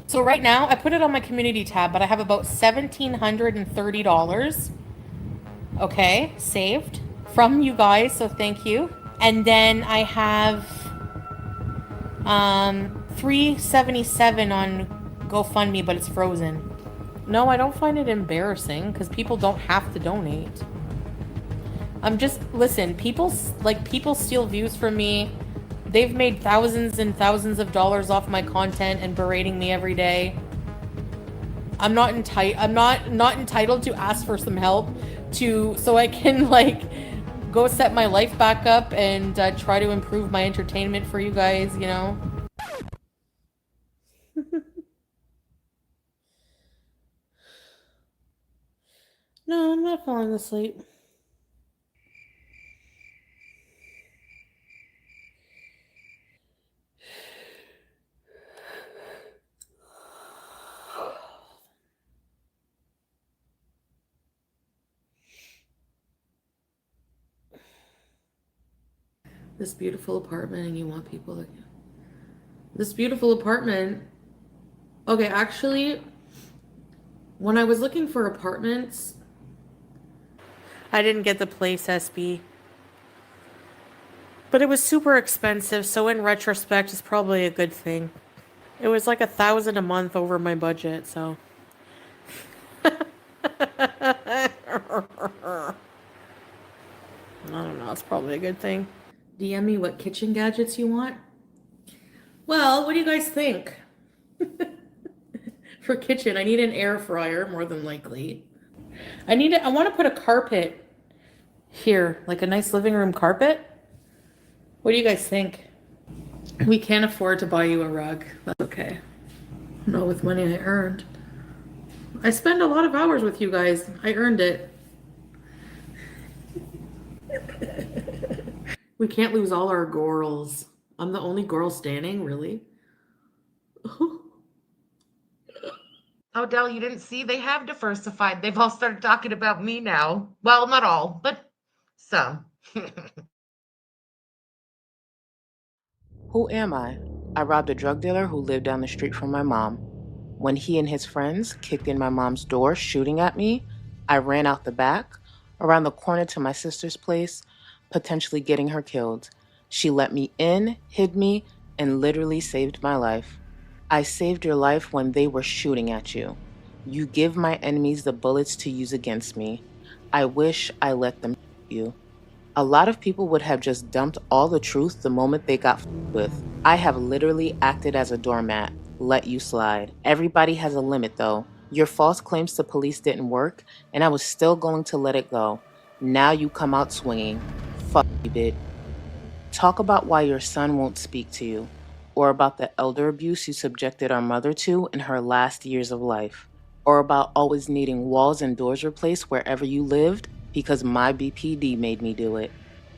So right now, I put it on my community tab, but I have about $1,730, okay, saved from you guys, so thank you. And then I have $377 on GoFundMe, but it's frozen. No, I don't find it embarrassing because people don't have to donate. Listen, people steal views from me. They've made thousands and thousands of dollars off my content and berating me every day. I'm not entitled to ask for some help so I can go set my life back up and try to improve my entertainment for you guys, you know? No, I'm not falling asleep. This beautiful apartment, and you want people to... This beautiful apartment... Okay, actually, when I was looking for apartments, I didn't get the place, SB. But it was super expensive, so in retrospect, it's probably a good thing. It was like $1,000 a month over my budget, so... I don't know, it's probably a good thing. DM me what kitchen gadgets you want. Well, what do you guys think? For kitchen, I need an air fryer, more than likely. I want to put a carpet here, like a nice living room carpet. What do you guys think? We can't afford to buy you a rug. That's okay. Not with money I earned. I spend a lot of hours with you guys. I earned it. We can't lose all our Gorls. I'm the only Gorl standing, really? Oh, Del, you didn't see? They have diversified. They've all started talking about me now. Well, not all, but some. Who am I? I robbed a drug dealer who lived down the street from my mom. When he and his friends kicked in my mom's door shooting at me, I ran out the back, around the corner to my sister's place, potentially getting her killed. She let me in, hid me, and literally saved my life. I saved your life when they were shooting at you. You give my enemies the bullets to use against me. I wish I let them shoot you. A lot of people would have just dumped all the truth the moment they got with. I have literally acted as a doormat, let you slide. Everybody has a limit though. Your false claims to police didn't work, and I was still going to let it go. Now you come out swinging. Fuck you, bitch. Talk about why your son won't speak to you, or about the elder abuse you subjected our mother to in her last years of life, or about always needing walls and doors replaced wherever you lived because my BPD made me do it,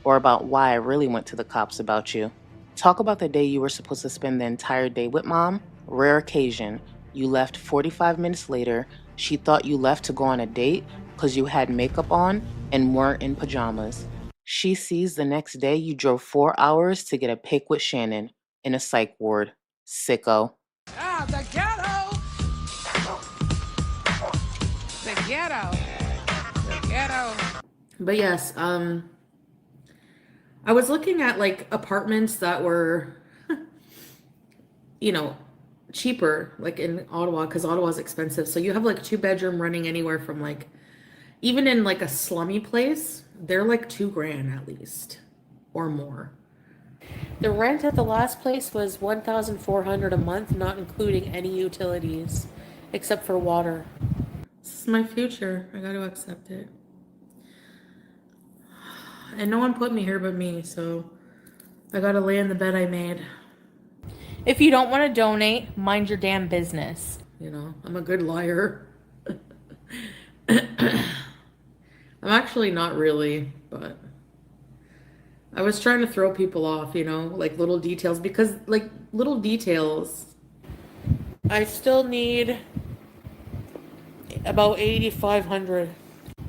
or about why I really went to the cops about you. Talk about the day you were supposed to spend the entire day with mom. Rare occasion. You left 45 minutes later. She thought you left to go on a date because you had makeup on and weren't in pajamas. She sees the next day you drove 4 hours to get a pic with Shannon in a psych ward. Sicko. Ah, the ghetto! The ghetto. The ghetto. But yes, I was looking at apartments that were, cheaper, in Ottawa, because Ottawa's expensive. So you have 2-bedroom running anywhere from even in a slummy place, they're $2,000 at least or more. The rent at the last place was $1,400 a month, not including any utilities except for water. This is my future. I got to accept it. And no one put me here but me, so I got to lay in the bed I made. If you don't want to donate, mind your damn business. I'm a good liar. I'm actually not really, but I was trying to throw people off, you know, like little details, because like little details, I still need about 8,500.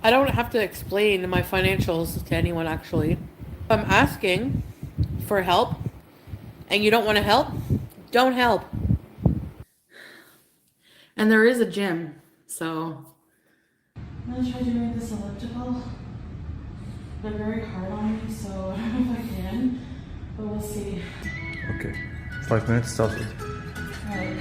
I don't have to explain my financials to anyone actually. If I'm asking for help and you don't want to help, don't help. And there is a gym, so I'm gonna try doing this elliptical. They're very hard on me, so I don't know if I can, but we'll see. Okay, 5 minutes started. Alright.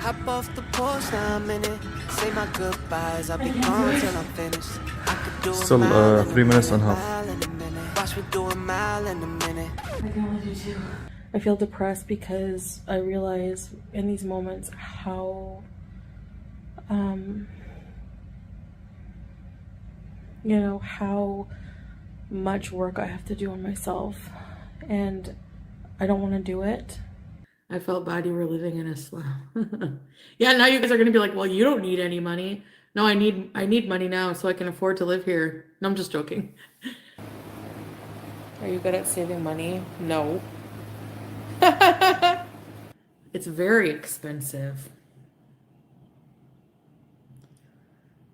Hop off the porch now a minute. Say my goodbyes. I'll be gone till I'm finished. I could do Still, a mile 3 minutes and a half. mile in a minute. Watch me do a mile in a minute. I can only do 2. I feel depressed because I realize in these moments how, you know, how much work I have to do on myself, and I don't want to do it. I felt bad you were living in a slum. Yeah, now you guys are gonna be like, well, you don't need any money. No, I need money now so I can afford to live here. No, I'm just joking. Are you good at saving money? No. It's very expensive.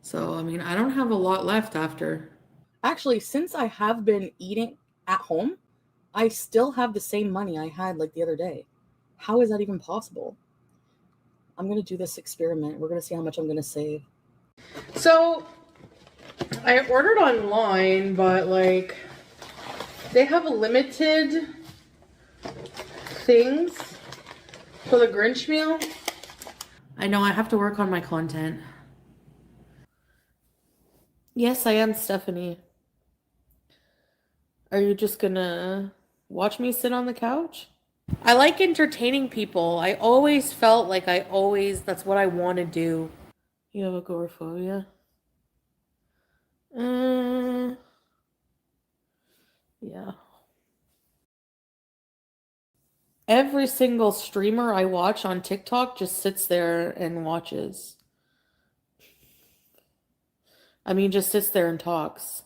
So, I mean, I don't have a lot left after. Actually, since I have been eating at home, I still have the same money I had like the other day. How is that even possible? I'm going to do this experiment. We're going to see how much I'm going to save. So, I ordered online, but like, they have limited things for the Grinch meal. I know I have to work on my content. Yes, I am Stephanie. Are you just gonna watch me sit on the couch? I like entertaining people. I always felt like that's what I want to do. You have agoraphobia? Yeah. Every single streamer I watch on TikTok just sits there and watches. I mean, just sits there and talks.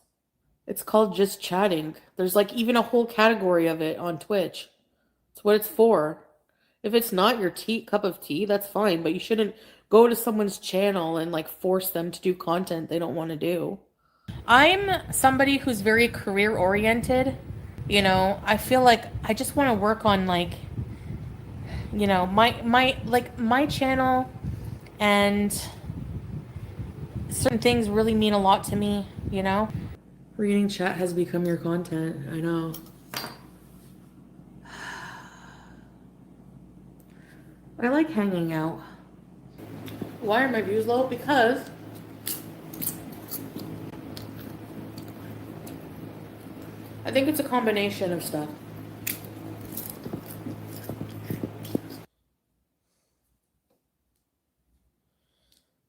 It's called just chatting. There's like even a whole category of it on Twitch. It's what it's for. If it's not your cup of tea, that's fine, but you shouldn't go to someone's channel and like force them to do content they don't want to do. I'm somebody who's very career oriented. You know, I feel like I just want to work on like, you know, my channel, and certain things really mean a lot to me, you know? Reading chat has become your content, I know. I like hanging out. Why are my views low? Because I think it's a combination of stuff.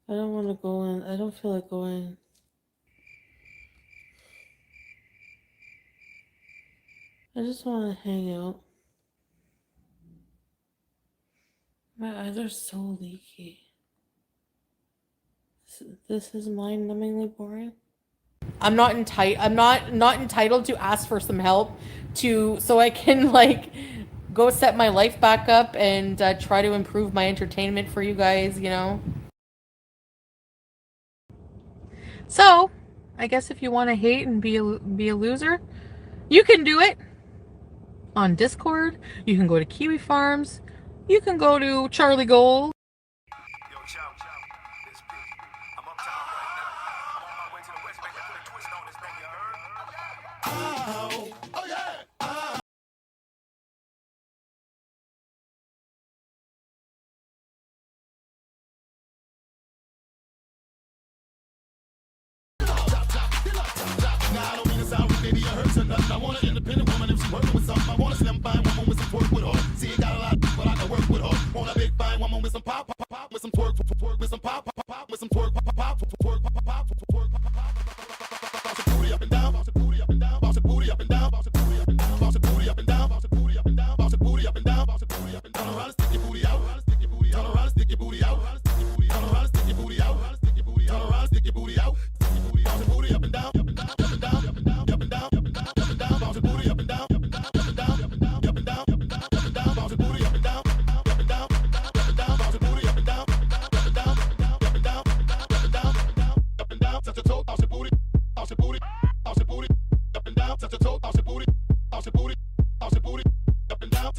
I don't want to go in. I don't feel like going. I just want to hang out. My eyes are so leaky. This is mind-numbingly boring. I'm not entitled to ask for some help so I can like go set my life back up and try to improve my entertainment for you guys, you know. So, I guess if you want to hate and be a loser, you can do it on Discord. You can go to Kiwi Farms. You can go to Charlie Gorl. Baby, I heard her nothing. I want an independent woman if she working with something. I want a slim fine woman with some twerk with her. See, you got a lot, but I can work with her. Want a big fine woman with some pop, pop, pop, with some twerk, twerk, with some pop, pop, pop, with some twerk, pop, pop, twerk, pop, pop, twerk, pop, pop. Bounce your booty up and down, bounce your booty up and down, bounce your booty up and down, bounce your booty up and down, bounce your booty up and down, bounce your booty up and down, bounce your booty up and down, bounce your booty up and down. Around the stick.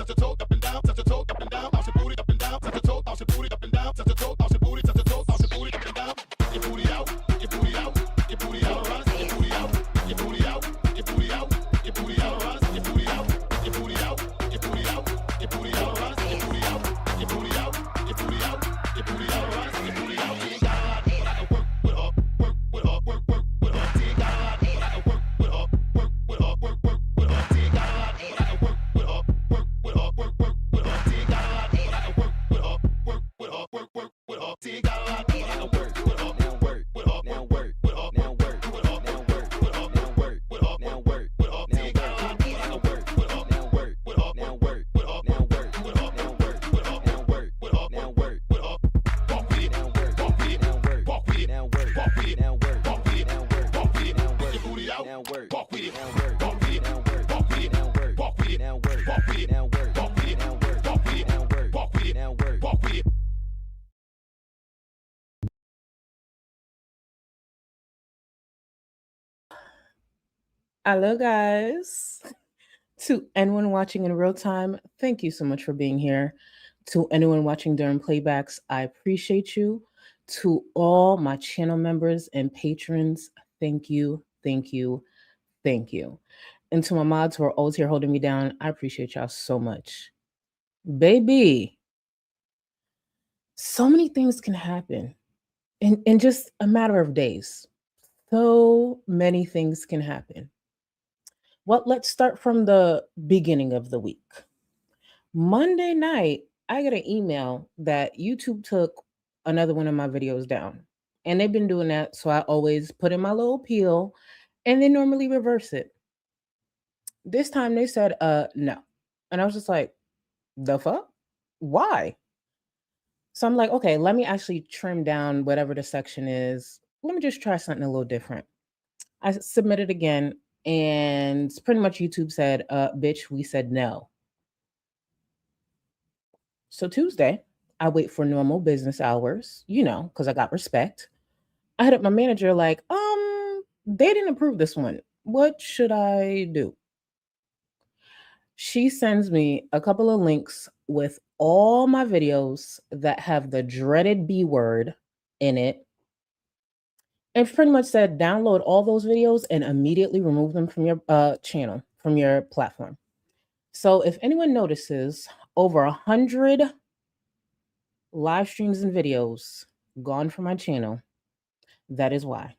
touch your toe up and down, touch your toe up and down, bounce your booty up and down, touch your toe, bounce your booty up and down, touch your toe, bounce your booty, touch your toe, bounce your booty up and down. Your booty out, your booty out, your booty out, around, your booty out, your booty out, your booty out, your booty out, around, your booty out, your booty out, your booty out, your booty out, around, your booty out, your booty out, your booty out, your booty out, around, your booty out. You ain't got a lot, but I can work with her, work with her, work with her. You ain't got a lot, but I can work with her, work with her, work with her. You ain't got a lot, but I can work with her, work with her, work with her. You ain't got a lot, but I can work with her, work with her, work with her. You ain't got a lot, but I can work with her, now work with her, now work with her, now work with her, now work with her, now work with her, now work with her. You ain't got a lot, but I can work with her, now work with her, now work with her, now work with her, now work with her, now work with her, now work with her. Walk with it, now work, walk with it, now work, walk with it, now work, walk with it, now work, walk with it, now work, walk with it, now work. Your booty out, now work, walk with it, now work, walk with it, now work, walk with it, now work, walk with it, now work, walk with it, now work, walk with it, now work, walk with it, now work, walk with it, now work, walk with it. Hello, guys. To anyone watching in real time, thank you so much for being here. To anyone watching during playbacks, I appreciate you. To all my channel members and patrons, thank you, thank you, thank you. And to my mods who are always here holding me down, I appreciate y'all so much. Baby, so many things can happen in just a matter of days. So many things can happen. Well, let's start from the beginning of the week. Monday night, I got an email that YouTube took another one of my videos down. And they've been doing that, so I always put in my little appeal and they normally reverse it. This time they said, no. And I was just like, the fuck? Why? So I'm like, okay, let me actually trim down whatever the section is. Let me just try something a little different. I submitted again, and pretty much YouTube said, bitch, we said no. So Tuesday, I wait for normal business hours, because I got respect. I hit up my manager like, they didn't approve this one. What should I do? She sends me a couple of links with all my videos that have the dreaded B word in it. And pretty much said, download all those videos and immediately remove them from your channel, from your platform. So if anyone notices, over 100 live streams and videos gone from my channel, that is why.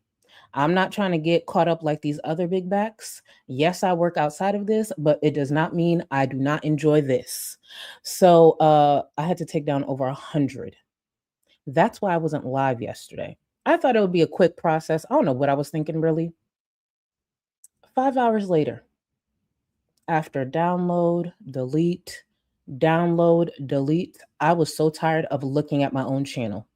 I'm not trying to get caught up like these other big backs. Yes, I work outside of this, but it does not mean I do not enjoy this. So I had to take down over 100. That's why I wasn't live yesterday. I thought it would be a quick process. I don't know what I was thinking, really. 5 hours later, after download, delete, I was so tired of looking at my own channel.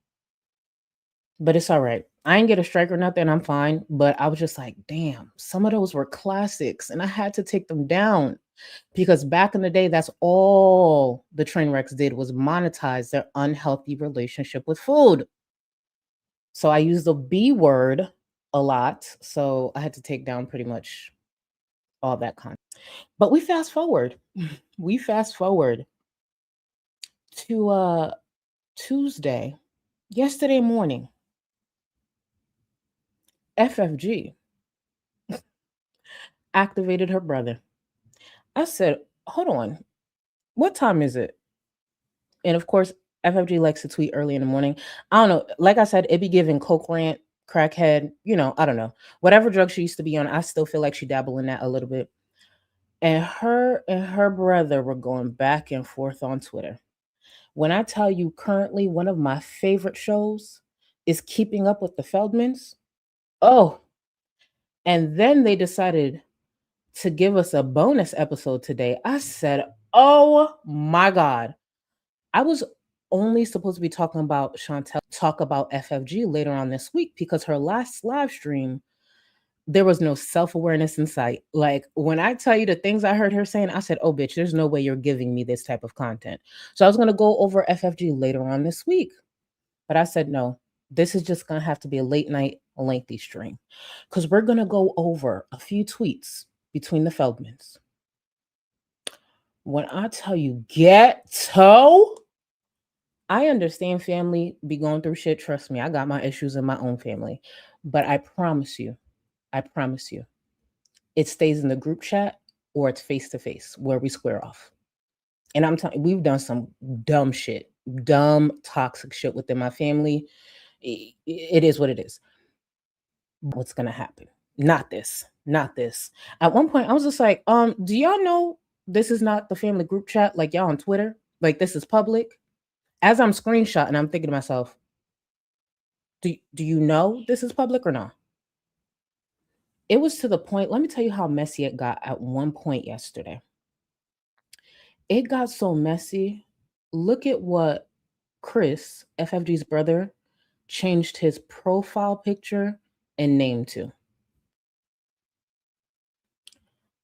But it's all right. I didn't get a strike or nothing. I'm fine. But I was just like, damn, some of those were classics. And I had to take them down because back in the day, that's all the train wrecks did was monetize their unhealthy relationship with food. So I used the B word a lot. So I had to take down pretty much all that content. But we fast forward. We fast forward to Tuesday, yesterday morning. FFG activated her brother. I said, hold on, what time is it? And of course, FFG likes to tweet early in the morning. I don't know. Like I said, it be giving coke rant, crackhead, I don't know. Whatever drug she used to be on, I still feel like she dabbled in that a little bit. And her and her brother were going back and forth on Twitter. When I tell you currently one of my favorite shows is Keeping Up with the Feldmans. Oh, and then they decided to give us a bonus episode today. I said, oh my God. I was only supposed to be talking about Chantel, talk about FFG later on this week because her last live stream, there was no self-awareness in sight. Like when I tell you the things I heard her saying, I said, oh, bitch, there's no way you're giving me this type of content. So I was going to go over FFG later on this week. But I said, no, this is just going to have to be a late night, lengthy stream because we're going to go over a few tweets between the Feldmans. When I tell you ghetto, I understand family be going through shit. Trust me, I got my issues in my own family. But I promise you, it stays in the group chat or it's face to face where we square off. And I'm telling we've done some dumb shit, dumb, toxic shit within my family. It is what it is. What's gonna happen? Not this, not this. At one point, I was just like, do y'all know this is not the family group chat like y'all on Twitter? Like this is public. As I'm screenshotting, I'm thinking to myself, do you know this is public or not? It was to the point, let me tell you how messy it got at one point yesterday. It got so messy. Look at what Chris, FFG's brother, changed his profile picture and name to.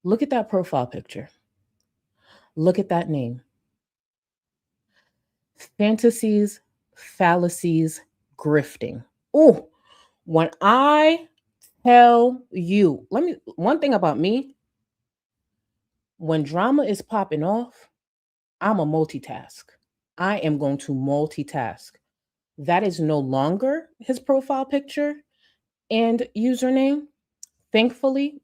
Look at that profile picture. Look at that name. Fantasies, fallacies, grifting. Oh, when I tell you, one thing about me, when drama is popping off, I'm a multitask. I am going to multitask. That is no longer his profile picture and username. Thankfully,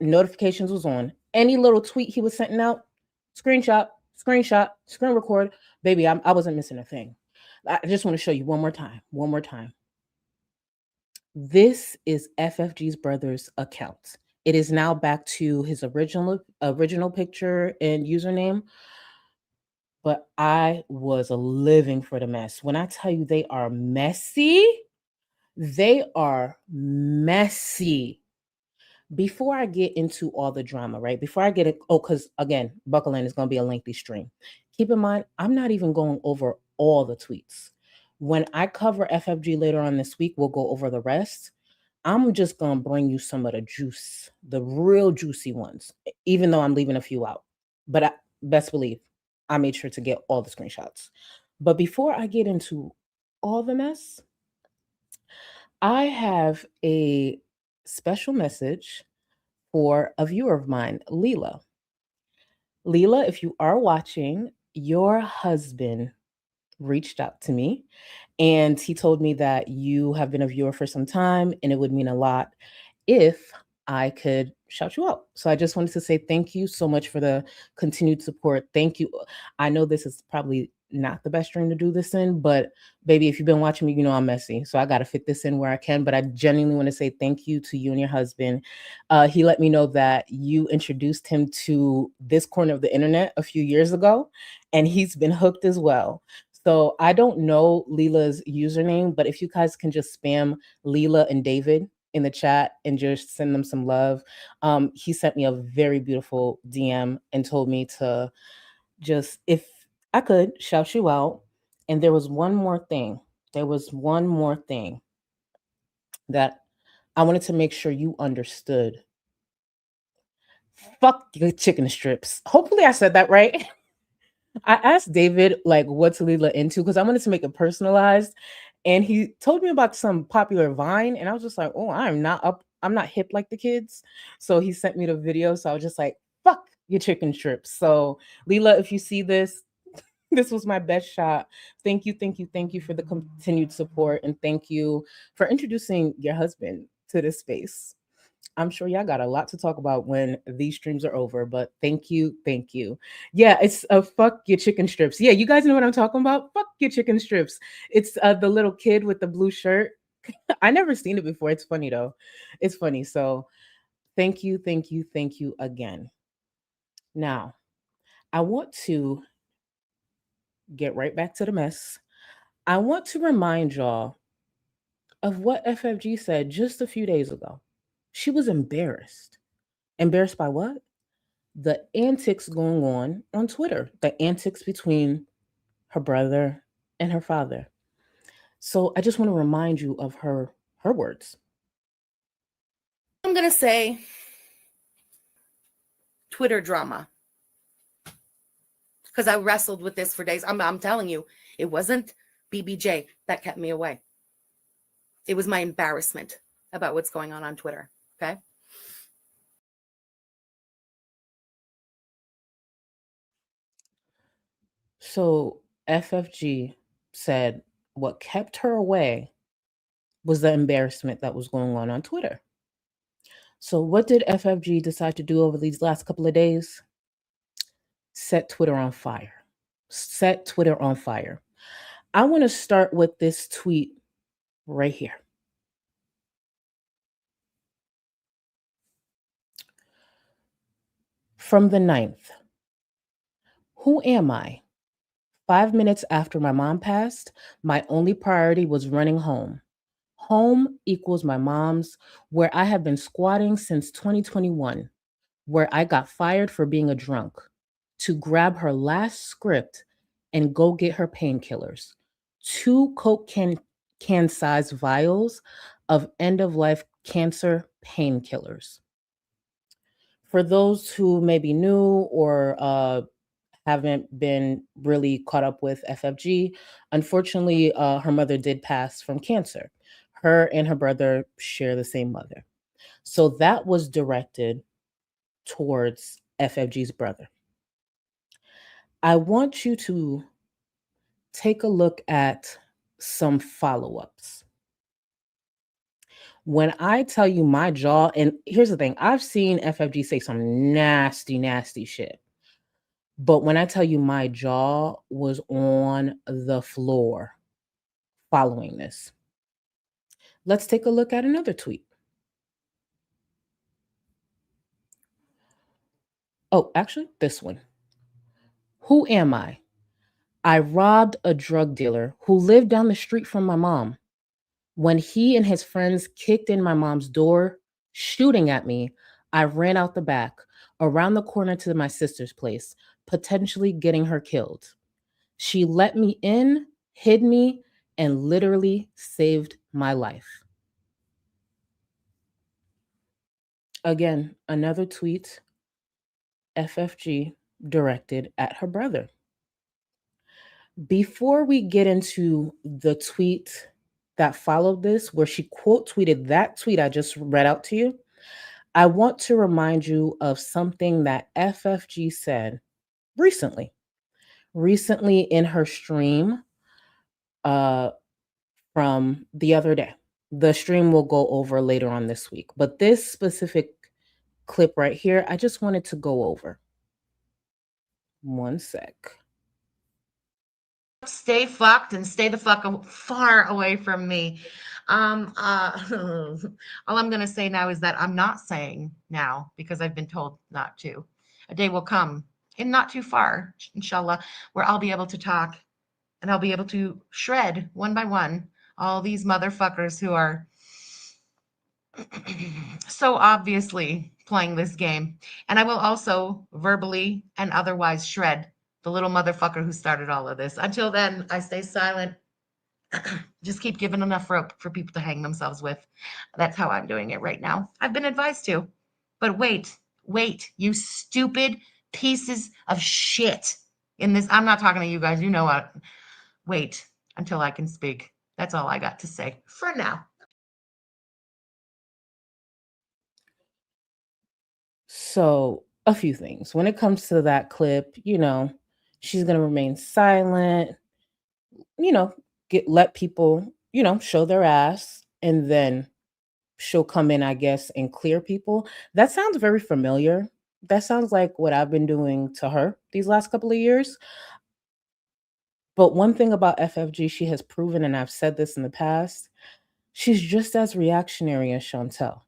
notifications was on. Any little tweet he was sending out, screenshot, screen record. Baby, I wasn't missing a thing. I just want to show you one more time. This is FFG's brother's account. It is now back to his original picture and username. But I was living for the mess. When I tell you they are messy, they are messy. Before I get into all the drama, right? Before I get it, because again, buckle in, is going to be a lengthy stream. Keep in mind, I'm not even going over all the tweets. When I cover FFG later on this week, we'll go over the rest. I'm just going to bring you some of the juice, the real juicy ones, even though I'm leaving a few out. But best believe, I made sure to get all the screenshots. But before I get into all the mess, I have a special message for a viewer of mine, Leela. Leela, if you are watching, your husband reached out to me and he told me that you have been a viewer for some time and it would mean a lot if I could shout you out. So I just wanted to say thank you so much for the continued support. Thank you. I know this is probably not the best stream to do this in, but baby, if you've been watching me, you know I'm messy. So I got to fit this in where I can. But I genuinely want to say thank you to you and your husband. He let me know that you introduced him to this corner of the internet a few years ago, and he's been hooked as well. So I don't know Leela's username, but if you guys can just spam Leela and David in the chat and just send them some love. He sent me a very beautiful DM and told me to just, if I could, shout you out. And there was one more thing. That I wanted to make sure you understood. Fuck your chicken strips. Hopefully I said that right. I asked David like what's Leela into because I wanted to make it personalized. And he told me about some popular Vine, and I was just like, oh, I'm not hip like the kids. So he sent me the video. So I was just like, fuck your chicken strips. So Leela, if you see this, this was my best shot. Thank you for the continued support. And thank you for introducing your husband to this space. I'm sure y'all got a lot to talk about when these streams are over, but thank you. Yeah, it's a fuck your chicken strips. Yeah, you guys know what I'm talking about? Fuck your chicken strips. It's the little kid with the blue shirt. I never seen it before. It's funny though. It's funny. So thank you again. Now, I want to get right back to the mess. I want to remind y'all of what FFG said just a few days ago. She was embarrassed. Embarrassed by what? The antics going on Twitter, the antics between her brother and her father. So I just want to remind you of her words. I'm going to say Twitter drama. Because I wrestled with this for days. I'm telling you, it wasn't BBJ that kept me away. It was my embarrassment about what's going on Twitter. Okay. So FFG said what kept her away was the embarrassment that was going on Twitter. So what did FFG decide to do over these last couple of days? Set Twitter on fire. Set Twitter on fire. I want to start with this tweet right here. From the 9th. Who am I? 5 minutes after my mom passed, my only priority was running home. Home equals my mom's, where I have been squatting since 2021, where I got fired for being a drunk, to grab her last script and go get her painkillers. 2 Coke can size vials of end of life cancer painkillers. For those who may be new or haven't been really caught up with FFG, unfortunately, her mother did pass from cancer. Her and her brother share the same mother. So that was directed towards FFG's brother. I want you to take a look at some follow-ups. When I tell you my jaw, and here's the thing, I've seen FFG say some nasty, nasty shit. But when I tell you my jaw was on the floor following this. Let's take a look at another tweet. Oh, actually, this one. Who am I? I robbed a drug dealer who lived down the street from my mom. When he and his friends kicked in my mom's door, shooting at me, I ran out the back, around the corner to my sister's place, potentially getting her killed. She let me in, hid me, and literally saved my life. Again, another tweet FFG directed at her brother. Before we get into the tweet that followed this, where she quote tweeted that tweet I just read out to you, I want to remind you of something that FFG said recently. Recently in her stream from the other day. The stream will go over later on this week. But this specific clip right here, I just wanted to go over. One sec. Stay fucked and stay the fuck far away from me. All I'm gonna say now is that I'm not saying now because I've been told not to. A day will come, and not too far, inshallah, where I'll be able to talk and I'll be able to shred one by one all these motherfuckers who are so obviously playing this game. And I will also verbally and otherwise shred the little motherfucker who started all of this. Until then, I stay silent. Just keep giving enough rope for people to hang themselves with. That's how I'm doing it right now. I've been advised to. But wait, you stupid pieces of shit. In this, I'm not talking to you guys. You know what? Wait until I can speak. That's all I got to say for now. So, a few things. When it comes to that clip, she's going to remain silent, let people, show their ass, and then she'll come in, I guess, and clear people. That sounds very familiar. That sounds like what I've been doing to her these last couple of years. But one thing about FFG, she has proven, and I've said this in the past, she's just as reactionary as Chantel.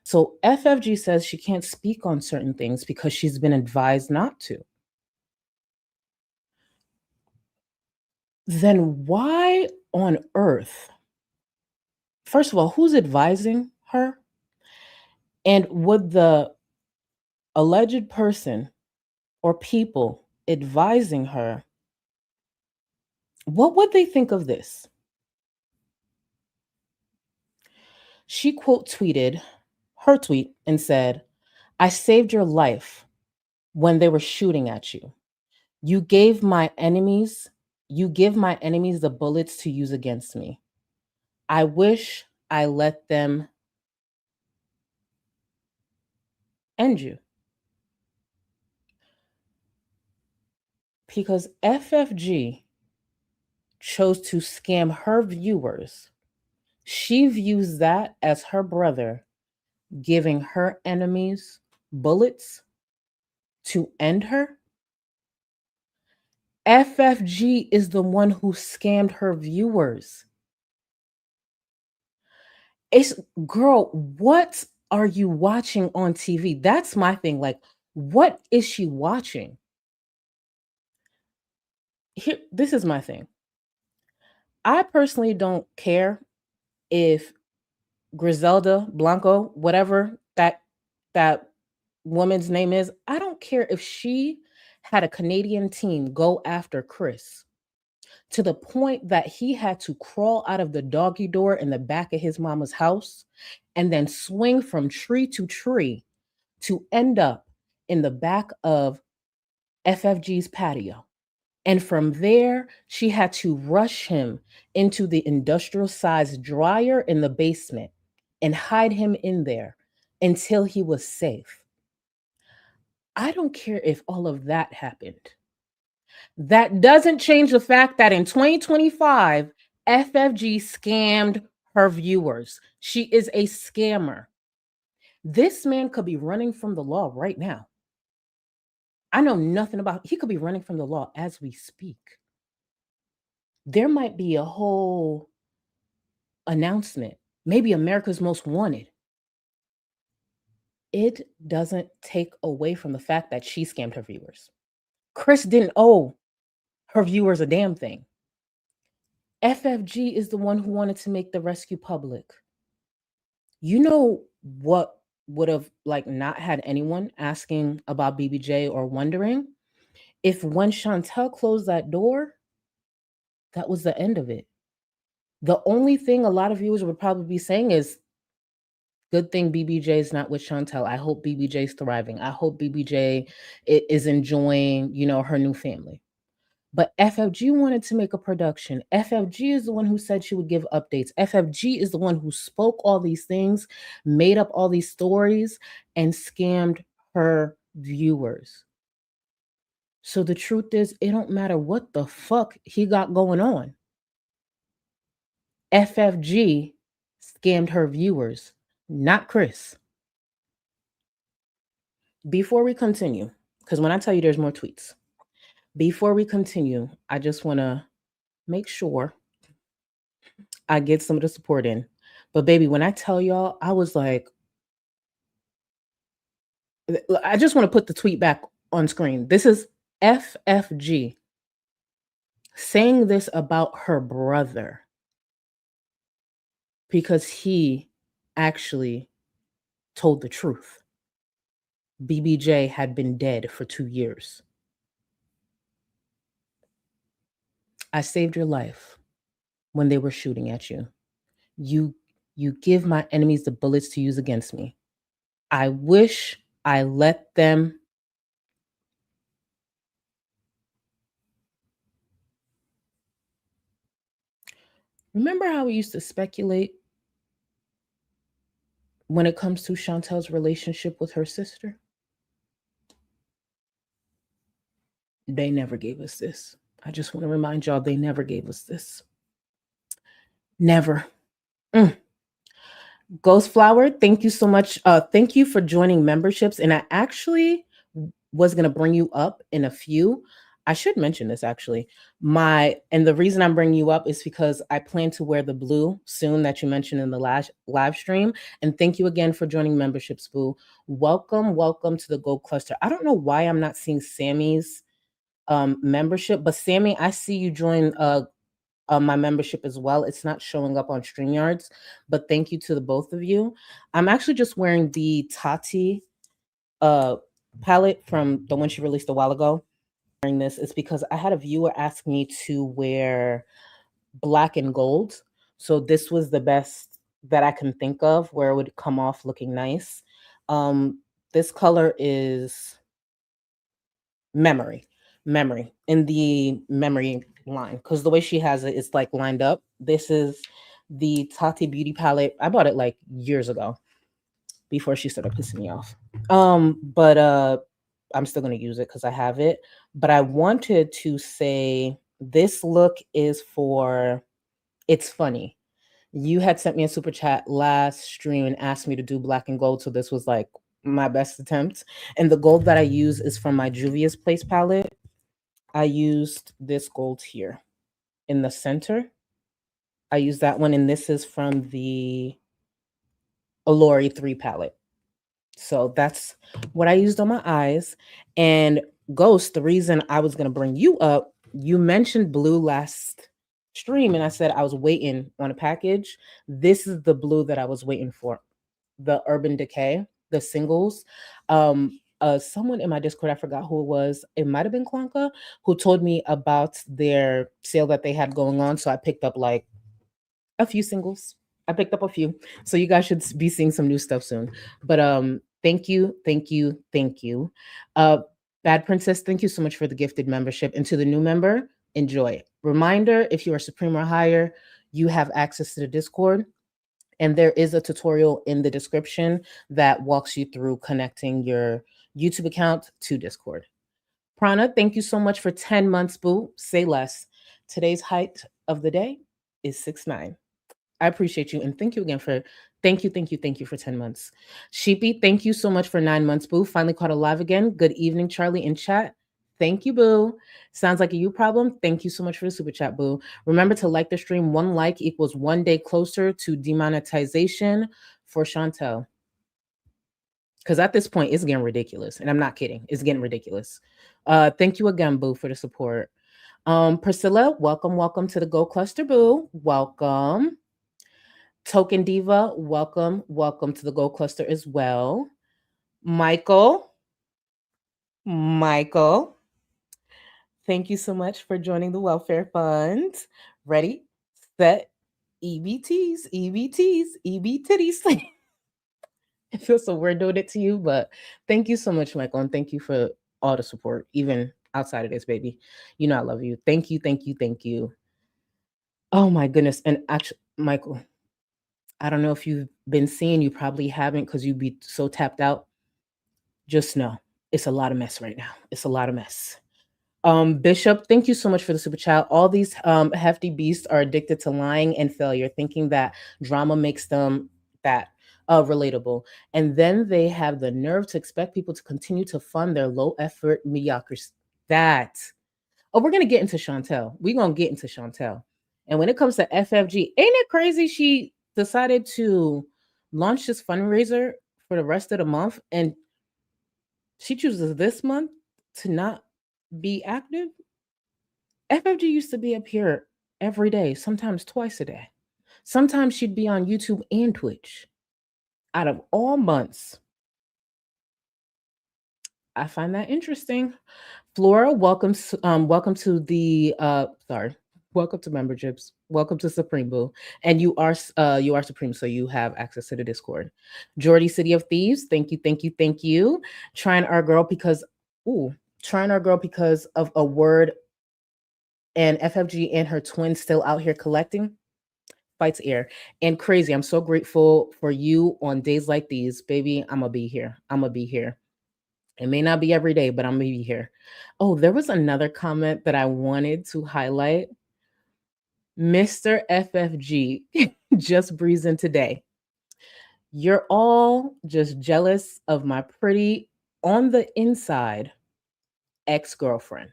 So FFG says she can't speak on certain things because she's been advised not to. Then why on earth? First of all, who's advising her? And would the alleged person or people advising her, what would they think of this? She quote tweeted her tweet and said, I saved your life when they were shooting at you. You give my enemies the bullets to use against me. I wish I let them end you. Because FFG chose to scam her viewers. She views that as her brother giving her enemies bullets to end her. FFG is the one who scammed her viewers. It's, girl, what are you watching on TV? That's my thing. Like, what is she watching? Here, this is my thing. I personally don't care if Griselda Blanco, whatever that woman's name is, I don't care if she had a Canadian team go after Chris to the point that he had to crawl out of the doggy door in the back of his mama's house and then swing from tree to tree to end up in the back of FFG's patio. And from there, she had to rush him into the industrial sized dryer in the basement and hide him in there until he was safe. I don't care if all of that happened. That doesn't change the fact that in 2025, FFG scammed her viewers. She is a scammer. This man could be running from the law right now. I know nothing about, he could be running from the law as we speak. There might be a whole announcement, maybe America's Most Wanted. It doesn't take away from the fact that she scammed her viewers. Chris didn't owe her viewers a damn thing. FFG is the one who wanted to make the rescue public. You know what would have like not had anyone asking about BBJ or wondering? If when Chantel closed that door, that was the end of it. The only thing a lot of viewers would probably be saying is, good thing BBJ is not with Chantel. I hope BBJ is thriving. I hope BBJ is enjoying, her new family. But FFG wanted to make a production. FFG is the one who said she would give updates. FFG is the one who spoke all these things, made up all these stories, and scammed her viewers. So the truth is, it don't matter what the fuck he got going on. FFG scammed her viewers, not Chris. Before we continue, because when I tell you there's more tweets, before we continue, I just want to make sure I get some of the support in. But baby, when I tell y'all, I was like, I just want to put the tweet back on screen. This is FFG saying this about her brother because he actually told the truth. BBJ had been dead for 2 years. I saved your life when they were shooting at you. You give my enemies the bullets to use against me. I wish I let them. Remember how we used to speculate when it comes to Chantel's relationship with her sister? They never gave us this. I just want to remind y'all, they never gave us this. Never. Ghost Flower, thank you so much. Thank you for joining memberships. And I actually was going to bring you up in a few. I should mention this actually. And the reason I'm bringing you up is because I plan to wear the blue soon that you mentioned in the last live stream. And thank you again for joining memberships, Boo. Welcome to the Gold Cluster. I don't know why I'm not seeing Sammy's membership, but Sammy, I see you join my membership as well. It's not showing up on StreamYards, but thank you to the both of you. I'm actually just wearing the Tati palette from the one she released a while ago. Wearing this is because I had a viewer ask me to wear black and gold. So this was the best that I can think of where it would come off looking nice. This color is memory in the memory line, because the way she has it, it's like lined up. This is the Tati Beauty palette. I bought it like years ago before she started pissing me off. But I'm still going to use it because I have it. But I wanted to say this look is for, it's funny. You had sent me a super chat last stream and asked me to do black and gold. So this was like my best attempt. And the gold that I use is from my Juvia's Place palette. I used this gold here in the center. I used that one. And this is from the Allure 3 palette. So that's what I used on my eyes. And Ghost, the reason I was going to bring you up, you mentioned blue last stream, and I said I was waiting on a package. This is the blue that I was waiting for, the Urban Decay, the singles. Someone in my Discord, I forgot who it was. It might have been Kwanka, who told me about their sale that they had going on. So I picked up like a few singles. I picked up a few. So you guys should be seeing some new stuff soon. But thank you. Bad Princess, thank you so much for the gifted membership. And to the new member, enjoy. Reminder, if you are Supreme or higher, you have access to the Discord. And there is a tutorial in the description that walks you through connecting your YouTube account to Discord. Prana, thank you so much for 10 months, boo. Say less. Today's height of the day is 6'9". I appreciate you. And thank you again for, thank you for 10 months. Sheepy, thank you so much for 9 months, boo. Finally caught alive again. Good evening, Charlie in chat. Thank you, boo. Sounds like a you problem. Thank you so much for the super chat, boo. Remember to like the stream. 1 like equals 1 day closer to demonetization for Chantel. Because at this point, it's getting ridiculous. And I'm not kidding. It's getting ridiculous. Thank you again, boo, for the support. Priscilla, welcome to the Go Cluster, boo. Welcome. Token Diva, welcome to the Gold Cluster as well. Michael, thank you so much for joining the Welfare Fund. Ready, set, EBTs. It feels so weird doing it to you, but thank you so much, Michael, and thank you for all the support, even outside of this, baby. You know I love you. Thank you. Oh my goodness. And actually, Michael, I don't know if you've been seeing, you probably haven't because you'd be so tapped out. Just know it's a lot of mess right now. It's a lot of mess. Bishop, thank you so much for the super chat. All these hefty beasts are addicted to lying and failure, thinking that drama makes them that relatable. And then they have the nerve to expect people to continue to fund their low effort mediocrity. We're going to get into Chantel. We're going to get into Chantel. And when it comes to FFG, ain't it crazy she decided to launch this fundraiser for the rest of the month, and she chooses this month to not be active? FFG used to be up here every day, sometimes twice a day. Sometimes she'd be on YouTube and Twitch. Out of all months, I find that interesting. Flora, welcome to memberships. Welcome to Supreme Boo. And you are Supreme, so you have access to the Discord. Jordy City of Thieves, thank you. Trying our girl because of a word, and FFG and her twin still out here collecting. Fights air. And Crazy, I'm so grateful for you on days like these. Baby, I'm gonna be here. It may not be every day, but I'm gonna be here. Oh, there was another comment that I wanted to highlight. Mr. FFG just breezed in today. You're all just jealous of my pretty on the inside ex-girlfriend.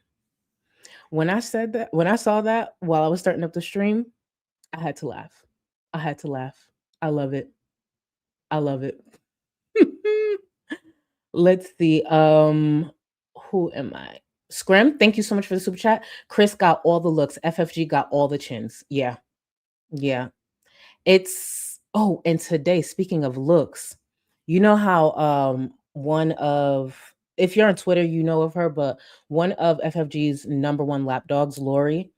When I saw that while I was starting up the stream, I had to laugh. I love it. Let's see. Who am I? Scrim, thank you so much for the super chat. Chris got all the looks. FFG got all the chins. Yeah. And today, speaking of looks, you know how if you're on Twitter, you know of her, but one of FFG's number one lapdogs, Lori,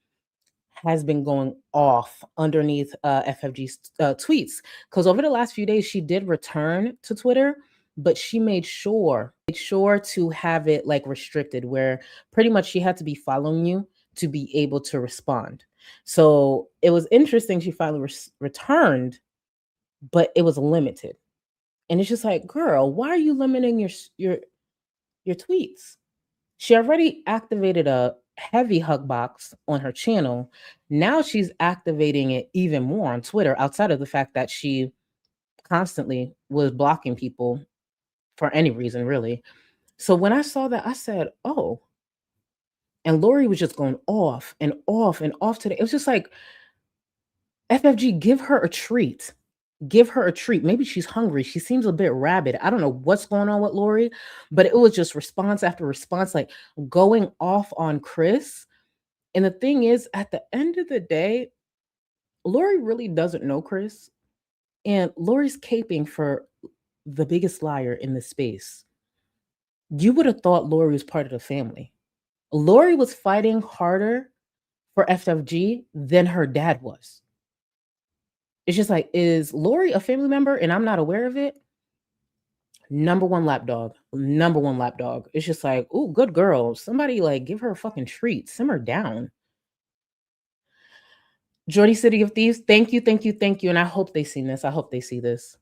has been going off underneath FFG's tweets. Because over the last few days, she did return to Twitter, but she made sure to have it like restricted, where pretty much she had to be following you to be able to respond. So it was interesting. She finally returned, but it was limited. And it's just like, girl, why are you limiting your your tweets. She already activated a heavy hug box on her channel. Now she's activating it even more on Twitter, outside of the fact that she constantly was blocking people for any reason, really. So when I saw that, I said, oh. And Lori was just going off and off and off today. It was just like, FFG, give her a treat. Give her a treat. Maybe she's hungry. She seems a bit rabid. I don't know what's going on with Lori, but it was just response after response, like going off on Chris. And the thing is, at the end of the day, Lori really doesn't know Chris. And Lori's caping for the biggest liar in this space. You would have thought Lori was part of the family. Lori was fighting harder for FFG than her dad was. It's just like, is Lori a family member and I'm not aware of it? Number one lapdog. Number one lapdog. It's just like, oh, good girl. Somebody like give her a fucking treat. Simmer down. Jordy City of Thieves, thank you, thank you, thank you. And I hope they see this. I hope they see this.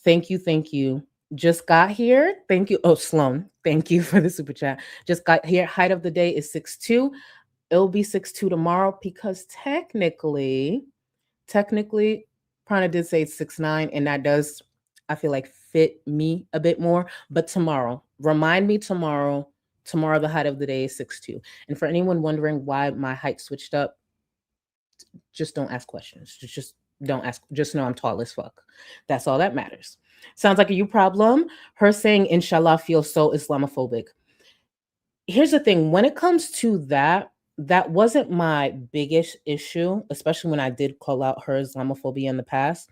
Thank you, thank you. Just got here. Thank you. Oh, Sloan, thank you for the super chat. Just got here. Height of the day is 6'2". It'll be 6'2" tomorrow because technically, Prana did say it's 6'9", and that does, I feel like, fit me a bit more. But tomorrow, remind me tomorrow. Tomorrow, the height of the day is 6'2". And for anyone wondering why my height switched up, just don't ask questions. Just don't ask. Just know I'm tall as fuck. That's all that matters. Sounds like a you problem. Her saying inshallah feels so Islamophobic. Here's the thing. When it comes to that, that wasn't my biggest issue, especially when I did call out her Islamophobia in the past.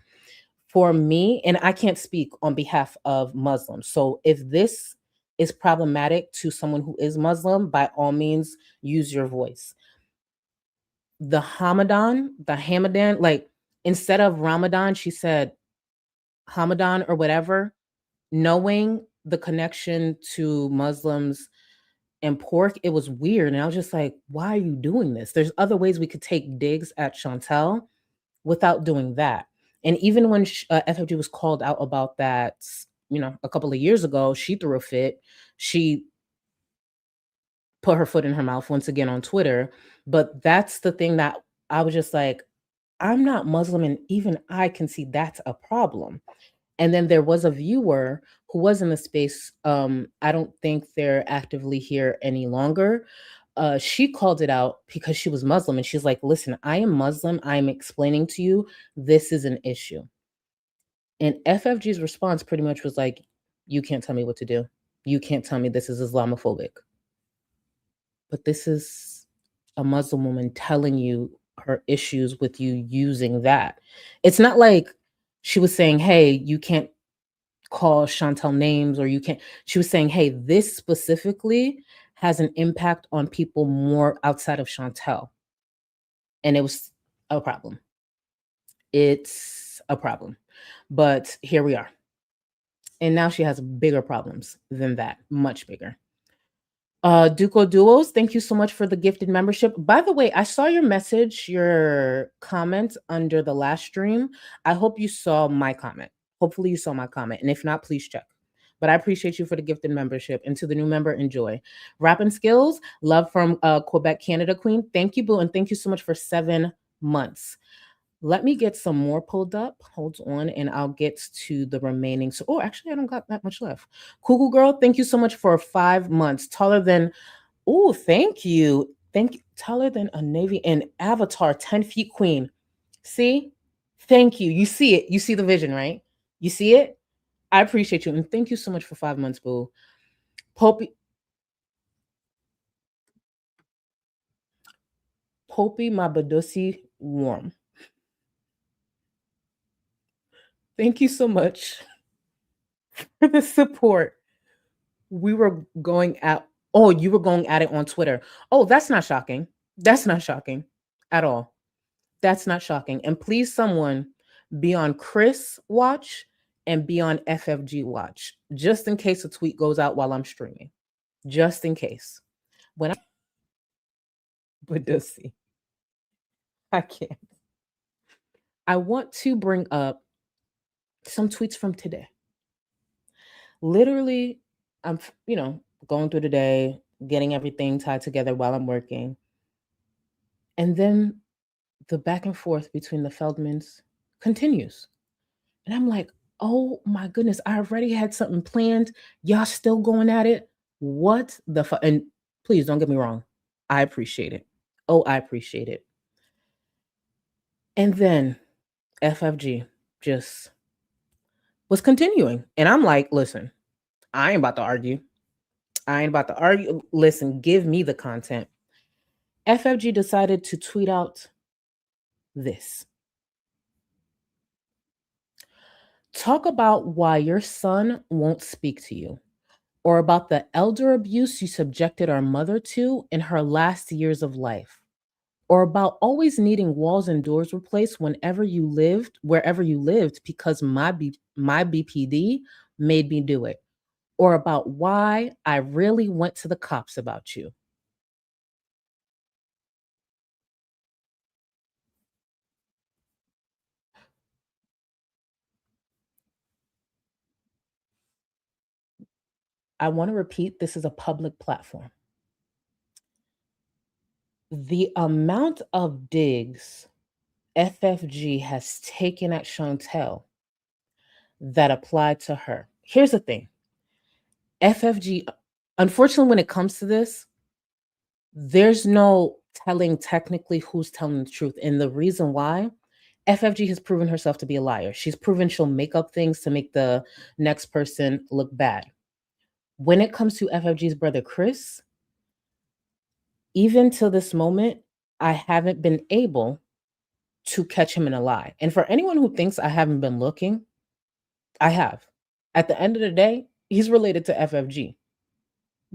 For me, and I can't speak on behalf of Muslims. So if this is problematic to someone who is Muslim, by all means, use your voice. The Hamadan, like instead of Ramadan, she said Hamadan or whatever, knowing the connection to Muslims and pork, it was weird. And I was just like, why are you doing this? There's other ways we could take digs at Chantel without doing that. And even when FFG was called out about that, a couple of years ago, she threw a fit. She put her foot in her mouth once again on Twitter. But that's the thing that I was just like, I'm not Muslim, and even I can see that's a problem. And then there was a viewer who was in the space. I don't think they're actively here any longer. She called it out because she was Muslim, and she's like, listen, I am Muslim. I'm explaining to you, this is an issue. And FFG's response pretty much was like, you can't tell me what to do. You can't tell me this is Islamophobic. But this is a Muslim woman telling you her issues with you using that. It's not like she was saying, hey, you can't call Chantel names, or you can't. She was saying, hey, this specifically has an impact on people more outside of Chantel. And it was a problem. It's a problem. But here we are. And now she has bigger problems than that, much bigger. Duco Duos, thank you so much for the gifted membership. By the way, I saw your message, your comment under the last stream. I hope you saw my comment. Hopefully you saw my comment. And if not, please check. But I appreciate you for the gifted membership. And to the new member, enjoy. Rapping Skills, love from Quebec, Canada Queen. Thank you, boo. And thank you so much for 7 months. Let me get some more pulled up. Hold on, and I'll get to the remaining. So, actually, I don't got that much left. Cuckoo Girl, thank you so much for 5 months. Taller than, thank you. Taller than a Navy and Avatar, 10 feet queen. See? Thank you. You see it. You see the vision, right? You see it? I appreciate you. And thank you so much for 5 months, boo. Popey Mabadosi Warm. Thank you so much for the support. You were going at it on Twitter. Oh, that's not shocking. That's not shocking at all. That's not shocking. And please, someone be on Chris watch and be on FFG watch, just in case a tweet goes out while I'm streaming. Just in case. Badosi. I can't. I want to bring up some tweets from today. Literally, going through the day, getting everything tied together while I'm working. And then the back and forth between the Feldmans continues. And I'm like, oh my goodness, I already had something planned. Y'all still going at it? What the fuck? And please don't get me wrong. I appreciate it. Oh, I appreciate it. And then FFG just was continuing. And I'm like, listen, I ain't about to argue. I ain't about to argue. Listen, give me the content. FFG decided to tweet out this. Talk about why your son won't speak to you, or about the elder abuse you subjected our mother to in her last years of life, or about always needing walls and doors replaced wherever you lived because my BPD made me do it, or about why I really went to the cops about you. I want to repeat, this is a public platform. The amount of digs FFG has taken at Chantel that applied to her. Here's the thing. FFG, unfortunately, when it comes to this, there's no telling technically who's telling the truth. And the reason why, FFG has proven herself to be a liar. She's proven she'll make up things to make the next person look bad. When it comes to FFG's brother, Chris, even to this moment, I haven't been able to catch him in a lie. And for anyone who thinks I haven't been looking, I have. At the end of the day, he's related to FFG.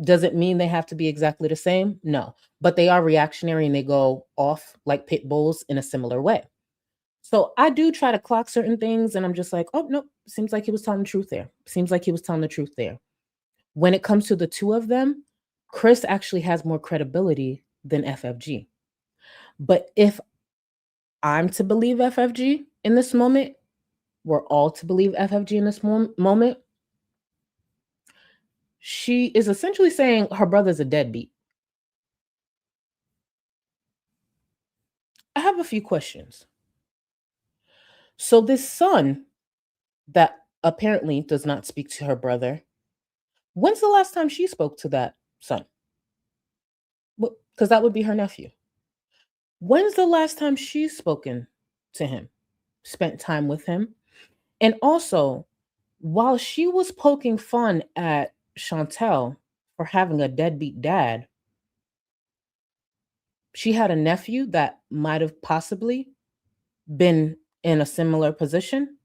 Does it mean they have to be exactly the same? No. But they are reactionary and they go off like pit bulls in a similar way. So I do try to clock certain things and I'm just like, oh, no, seems like he was telling the truth there. Seems like he was telling the truth there. When it comes to the two of them, Chris actually has more credibility than FFG. But if I'm to believe FFG in this moment, we're all to believe FFG in this moment, she is essentially saying her brother's a deadbeat. I have a few questions. So this son that apparently does not speak to her brother, when's the last time she spoke to that son? Because that would be her nephew. When's the last time she's spoken to him, spent time with him? And also, while she was poking fun at Chantel for having a deadbeat dad, she had a nephew that might have possibly been in a similar position.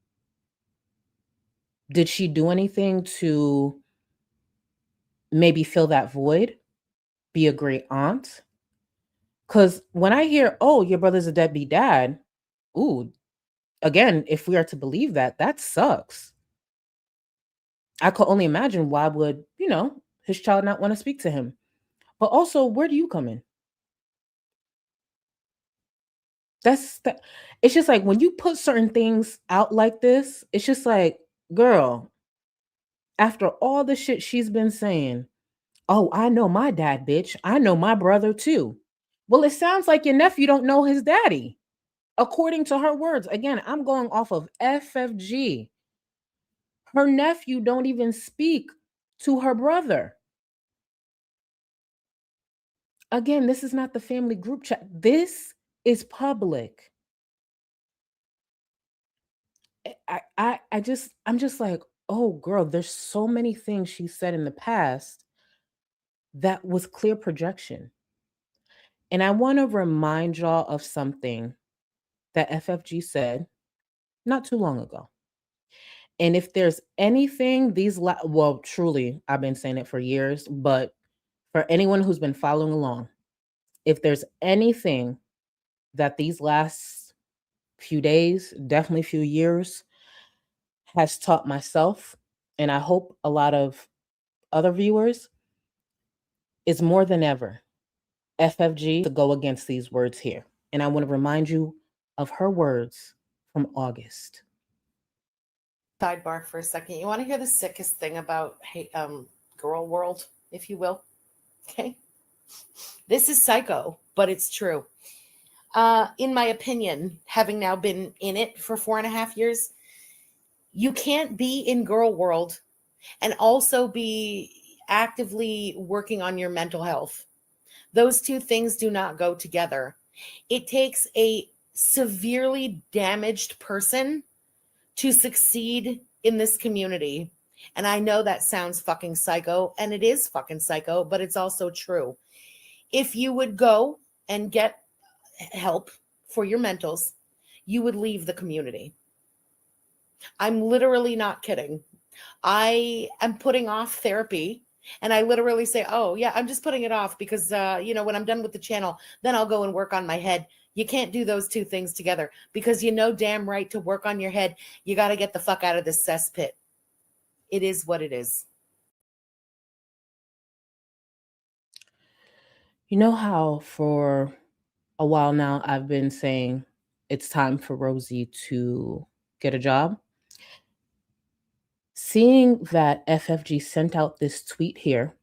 Did she do anything to maybe fill that void? Be a great aunt? Because when I hear, oh, your brother's a deadbeat dad, ooh, again, if we are to believe that, that sucks. I could only imagine why would, his child not want to speak to him. But also, where do you come in? It's just like when you put certain things out like this, it's just like, girl, after all the shit she's been saying, oh, I know my dad, bitch. I know my brother too. Well, it sounds like your nephew don't know his daddy. According to her words, again, I'm going off of FFG. Her nephew don't even speak to her brother. Again, this is not the family group chat. This is public. I'm just like, oh girl, there's so many things she said in the past that was clear projection. And I want to remind y'all of something that FFG said not too long ago. And if there's anything well, truly, I've been saying it for years, but for anyone who's been following along, if there's anything that these last few days, definitely few years, has taught myself, and I hope a lot of other viewers, is more than ever, FFG to go against these words here. And I want to remind you of her words from August. Sidebar for a second. You want to hear the sickest thing about Gorl World? if you will. Okay. This is psycho, but it's true. In my opinion, having now been in it for 4.5 years, you can't be in girl world and also be actively working on your mental health. Those two things do not go together. It takes a severely damaged person to succeed in this community. And I know that sounds fucking psycho, and it is fucking psycho, but it's also true. If you would go and get help for your mentals, you would leave the community. I'm literally not kidding. I am putting off therapy, and I literally say, oh yeah, I'm just putting it off because when I'm done with the channel, then I'll go and work on my head. You can't do those two things together, because you know damn right, to work on your head, you got to get the fuck out of this cesspit. It is what it is. You know how for a while now I've been saying it's time for Rosie to get a job? Seeing that FFG sent out this tweet here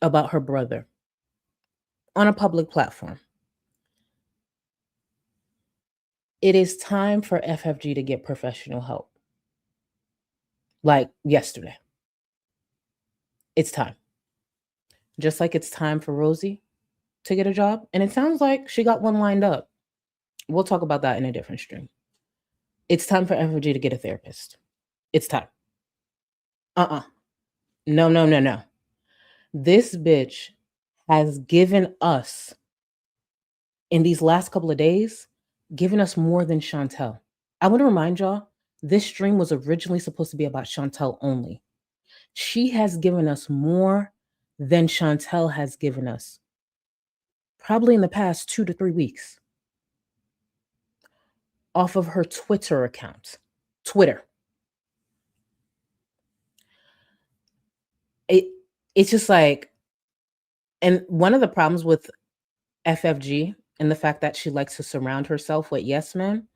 about her brother on a public platform, it is time for FFG to get professional help. Like yesterday. It's time. Just like it's time for Rosie to get a job. And it sounds like she got one lined up. We'll talk about that in a different stream. It's time for FFG to get a therapist. It's time. No. This bitch has given us, in these last couple of days, given us more than Chantel. I want to remind y'all, this stream was originally supposed to be about Chantel only. She has given us more than Chantel has given us, probably in the past 2 to 3 weeks, off of her Twitter account. Twitter. It's just like, and one of the problems with FFG and the fact that she likes to surround herself with yes men,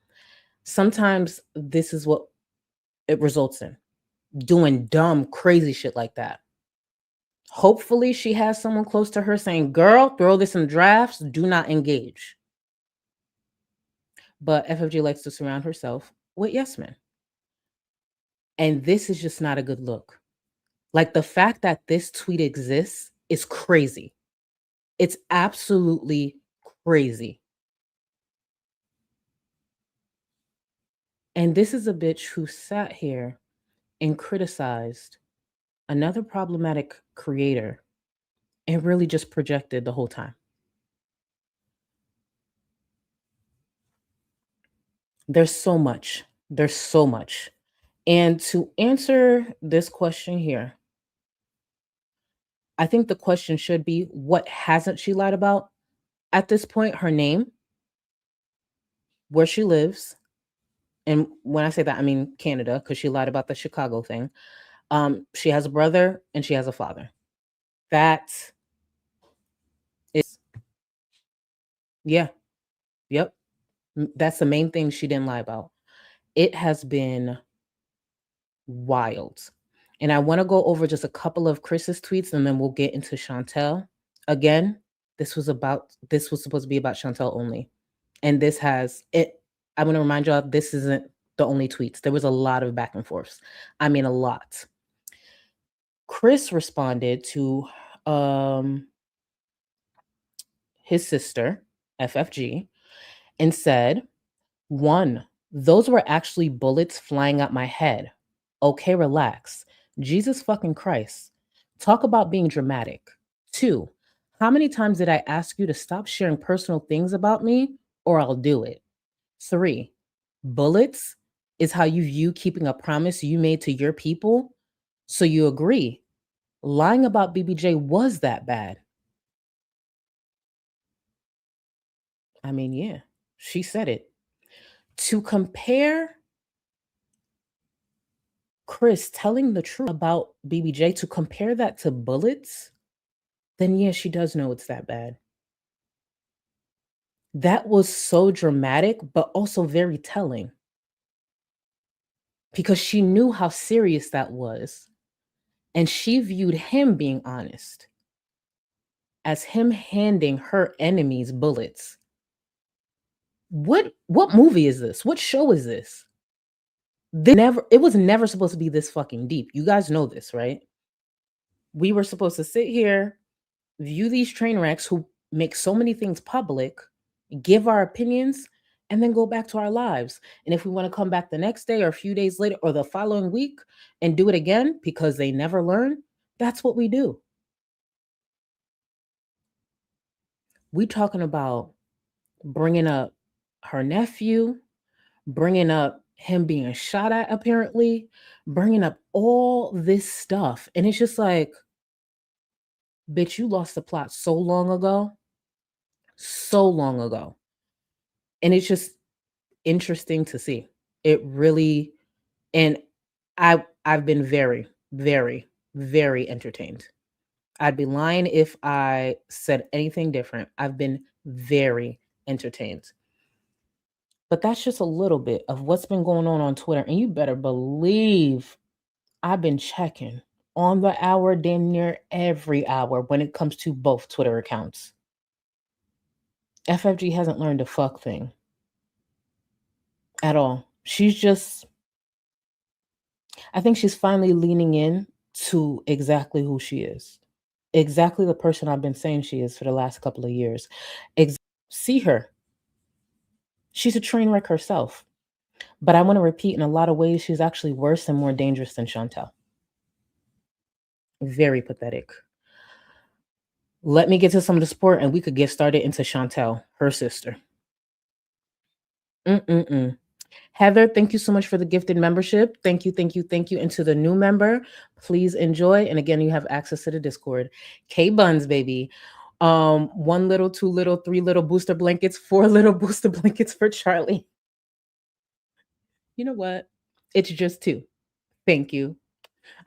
sometimes this is what it results in. Doing dumb, crazy shit like that. Hopefully she has someone close to her saying, girl, throw this in drafts, do not engage. But FFG likes to surround herself with yes men. And this is just not a good look. Like, the fact that this tweet exists is crazy. It's absolutely crazy. And this is a bitch who sat here and criticized another problematic creator and really just projected the whole time. There's so much. And to answer this question here, I think the question should be, what hasn't she lied about? At this point, her name, where she lives, and when I say that, I mean Canada, because she lied about the Chicago thing. She has a brother and she has a father. That is, yeah, yep. That's the main thing she didn't lie about. It has been wild. And I want to go over just a couple of Chris's tweets, and then we'll get into Chantel. Again, this was supposed to be about Chantel only. And this has it. I want to remind y'all, this isn't the only tweets. There was a lot of back and forths. I mean, a lot. Chris responded to his sister, FFG, and said, 1, those were actually bullets flying at my head. Okay, relax. Jesus fucking Christ. Talk about being dramatic. 2, how many times did I ask you to stop sharing personal things about me, or I'll do it? 3, bullets is how you view keeping a promise you made to your people, so you agree. Lying about BBJ was that bad. I mean, yeah, she said it. To compare Chris telling the truth about BBJ, to compare that to bullets, then yeah, she does know it's that bad. That was so dramatic, but also very telling. Because she knew how serious that was. And she viewed him being honest as him handing her enemies bullets. What movie is this? What show is this? It was never supposed to be this fucking deep. You guys know this, right? We were supposed to sit here, view these train wrecks who make so many things public, give our opinions, and then go back to our lives. And if we want to come back the next day or a few days later or the following week and do it again because they never learn, that's what we do. We talking about bringing up her nephew, bringing up him being shot at, apparently, bringing up all this stuff. And it's just like, bitch, you lost the plot so long ago. So long ago. And it's just interesting to see. It really, and I've been very, very, very entertained. I'd be lying if I said anything different. I've been very entertained. But that's just a little bit of what's been going on Twitter. And you better believe I've been checking on the hour, damn near every hour when it comes to both Twitter accounts. FFG hasn't learned a fuck thing at all. I think she's finally leaning in to exactly who she is. Exactly the person I've been saying she is for the last couple of years. See her. She's a train wreck herself. But I want to repeat, in a lot of ways, she's actually worse and more dangerous than Chantel. Very pathetic. Let me get to some of the support and we could get started into Chantel, her sister. Heather, thank you so much for the gifted membership. Thank you. And to the new member, please enjoy. And again, you have access to the Discord. K-Buns, baby. 1 little, 2 little, 3 little booster blankets, 4 little booster blankets for Charlie. You know what? It's just 2. Thank you.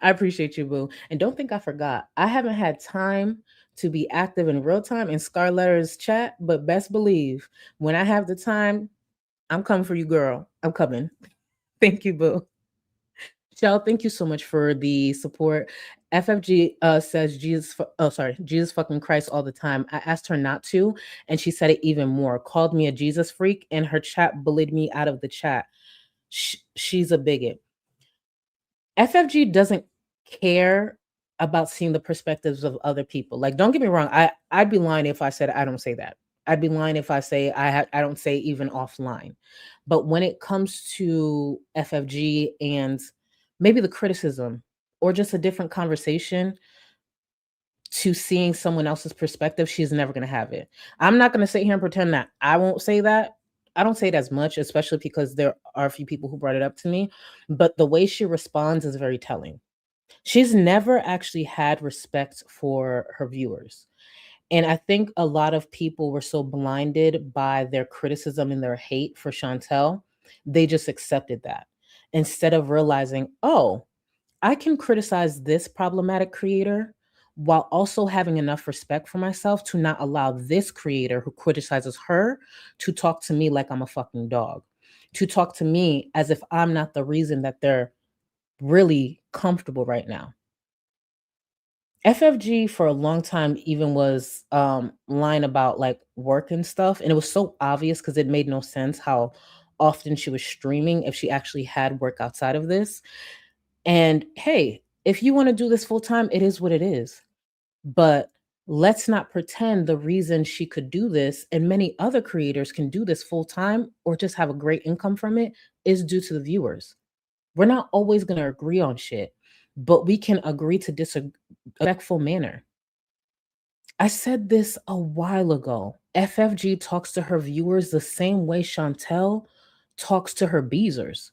I appreciate you, boo. And don't think I forgot. I haven't had time to be active in real time in Scar Letters chat, but best believe when I have the time, I'm coming for you, girl. I'm coming. Thank you, boo. Shell, thank you so much for the support. FFG says Jesus fucking Christ all the time. I asked her not to, and she said it even more. Called me a Jesus freak, and her chat bullied me out of the chat. She's a bigot. FFG doesn't care about seeing the perspectives of other people. Like, don't get me wrong. I'd be lying if I said I don't say that. I'd be lying if I say I don't say even offline. But when it comes to FFG and maybe the criticism or just a different conversation to seeing someone else's perspective, she's never going to have it. I'm not going to sit here and pretend that I won't say that. I don't say it as much, especially because there are a few people who brought it up to me. But the way she responds is very telling. She's never actually had respect for her viewers. And I think a lot of people were so blinded by their criticism and their hate for Chantel, they just accepted that instead of realizing, oh, I can criticize this problematic creator while also having enough respect for myself to not allow this creator who criticizes her to talk to me like I'm a fucking dog, to talk to me as if I'm not the reason that they're really comfortable right now. FFG for a long time even was lying about like work and stuff. And it was so obvious because it made no sense how often she was streaming if she actually had work outside of this. And hey, if you want to do this full time, it is what it is. But let's not pretend the reason she could do this and many other creators can do this full time or just have a great income from it is due to the viewers. We're not always going to agree on shit, but we can agree to disagree in a respectful manner. I said this a while ago. FFG talks to her viewers the same way Chantel talks to her beezers,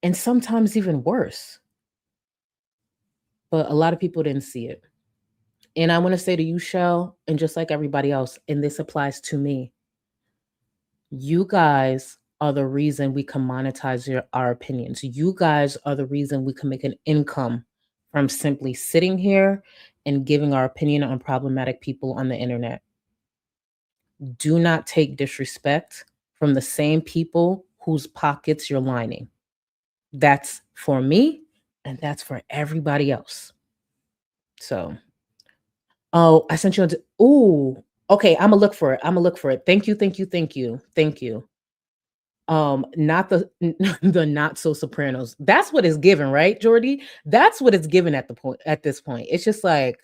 and sometimes even worse. But a lot of people didn't see it. And I want to say to you, Shell, and just like everybody else, and this applies to me, you guys are the reason we can monetize our opinions. You guys are the reason we can make an income from simply sitting here and giving our opinion on problematic people on the internet. Do not take disrespect from the same people whose pockets you're lining. That's for me, and that's for everybody else. So, oh, I sent you. Ooh, okay. I'm gonna look for it. I'm gonna look for it. Thank you, thank you, thank you, thank you. Not the the not so Sopranos. That's what it's given, right, Jordy? That's what it's given at this point. It's just like,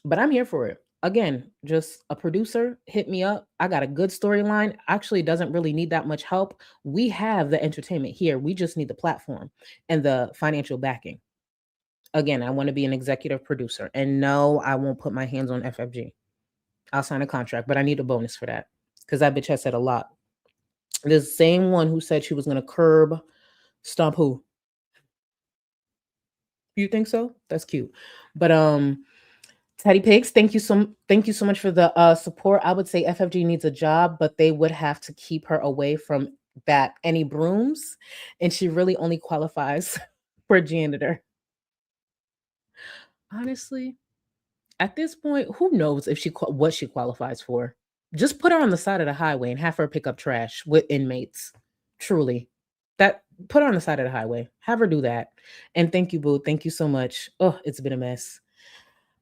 but I'm here for it. Again, just a producer, hit me up. I got a good storyline. Actually, doesn't really need that much help. We have the entertainment here. We just need the platform and the financial backing. Again, I want to be an executive producer. And no, I won't put my hands on FFG. I'll sign a contract, but I need a bonus for that because that bitch has said a lot. The same one who said she was going to curb stomp who? You think so? That's cute. But Teddy Pigs, thank you so much for the support. I would say FFG needs a job, but they would have to keep her away from that any brooms, and she really only qualifies for janitor. Honestly, at this point, who knows if what she qualifies for? Just put her on the side of the highway and have her pick up trash with inmates. Truly. Put her on the side of the highway. Have her do that. And thank you, boo. Thank you so much. Oh, it's been a mess.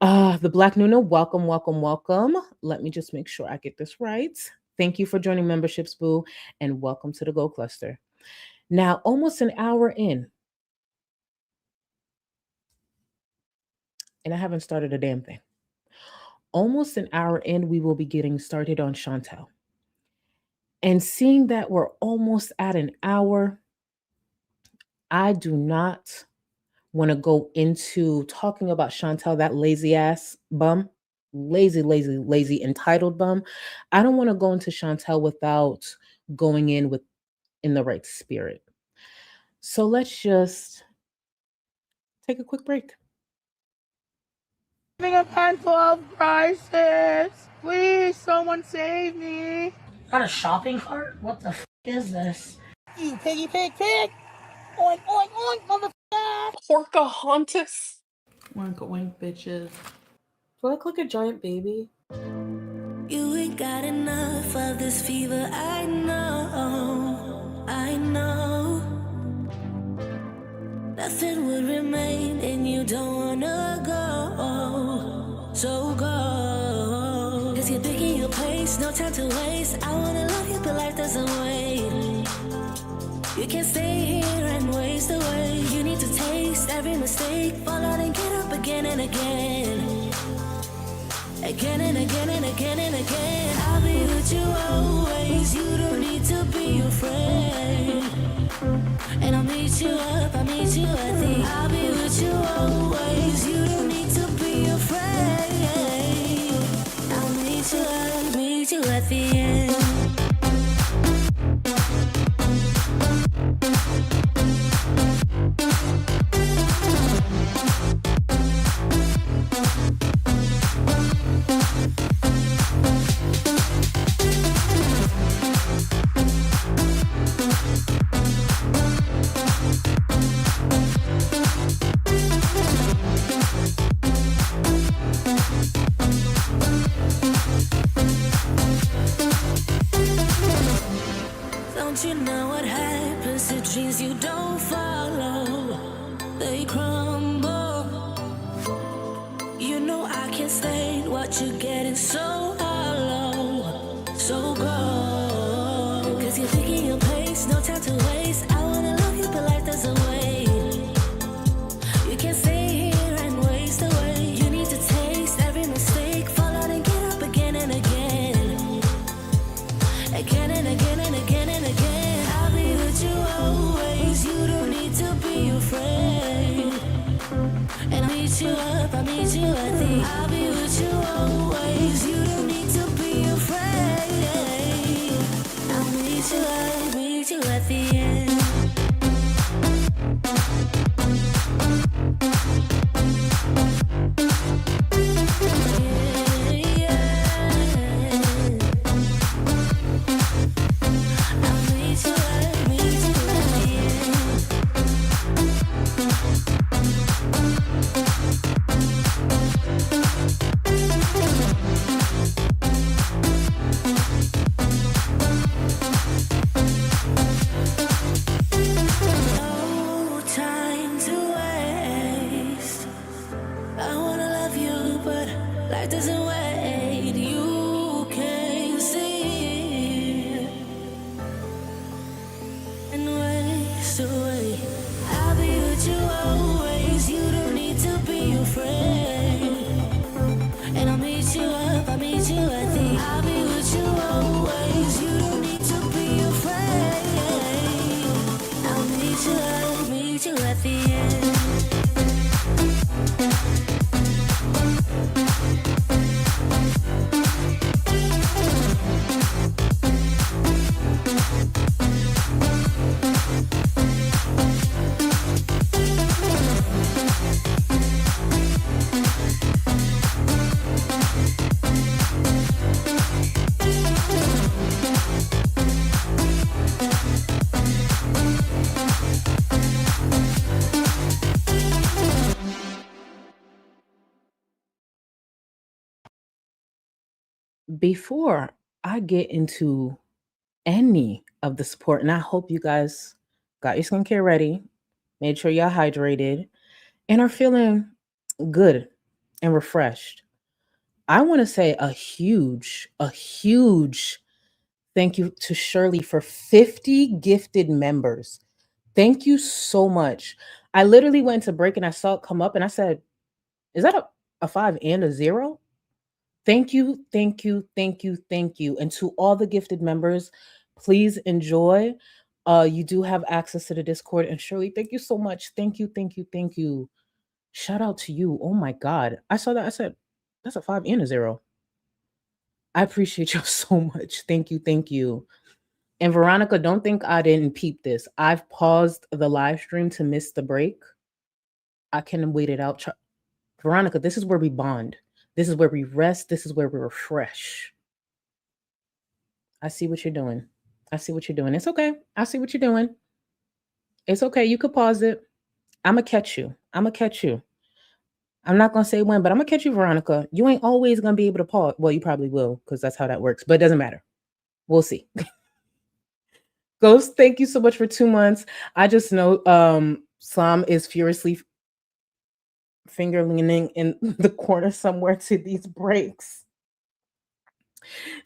The Black Nuna, welcome, welcome, welcome. Let me just make sure I get this right. Thank you for joining memberships, boo, and welcome to the Go Cluster. Now, almost an hour in, and I haven't started a damn thing. Almost an hour in, we will be getting started on Chantel. And seeing that we're almost at an hour, I do not want to go into talking about Chantel, that lazy ass bum, lazy, entitled bum. I don't want to go into Chantel without going in the right spirit. So let's just take a quick break. Having a mental health crisis. Please, someone save me. Got a shopping cart? What the f is this? You piggy pig pig. Oink, oink, oink, motherfucker. Porcahontas. Oink, oink, bitches. Do I look like a giant baby? You ain't got enough of this fever, I know, I know. Nothing would remain and you don't wanna go, so go. Cause you're picking your pace, no time to waste. I wanna love you but life doesn't wait. You can't stay here and waste away. You need to taste every mistake, fall out and get up again and again. Again and again and again and again. I'll be with you always. You don't need to be afraid. And I'll meet you up, I'll meet you at the. I'll be with you always. You don't need to be afraid. I'll meet you at the end. Don't you know what happens to dreams you don't follow? They crumble. You know I can't stay what you're getting so hollow. So go. Cause you're picking your pace, no time to waste. I wanna love you but life doesn't wait. You can't stay here and waste away. You need to taste every mistake, fall out and get up again and again. Again and again and again and again. I'll be with you always. You don't need to be afraid. And I'll meet you up, I'll meet you at the. I'll be with you always. You don't need to be afraid. I'll meet you at the end. but life doesn't wait. You can see it and ways away. I'll be with you always. You don't need to be afraid. And I'll meet you up. I'll meet you at the. I'll be with you always. You don't need to be afraid. I'll meet you up. Meet you at the end. Before I get into any of the support, and I hope you guys got your skincare ready, made sure y'all hydrated, and are feeling good and refreshed. I want to say a huge thank you to Shirley for 50 gifted members. Thank you so much. I literally went to break and I saw it come up and I said, is that a 5 and a 0? Thank you. And to all the gifted members, please enjoy. You do have access to the Discord. And Shirley, thank you so much. Thank you. Shout out to you. Oh my God. I saw that. I said, that's a 5 and a 0. I appreciate you so much. Thank you. And Veronica, don't think I didn't peep this. I've paused the live stream to miss the break. I can wait it out. Veronica, this is where we bond. This is where we rest. This is where we refresh. I see what you're doing. It's okay. I see what you're doing. It's okay. You could pause it. I'm going to catch you. I'm not going to say when, but I'm going to catch you, Veronica. You ain't always going to be able to pause. Well, you probably will because that's how that works, but it doesn't matter. We'll see. Ghost, thank you so much for 2 months. I just know Slam is furiously finger leaning in the corner somewhere to these breaks.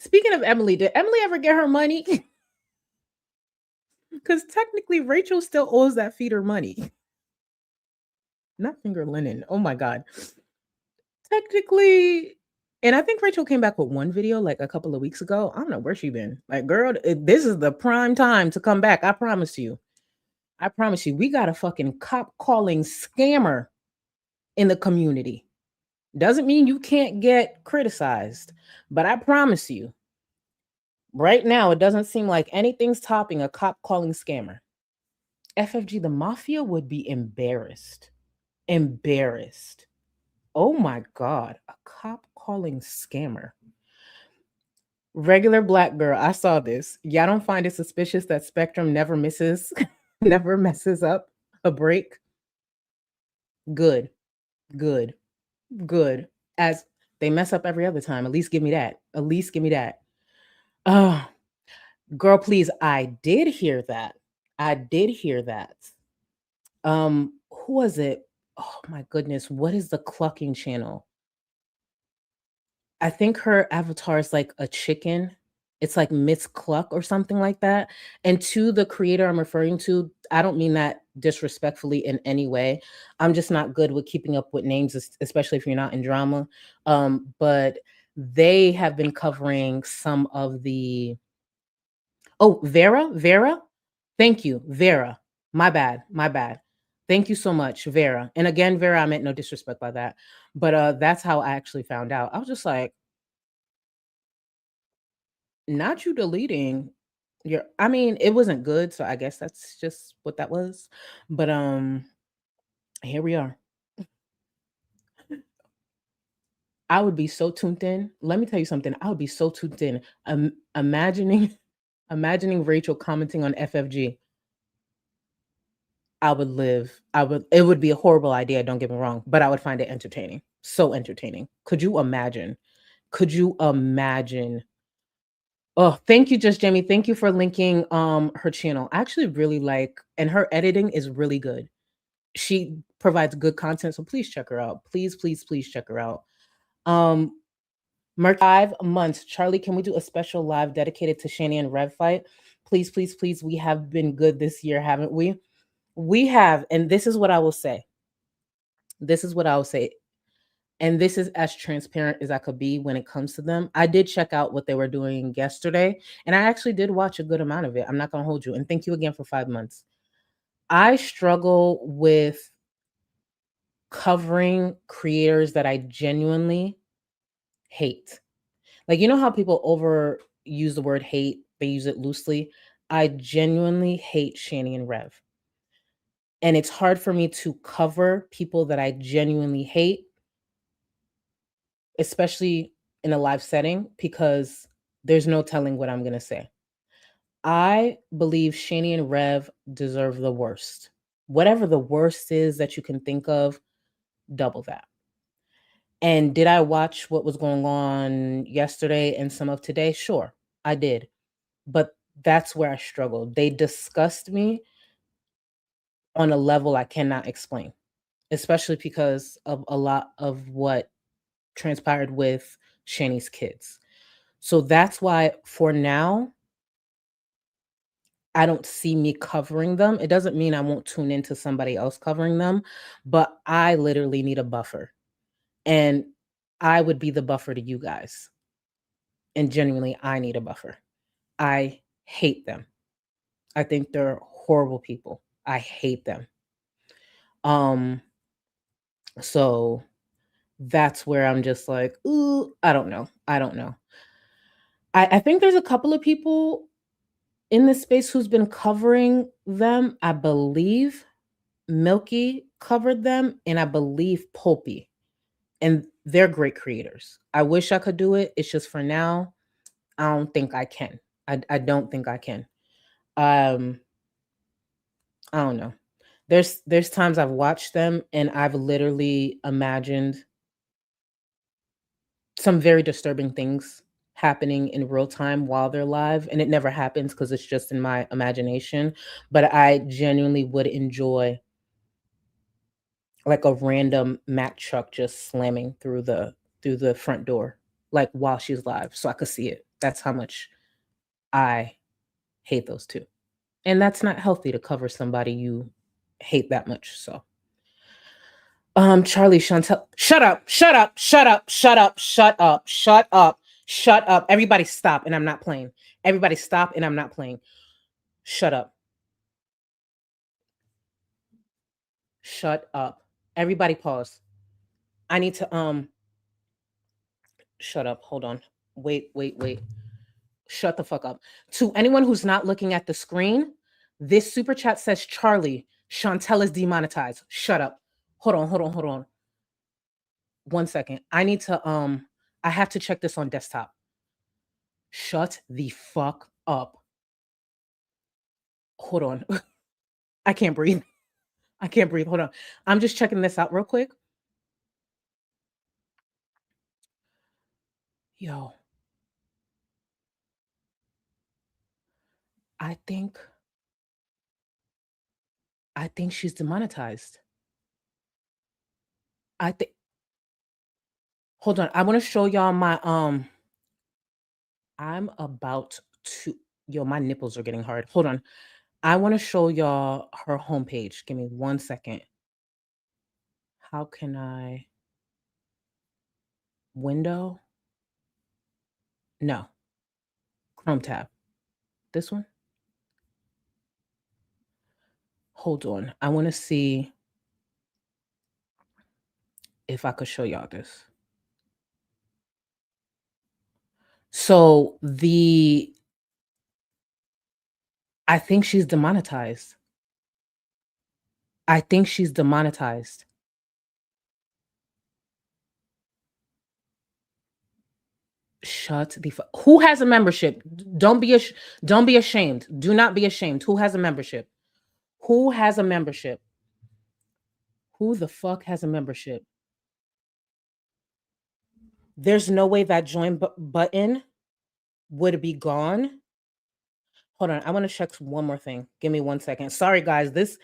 Speaking of Emily, did Emily ever get her money? Because technically Rachel still owes that feeder money. Not finger linen. Oh my God. Technically, and I think Rachel came back with one video like a couple of weeks ago. I don't know where she been. Like, girl, this is the prime time to come back. I promise you. We got a fucking cop calling scammer in the community. Doesn't mean you can't get criticized, but I promise you, right now, it doesn't seem like anything's topping a cop calling scammer. FFG, the mafia would be embarrassed. Oh my God, a cop calling scammer. Regular black girl, I saw this. Y'all don't find it suspicious that Spectrum never messes up a break? Good. As they mess up every other time. At least give me that. Girl, please. I did hear that. Who was it? Oh my goodness. What is the clucking channel? I think her avatar is like a chicken. It's like Miss Cluck or something like that. And to the creator I'm referring to, I don't mean that disrespectfully in any way. I'm just not good with keeping up with names, especially if you're not in drama. But they have been covering some of the... Oh, Vera? Thank you, Vera. My bad. Thank you so much, Vera. And again, Vera, I meant no disrespect by that. But that's how I actually found out. I was just like, not you deleting your... I mean, it wasn't good, so I guess that's just what that was. But here we are. I would be so tuned in. Let me tell you something. I would be so tuned in. Imagining Rachel commenting on FFG. I would live. It would be a horrible idea, don't get me wrong, but I would find it entertaining. So entertaining. Could you imagine? Oh, thank you, Just Jamie. Thank you for linking her channel. I actually really like, and her editing is really good. She provides good content, so please check her out. Please check her out. Merch 5 months. Charlie, can we do a special live dedicated to Shani and Rev fight? Please, please, please. We have been good this year, haven't we? We have, and this is what I will say. This is what I will say. And this is as transparent as I could be when it comes to them. I did check out what they were doing yesterday, and I actually did watch a good amount of it. I'm not going to hold you. And thank you again for 5 months. I struggle with covering creators that I genuinely hate. Like, you know how people overuse the word hate, they use it loosely. I genuinely hate Shani and Rev. And it's hard for me to cover people that I genuinely hate, especially in a live setting, because there's no telling what I'm going to say. I believe Shani and Rev deserve the worst. Whatever the worst is that you can think of, double that. And did I watch what was going on yesterday and some of today? Sure, I did. But that's where I struggled. They disgust me on a level I cannot explain, especially because of a lot of what transpired with Shani's kids. So that's why for now, I don't see me covering them. It doesn't mean I won't tune into somebody else covering them, but I literally need a buffer. And I would be the buffer to you guys. And genuinely, I need a buffer. I hate them. I think they're horrible people. I hate them. So that's where I'm just like, ooh, I don't know. I think there's a couple of people in this space who's been covering them. I believe Milky covered them, and I believe Pulpy. And they're great creators. I wish I could do it. It's just for now, I don't think I can. I don't think I can. I don't know. There's times I've watched them and I've literally imagined some very disturbing things happening in real time while they're live, and it never happens because it's just in my imagination. But I genuinely would enjoy like a random Mack truck just slamming through the front door, like while she's live, so I could see it. That's how much I hate those two. And that's not healthy to cover somebody you hate that much. So Charlie, Chantel, shut up, shut up, shut up, shut up, shut up, shut up, shut up. Everybody stop, and I'm not playing. Everybody stop, and I'm not playing. Shut up. Shut up. Everybody pause. I need to shut up. Hold on. Wait. Shut the fuck up. To anyone who's not looking at the screen, this super chat says Charlie, Chantel is demonetized. Shut up. Hold on. 1 second. I need to I have to check this on desktop. Shut the fuck up. Hold on. I can't breathe. Hold on. I'm just checking this out real quick. Yo. I think she's demonetized. Hold on. I want to show y'all my I'm about to my nipples are getting hard. Hold on. I want to show y'all her homepage. Give me 1 second. How can I window? No. Chrome tab. This one? Hold on. I want to see if I could show y'all this. So I think she's demonetized. Shut the fuck. Who has a membership? Don't be ashamed. Do not be ashamed. Who has a membership? Who the fuck has a membership? There's no way that join button would be gone. Hold on. I want to check one more thing. Give me 1 second. Sorry, guys. This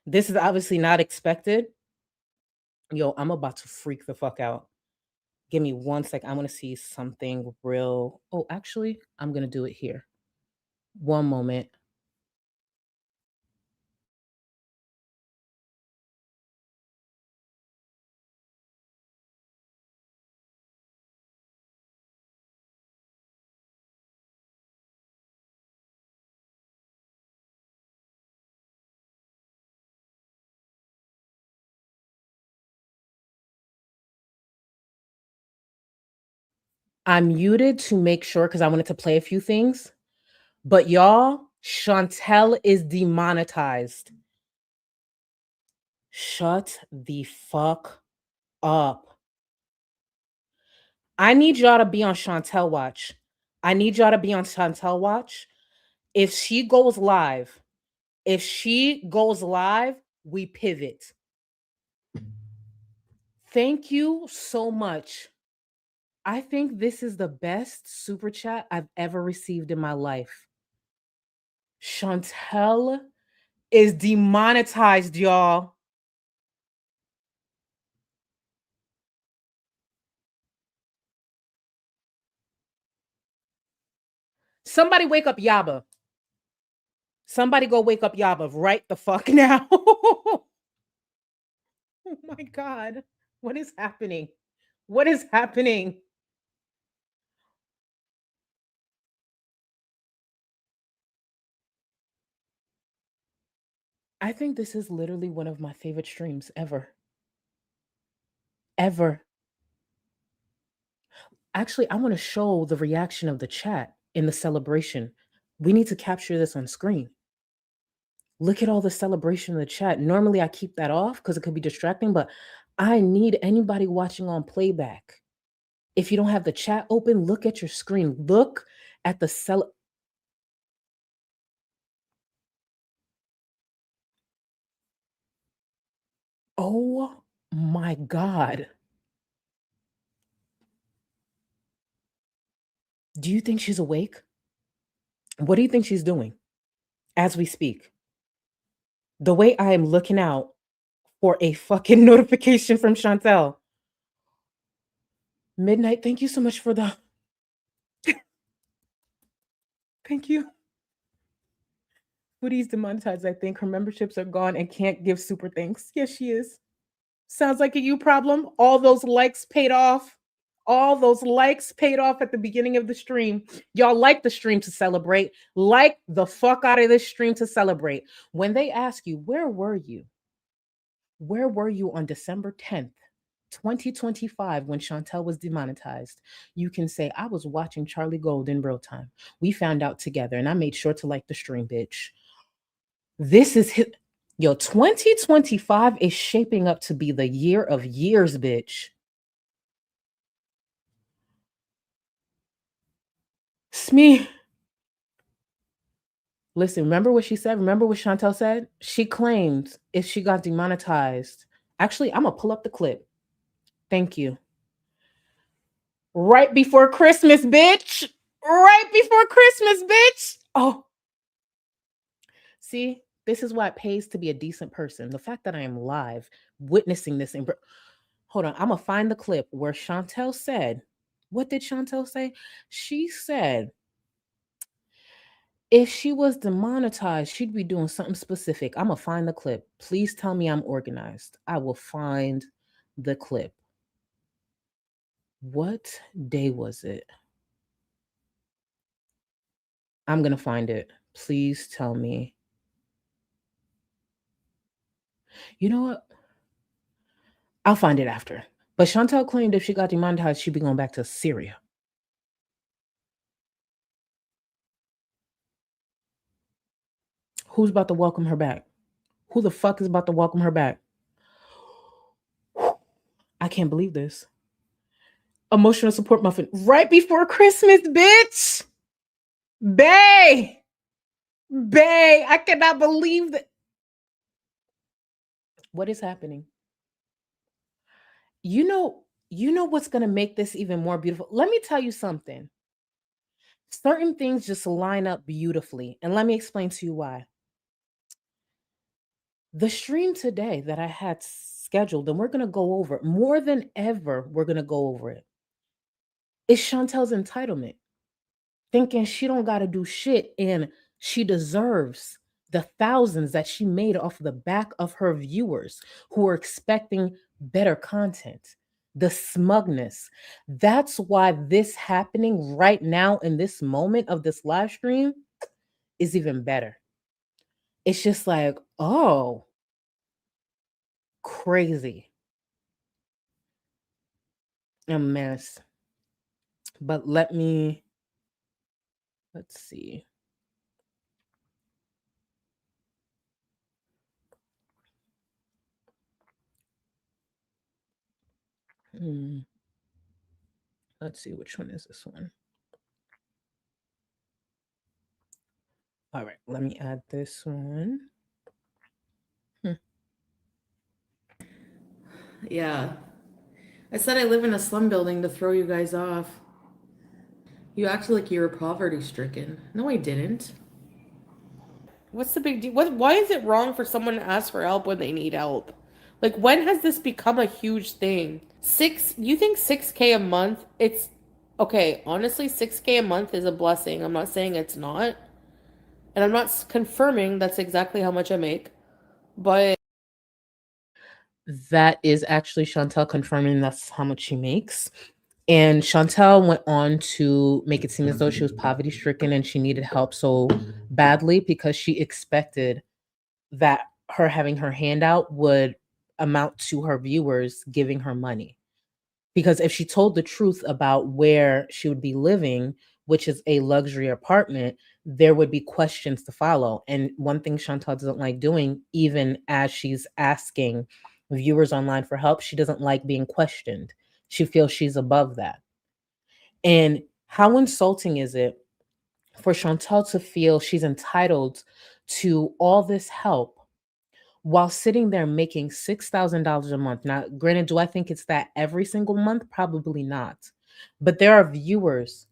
is obviously not expected. Yo, I'm about to freak the fuck out. Give me 1 sec. I want to see something real. Oh, actually, I'm going to do it here. One moment. I'm muted to make sure because I wanted to play a few things. But y'all, Chantel is demonetized. Shut the fuck up. I need y'all to be on Chantel watch. I need y'all to be on Chantel watch. If she goes live, we pivot. Thank you so much. I think this is the best super chat I've ever received in my life. Chantel is demonetized, y'all. Somebody wake up Yaba. Somebody go wake up Yaba right the fuck now. Oh my God. What is happening? What is happening? I think this is literally one of my favorite streams ever. Ever. Actually, I want to show the reaction of the chat in the celebration. We need to capture this on screen. Look at all the celebration in the chat. Normally, I keep that off because it could be distracting, but I need anybody watching on playback. If you don't have the chat open, look at your screen. Look at the Oh my God. Do you think she's awake? What do you think she's doing as we speak? The way I am looking out for a fucking notification from Chantel. Midnight, thank you so much for the... Thank you. Foodie's demonetized, I think. Her memberships are gone and can't give super thanks. Yes, she is. Sounds like a you problem. All those likes paid off. All those likes paid off at the beginning of the stream. Y'all like the stream to celebrate. Like the fuck out of this stream to celebrate. When they ask you, where were you? Where were you on December 10th, 2025 when Chantel was demonetized? You can say, I was watching Charlie Gold in real time. We found out together and I made sure to like the stream, bitch. This is his... Yo, 2025 is shaping up to be the year of years, bitch. Smee. Listen, remember what she said? Remember what Chantel said? She claimed if she got demonetized. Actually, I'm going to pull up the clip. Thank you. Right before Christmas, bitch. Right before Christmas, bitch. Oh. See, this is why it pays to be a decent person. The fact that I am live witnessing this. Hold on. I'm going to find the clip where Chantel said, what did Chantel say? She said, if she was demonetized, she'd be doing something specific. I'm going to find the clip. Please tell me I'm organized. I will find the clip. What day was it? I'm going to find it. Please tell me. You know what? I'll find it after. But Chantel claimed if she got demonetized, she'd be going back to Syria. Who's about to welcome her back? Who the fuck is about to welcome her back? I can't believe this. Emotional support muffin right before Christmas, bitch. Bae. I cannot believe that. What is happening? You know what's going to make this even more beautiful? Let me tell you something. Certain things just line up beautifully. And let me explain to you why. The stream today that I had scheduled, and we're going to go over it more than ever, we're going to go over it. It's Chantel's entitlement, thinking she don't got to do shit and she deserves the thousands that she made off the back of her viewers who are expecting better content. The smugness. That's why this happening right now in this moment of this live stream is even better. It's just like, oh, crazy. A mess. But let's see. Let's see, which one is this one? All right, let me add this one. Yeah. I said I live in a slum building to throw you guys off. You act like you were poverty stricken. No, I didn't. What's the big deal? Why is it wrong for someone to ask for help when they need help? Like, when has this become a huge thing? You think 6K a month? It's okay. Honestly, 6K a month is a blessing. I'm not saying it's not. And I'm not confirming that's exactly how much I make. But that is actually Chantel confirming that's how much she makes. And Chantel went on to make it seem as though she was poverty stricken and she needed help so badly because she expected that her having her handout would amount to her viewers giving her money. Because if she told the truth about where she would be living, which is a luxury apartment, there would be questions to follow. And one thing Chantal doesn't like doing, even as she's asking viewers online for help, she doesn't like being questioned. She feels she's above that. And how insulting is it for Chantal to feel she's entitled to all this help while sitting there making $6,000 a month? Now, granted, do I think it's that every single month? Probably not. But there are viewers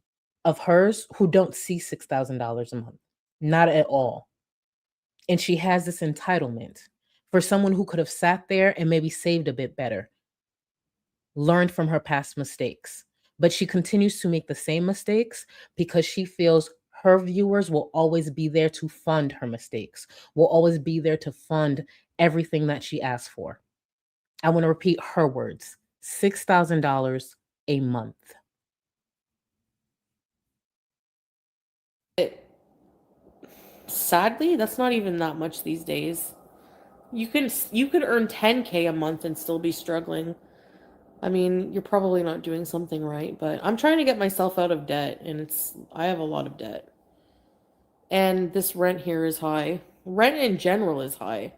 of hers who don't see $6,000 a month, not at all. And she has this entitlement for someone who could have sat there and maybe saved a bit better, learned from her past mistakes. But she continues to make the same mistakes because she feels her viewers will always be there to fund her mistakes, will always be there to fund everything that she asks for. I want to repeat her words: $6,000 a month. sadly, that's not even that much these days. You could earn 10K a month and still be struggling. I mean, you're probably not doing something right, but I'm trying to get myself out of debt, and I have a lot of debt. And this rent here is high. Rent in general is high.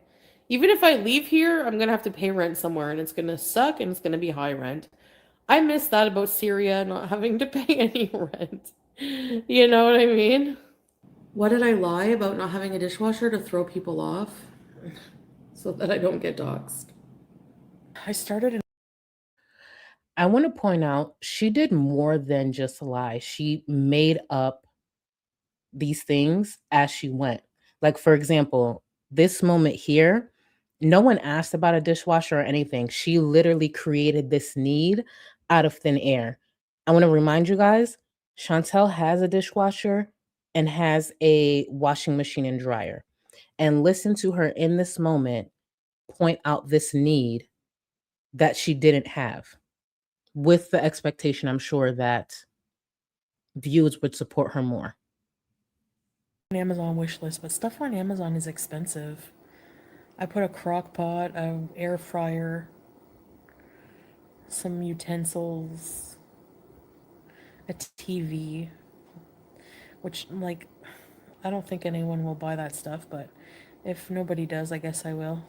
Even if I leave here, I'm gonna have to pay rent somewhere, and it's gonna suck, and it's gonna be high rent. I miss that about Syria, not having to pay any rent. You know what I mean? What did I lie about not having a dishwasher to throw people off? So that I don't get doxxed. I want to point out she did more than just lie. She made up these things as she went. Like, for example, this moment here, no one asked about a dishwasher or anything. She literally created this need out of thin air. I want to remind you guys, Chantel has a dishwasher and has a washing machine and dryer. And listen to her in this moment point out this need that she didn't have, with the expectation, I'm sure, that viewers would support her more. Amazon wish list, but stuff on Amazon is expensive. I put a crock pot, an air fryer, some utensils, a TV, which, like, I don't think anyone will buy that stuff, but if nobody does, I guess I will.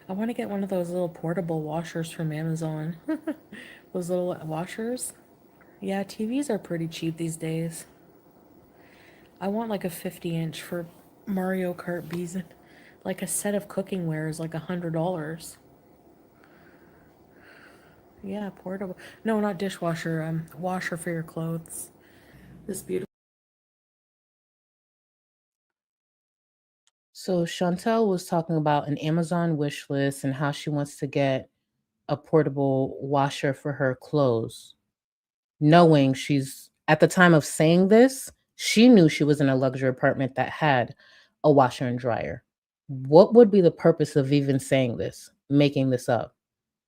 I want to get one of those little portable washers from Amazon. Those little washers. Yeah, TVs are pretty cheap these days. I want like a 50-inch for Mario Kart Beeson. Like a set of cookware is like $100. Yeah, portable. No, not dishwasher. Washer for your clothes. This beautiful. So Chantel was talking about an Amazon wish list and how she wants to get a portable washer for her clothes. knowing she's at the time of saying this, she knew she was in a luxury apartment that had a washer and dryer. What would be the purpose of even saying this, making this up?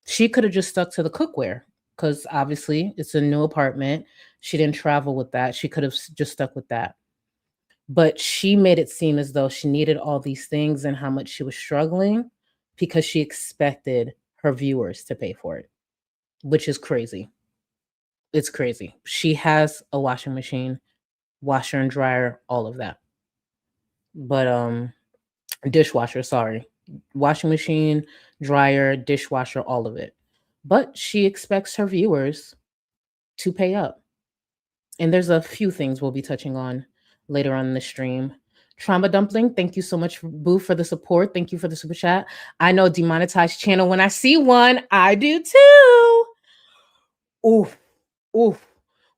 She could have just stuck to the cookware because obviously it's a new apartment. She didn't travel with that. She could have just stuck with that. But she made it seem as though she needed all these things and how much she was struggling because she expected her viewers to pay for it, which is crazy. It's crazy. She has a washing machine, washer and dryer, all of that. But dishwasher, sorry. Washing machine, dryer, dishwasher, all of it. But she expects her viewers to pay up. And there's a few things we'll be touching on later on in the stream. Trauma Dumpling, thank you so much, Boo, for the support. Thank you for the super chat. I know Demonetized channel. When I see one, I do too. Oof, oof.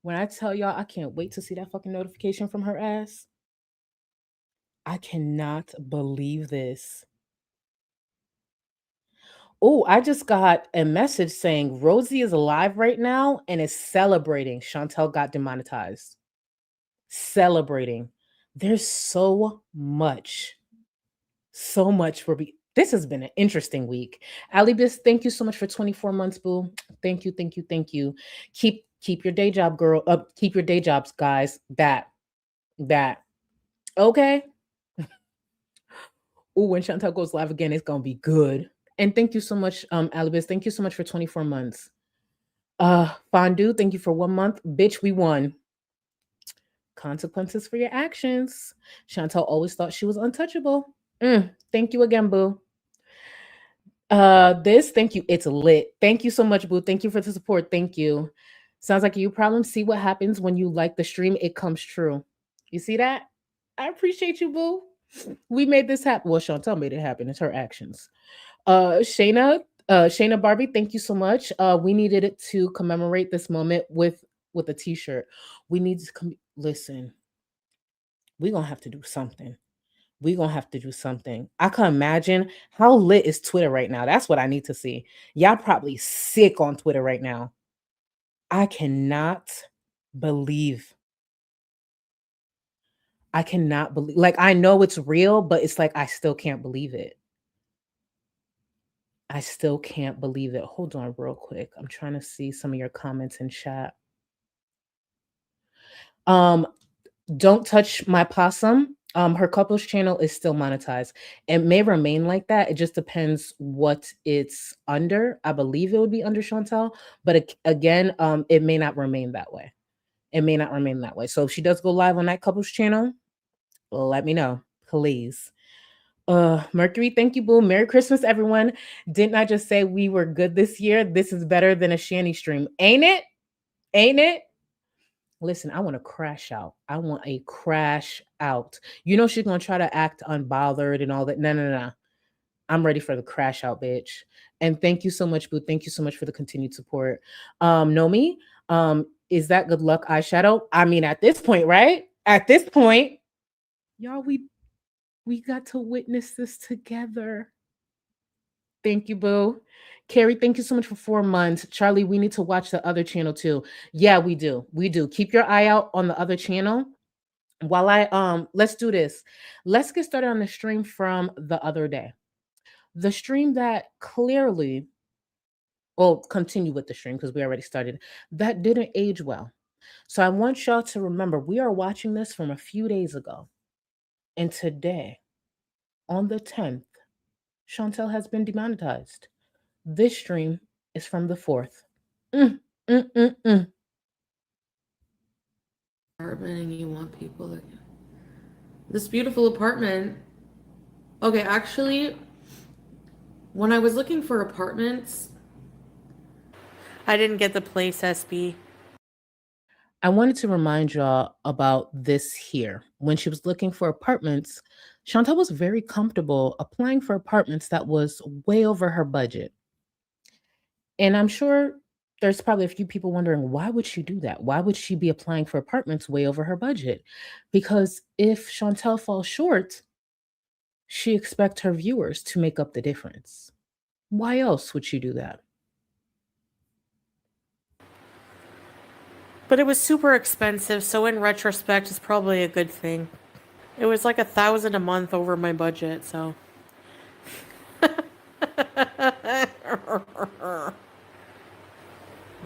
When I tell y'all, I can't wait to see that fucking notification from her ass. I cannot believe this. Oh, I just got a message saying Rosie is alive right now and is celebrating Chantel got demonetized. Celebrating. There's so much for me. This has been an interesting week. Alibis, thank you so much for 24 months, boo. Thank you. Keep your day job, girl. Keep your day jobs, guys. That. Okay. Oh, when Chantel goes live again, it's gonna be good. And thank you so much, Alibis. Thank you so much for 24 months. Fondue, thank you for 1 month. Bitch, we won. Consequences for your actions. Chantel always thought she was untouchable. Thank you again, boo. Thank you. It's lit. Thank you so much, boo. Thank you for the support. Thank you. Sounds like a you problem. See what happens when you like the stream. It comes true. You see that? I appreciate you, boo. We made this happen. Well, Chantel made it happen. It's her actions. Shayna Barbie, thank you so much. We needed it to commemorate this moment with a t-shirt. We need to listen. We're gonna have to do something. I can imagine how lit is Twitter right now. That's what I need to see. Y'all probably sick on Twitter right now. I cannot believe. Like, I know it's real, but it's like I still can't believe it. Hold on real quick. I'm trying to see some of your comments in chat. Don't touch my possum. Her couples channel is still monetized. It may remain like that. It just depends what it's under. I believe it would be under Chantel, but again, it may not remain that way. So if she does go live on that couples channel, let me know, please. Mercury, thank you, boo. Merry Christmas, everyone. Didn't I just say we were good this year? This is better than a shanty stream, ain't it? Listen, I want to crash out. You know she's gonna try to act unbothered and all that. No. I'm ready for the crash out, bitch. And thank you so much, boo. Thank you so much for the continued support. Nomi, is that good luck eyeshadow? I mean, at this point, right? Y'all, we got to witness this together. Thank you, boo. Carrie, thank you so much for 4 months. Charlie, we need to watch the other channel too. Yeah, we do. Keep your eye out on the other channel. While let's do this. Let's get started on the stream from the other day. The stream that clearly, well, continue with the stream because we already started, that didn't age well. So I want y'all to remember, we are watching this from a few days ago. And today, on the 10th, Chantel has been demonetized. This stream is from the 4th. Apartment and you want people that... This beautiful apartment. Okay, actually, when I was looking for apartments, I didn't get the place, SB. I wanted to remind y'all about this here. When she was looking for apartments, Chantel was very comfortable applying for apartments that was way over her budget. And I'm sure there's probably a few people wondering, why would she do that? Why would she be applying for apartments way over her budget? Because if Chantel falls short, she expects her viewers to make up the difference. Why else would she do that? But it was super expensive, so in retrospect, it's probably a good thing. It was like $1,000 a month over my budget, so. I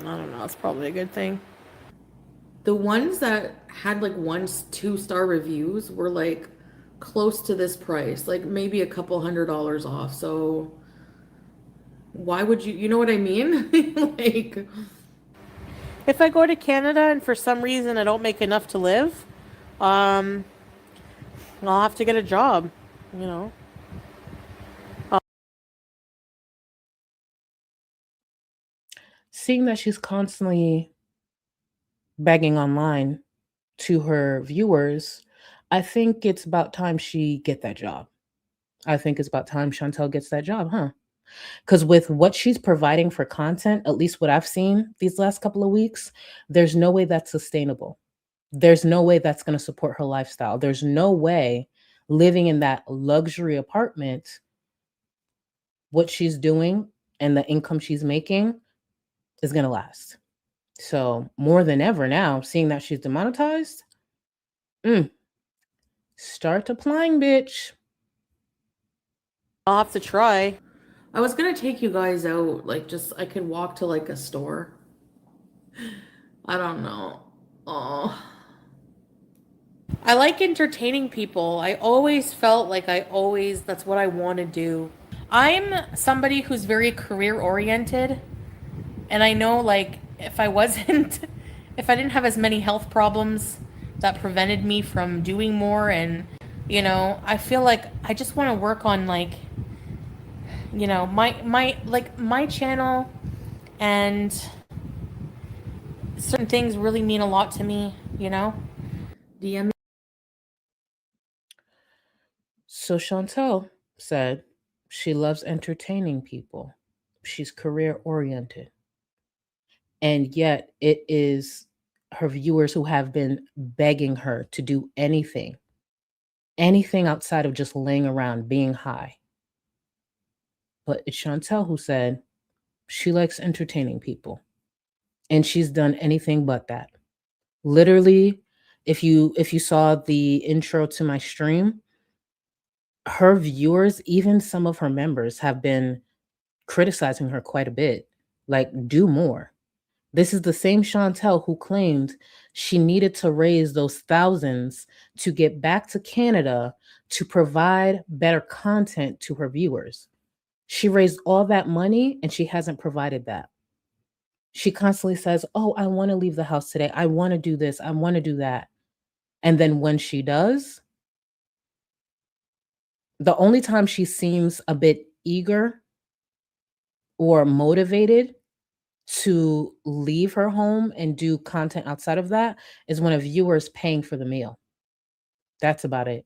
don't know, it's probably a good thing. The ones that had like 1-2 star reviews were like close to this price, like maybe a couple $100 off. So why would you know what I mean? Like, if I go to Canada and for some reason I don't make enough to live, I'll have to get a job, you know. Seeing that she's constantly begging online to her viewers, I think it's about time she get that job. I think it's about time Chantel gets that job, huh? Because with what she's providing for content, at least what I've seen these last couple of weeks, there's no way that's sustainable. There's no way that's going to support her lifestyle. There's no way living in that luxury apartment, what she's doing and the income she's making is going to last. So more than ever now, seeing that she's demonetized, start applying, bitch. I'll have to try. I was gonna take you guys out, like just I could walk to like a store. I don't know. Oh. I like entertaining people. I always felt like that's what I want to do. I'm somebody who's very career oriented, and I know like if I wasn't if I didn't have as many health problems that prevented me from doing more, and I feel like I just want to work on like my channel, and certain things really mean a lot to me, DM me. So Chantel said she loves entertaining people. She's career oriented. And yet it is her viewers who have been begging her to do anything outside of just laying around being high. But it's Chantel who said she likes entertaining people. And she's done anything but that. Literally, if you saw the intro to my stream, her viewers, even some of her members, have been criticizing her quite a bit. Like, do more. This is the same Chantel who claimed she needed to raise those thousands to get back to Canada to provide better content to her viewers. She raised all that money and she hasn't provided that. She constantly says, "Oh, I want to leave the house today. I want to do this. I want to do that." And then when she does, the only time she seems a bit eager or motivated to leave her home and do content outside of that is when a viewer is paying for the meal. That's about it.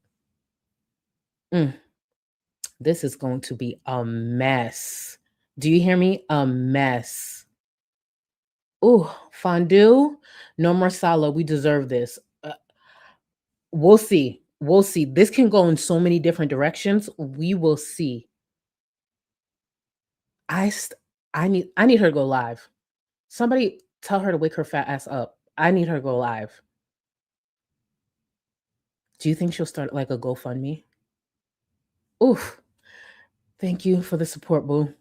This is going to be a mess. Do you hear me? A mess. Ooh, fondue. No more Sala. We deserve this. We'll see. We'll see. This can go in so many different directions. We will see. I need her to go live. Somebody tell her to wake her fat ass up. I need her to go live. Do you think she'll start like a GoFundMe? Oof. Thank you for the support, boo.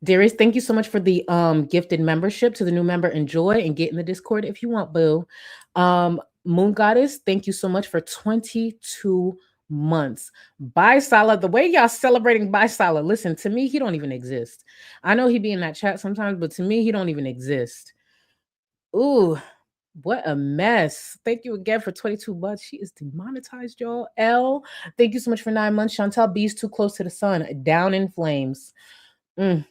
Darius, thank you so much for the gifted membership. To the new member, enjoy and get in the Discord if you want, boo. Moon Goddess, thank you so much for 22 months. Bye, Sala. The way y'all celebrating Bye, Sala, listen, to me, he don't even exist. I know he be in that chat sometimes, but to me, he don't even exist. Ooh, what a mess. Thank you again for 22 months. She is demonetized, y'all. L, thank you so much for 9 months. Chantel B's too close to the sun. Down in flames. Down,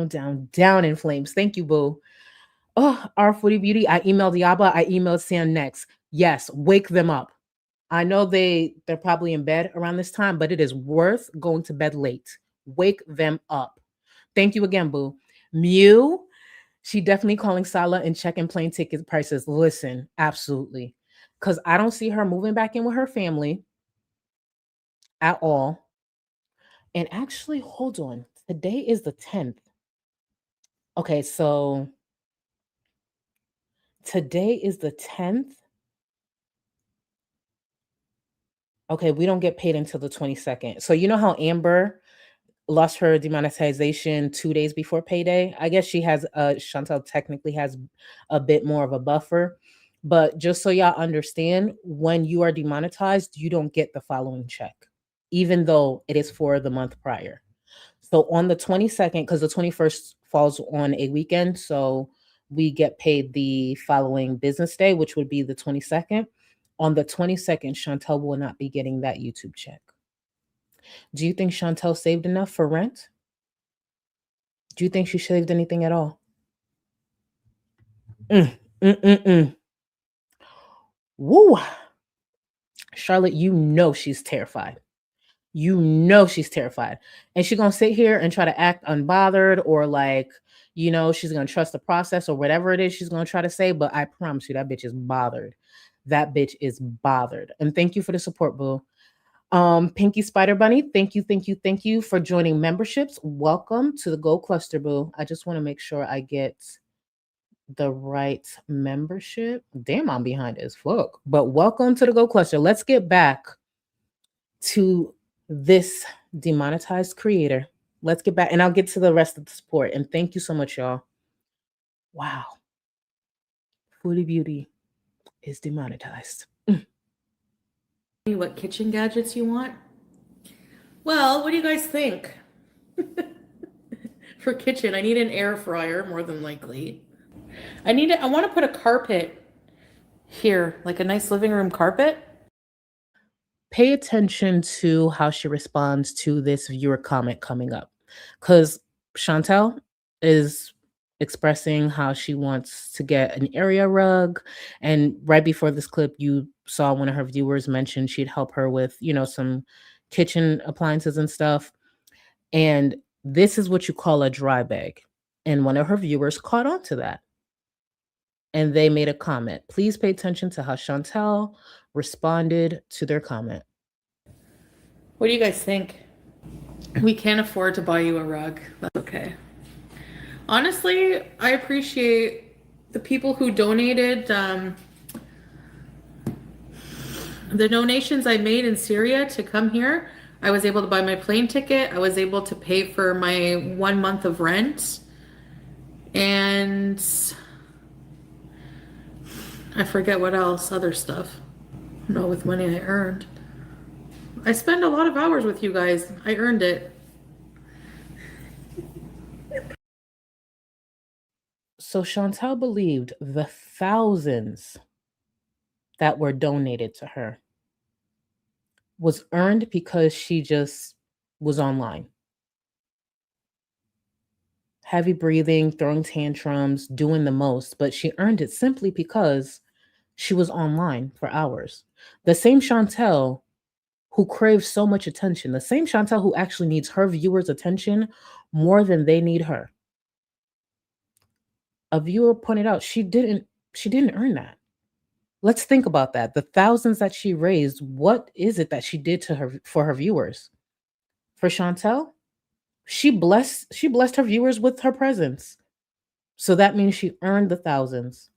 down, down in flames. Thank you, boo. Oh, our Foodie Beauty. I emailed Diaba. I emailed Sam next. Yes, wake them up. I know they're probably in bed around this time, but it is worth going to bed late. Wake them up. Thank you again, boo. Mew, she definitely calling Sala and checking plane ticket prices. Listen, absolutely. Because I don't see her moving back in with her family at all. And actually, hold on. Today is the 10th. Okay, so Today is the 10th. Okay, we don't get paid until the 22nd. So you know how Amber lost her demonetization 2 days before payday? I guess she has Chantel technically has a bit more of a buffer. But just so y'all understand, when you are demonetized, you don't get the following check, even though it is for the month prior. So on the 22nd, because the 21st falls on a weekend, so we get paid the following business day, which would be the 22nd. On the 22nd, Chantel will not be getting that YouTube check. Do you think Chantel saved enough for rent? Do you think she saved anything at all? Woo! Charlotte, you know she's terrified. You know she's terrified. And she's going to sit here and try to act unbothered, or like, you know, she's going to trust the process or whatever it is she's going to try to say. But I promise you, that bitch is bothered. That bitch is bothered. And thank you for the support, boo. Pinky Spider Bunny, thank you for joining memberships. Welcome to the Gold Cluster, boo. I just want to make sure I get the right membership. Damn, I'm behind as fuck. But welcome to the Gold Cluster. Let's get back to this demonetized creator. Let's get back, and I'll get to the rest of the support. And thank you so much, y'all. Wow. Foodie Beauty is demonetized. What kitchen gadgets you want? Well, what do you guys think? For kitchen, I need an air fryer, more than likely. I want to put a carpet here, like a nice living room carpet. Pay attention to how she responds to this viewer comment coming up, because Chantel is expressing how she wants to get an area rug. And right before this clip, you saw one of her viewers mention she'd help her with, you know, some kitchen appliances and stuff. And this is what you call a dry bag. And one of her viewers caught on to that. And they made a comment. Please pay attention to how Chantel responded to their comment. What do you guys think? We can't afford to buy you a rug. That's okay. Honestly, I appreciate the people who donated. The donations I made in Syria to come here. I was able to buy my plane ticket. I was able to pay for my 1 month of rent. And I forget what else, other stuff. No, with money I earned. I spend a lot of hours with you guys. I earned it. So Chantel believed the thousands that were donated to her was earned because she just was online. Heavy breathing, throwing tantrums, doing the most, but she earned it simply because she was online for hours. The same Chantel who craves so much attention, the same Chantel who actually needs her viewers' attention more than they need her. A viewer pointed out she didn't earn that. Let's think about that. The thousands that she raised, what is it that she did to her for her viewers? For Chantel, she blessed her viewers with her presence. So that means she earned the thousands.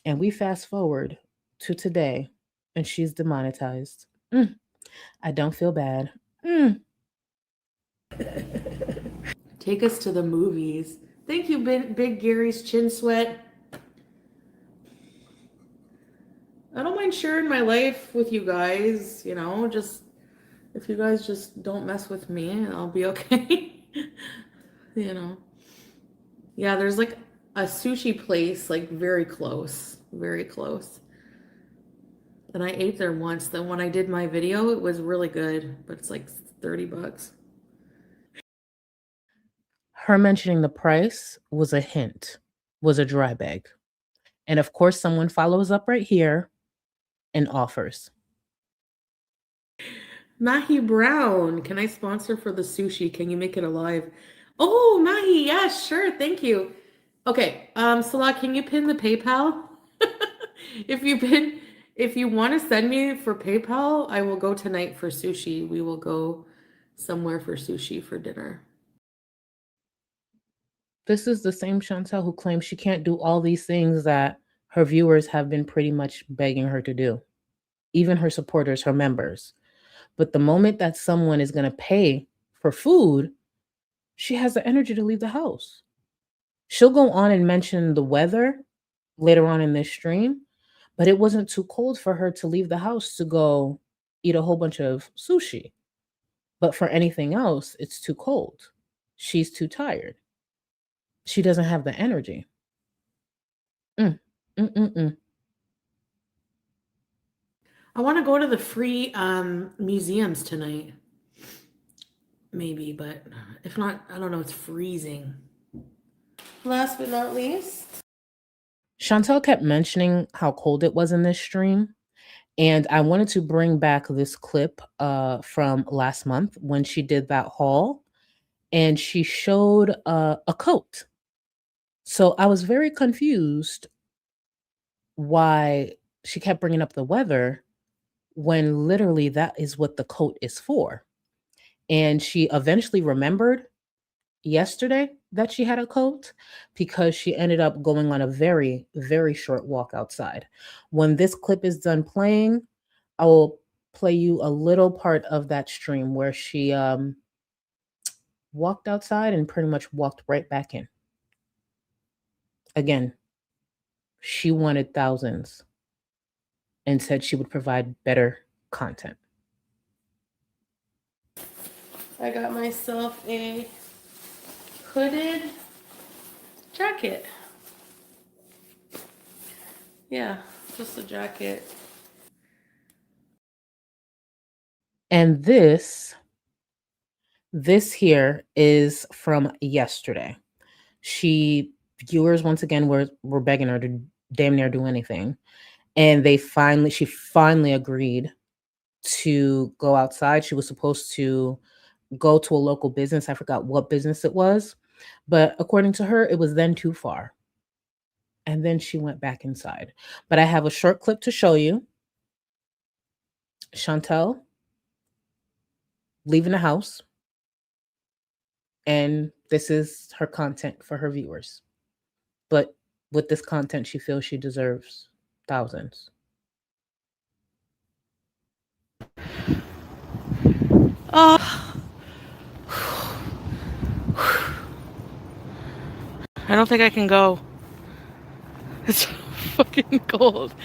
And we fast forward to today, and she's demonetized. I don't feel bad. Take us to the movies. Thank you, Big Gary's Chin Sweat. I don't mind sharing my life with you guys, you know, just if you guys just don't mess with me, I'll be okay. You know. Yeah, there's like a sushi place like very close. And I ate there once. Then when I did my video, it was really good, but it's like $30. Her mentioning the price was a hint, was a dry bag. And of course, someone follows up right here and offers. Mahi Brown, can I sponsor for the sushi? Can you make it alive? Oh, Mahi, yeah, sure, thank you. Okay, Salah, can you pin the PayPal? If you want to send me for PayPal, I will go tonight for sushi. We will go somewhere for sushi for dinner. This is the same Chantel who claims she can't do all these things that her viewers have been pretty much begging her to do, even her supporters, her members. But the moment that someone is going to pay for food, she has the energy to leave the house. She'll go on and mention the weather later on in this stream, but it wasn't too cold for her to leave the house to go eat a whole bunch of sushi. But for anything else, it's too cold. She's too tired. She doesn't have the energy. Mm, mm, mm, mm. I want to go to the free museums tonight. Maybe, but if not, I don't know. It's freezing. Last but not least, Chantel kept mentioning how cold it was in this stream. And I wanted to bring back this clip from last month when she did that haul and she showed a coat. So I was very confused why she kept bringing up the weather when literally that is what the coat is for. And she eventually remembered yesterday that she had a coat because she ended up going on a very, very short walk outside. When this clip is done playing, I will play you a little part of that stream where she walked outside and pretty much walked right back in. Again, she wanted thousands and said she would provide better content. I got myself a hooded jacket. Yeah, just a jacket. And this here is from yesterday. Viewers once again were begging her to damn near do anything. And she finally agreed to go outside. She was supposed to go to a local business. I forgot what business it was, but according to her, it was then too far. And then she went back inside. But I have a short clip to show you. Chantel leaving the house. And this is her content for her viewers. But with this content, she feels she deserves thousands. Oh, I don't think I can go. It's fucking cold.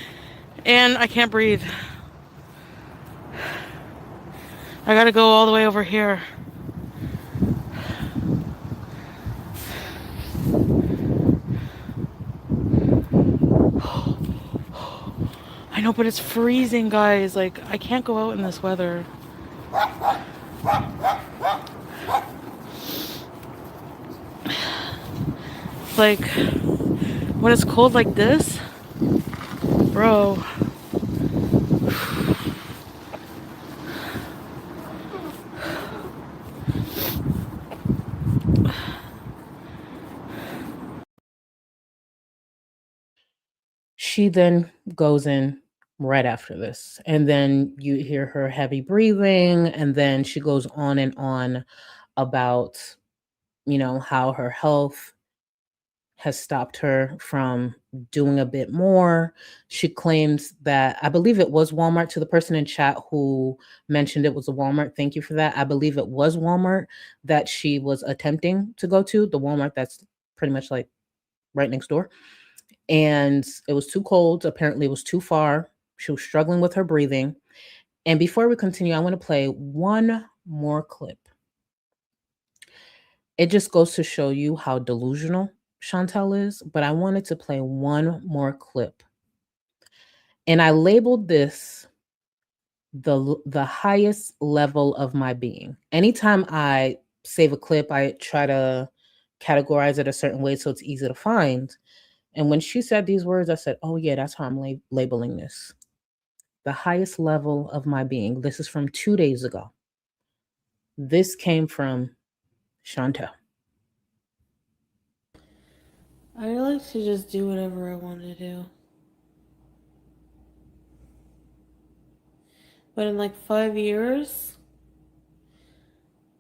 And I can't breathe. I gotta go all the way over here. I know, but it's freezing, guys. Like, I can't go out in this weather. Like, when it's cold like this, bro. She then goes in right after this. And then you hear her heavy breathing. And then she goes on and on about, how her health has stopped her from doing a bit more. She claims that, I believe it was Walmart, to the person in chat who mentioned it was a Walmart. Thank you for that. I believe it was Walmart that she was attempting to go to, the Walmart that's pretty much like right next door. And it was too cold. Apparently, it was too far. She was struggling with her breathing. And before we continue, I want to play one more clip. It just goes to show you how delusional Chantel is, but I wanted to play one more clip. And I labeled this the highest level of my being. Anytime I save a clip, I try to categorize it a certain way so it's easy to find. And when she said these words, I said, oh yeah, that's how I'm labeling this. The highest level of my being. This is from 2 days ago. This came from Chantel. I like to just do whatever I want to do. But in like 5 years,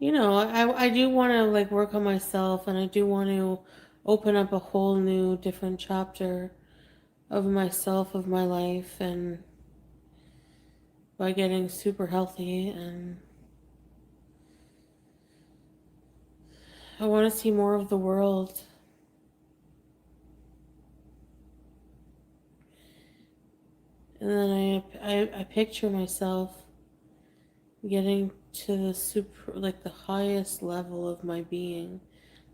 I do want to like work on myself, and I do want to open up a whole new different chapter of myself, of my life, and by getting super healthy. And I want to see more of the world. And then I picture myself getting to the super, like the highest level of my being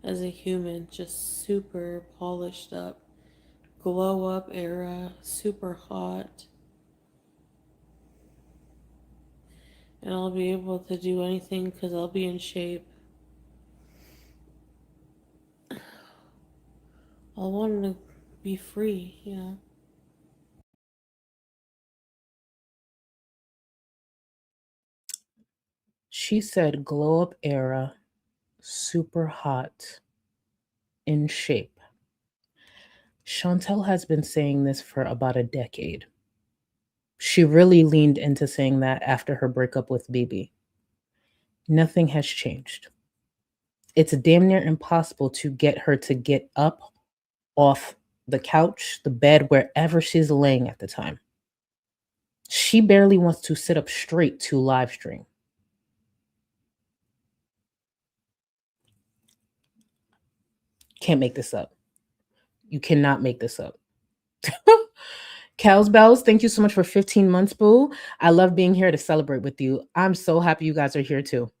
as a human, just super polished up, glow up era, super hot. And I'll be able to do anything because I'll be in shape. I'll want to be free, you know. She said glow up era, super hot, in shape. Chantel has been saying this for about a decade. She really leaned into saying that after her breakup with BB. Nothing has changed. It's damn near impossible to get her to get up off the couch, the bed, wherever she's laying at the time. She barely wants to sit up straight to live stream. Can't make this up. You cannot make this up. Cal's Bells, thank you so much for 15 months, boo. I love being here to celebrate with you. I'm so happy you guys are here too.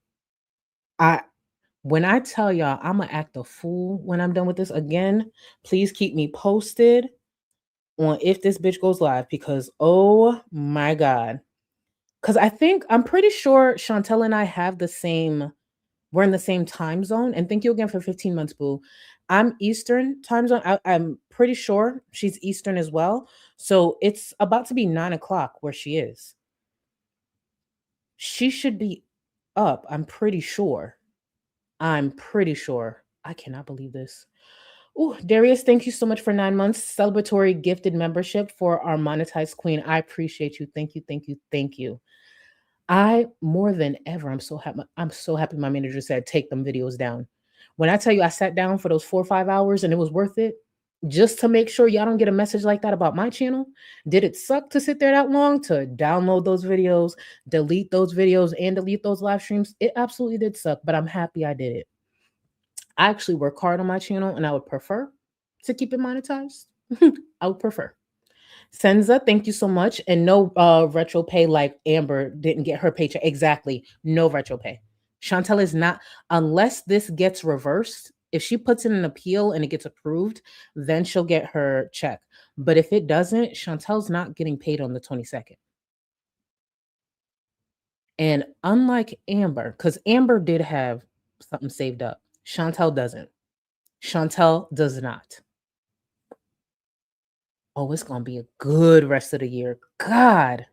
When I tell y'all I'm gonna act a fool when I'm done with this again, please keep me posted on if this bitch goes live because oh my god. Because I'm pretty sure Chantel and I have we're in the same time zone. And thank you again for 15 months, boo. I'm Eastern time zone. I'm pretty sure she's Eastern as well. So it's about to be 9 o'clock where she is. She should be up. I'm pretty sure. I cannot believe this. Oh, Darius, thank you so much for 9 months. Celebratory gifted membership for our monetized queen. I appreciate you. Thank you. Thank you. Thank you. I more than ever, I'm so happy. I'm so happy my manager said take them videos down. When I tell you I sat down for those 4 or 5 hours and it was worth it, just to make sure y'all don't get a message like that about my channel. Did it suck to sit there that long to download those videos, delete those videos, and delete those live streams? It absolutely did suck, but I'm happy I did it. I actually work hard on my channel and I would prefer to keep it monetized. I would prefer. Senza, thank you so much. And no retro pay like Amber didn't get her paycheck. Exactly. No retro pay. Chantel is not, unless this gets reversed, if she puts in an appeal and it gets approved, then she'll get her check. But if it doesn't, Chantel's not getting paid on the 22nd. And unlike Amber, because Amber did have something saved up, Chantel doesn't. Chantel does not. Oh, it's going to be a good rest of the year. God.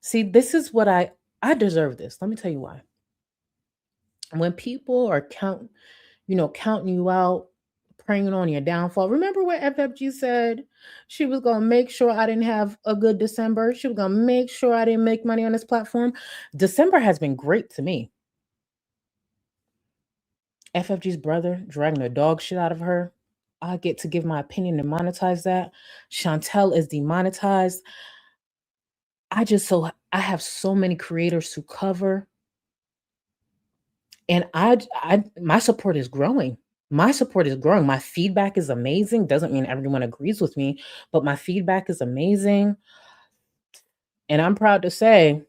See, this is what I deserve this. Let me tell you why. When people are counting you out, preying on your downfall. Remember what FFG said? She was going to make sure I didn't have a good December. She was going to make sure I didn't make money on this platform. December has been great to me. FFG's brother dragging the dog shit out of her. I get to give my opinion and monetize that. Chantel is demonetized. I have so many creators to cover. And my support is growing. My support is growing. My feedback is amazing. Doesn't mean everyone agrees with me, but my feedback is amazing. And I'm proud to say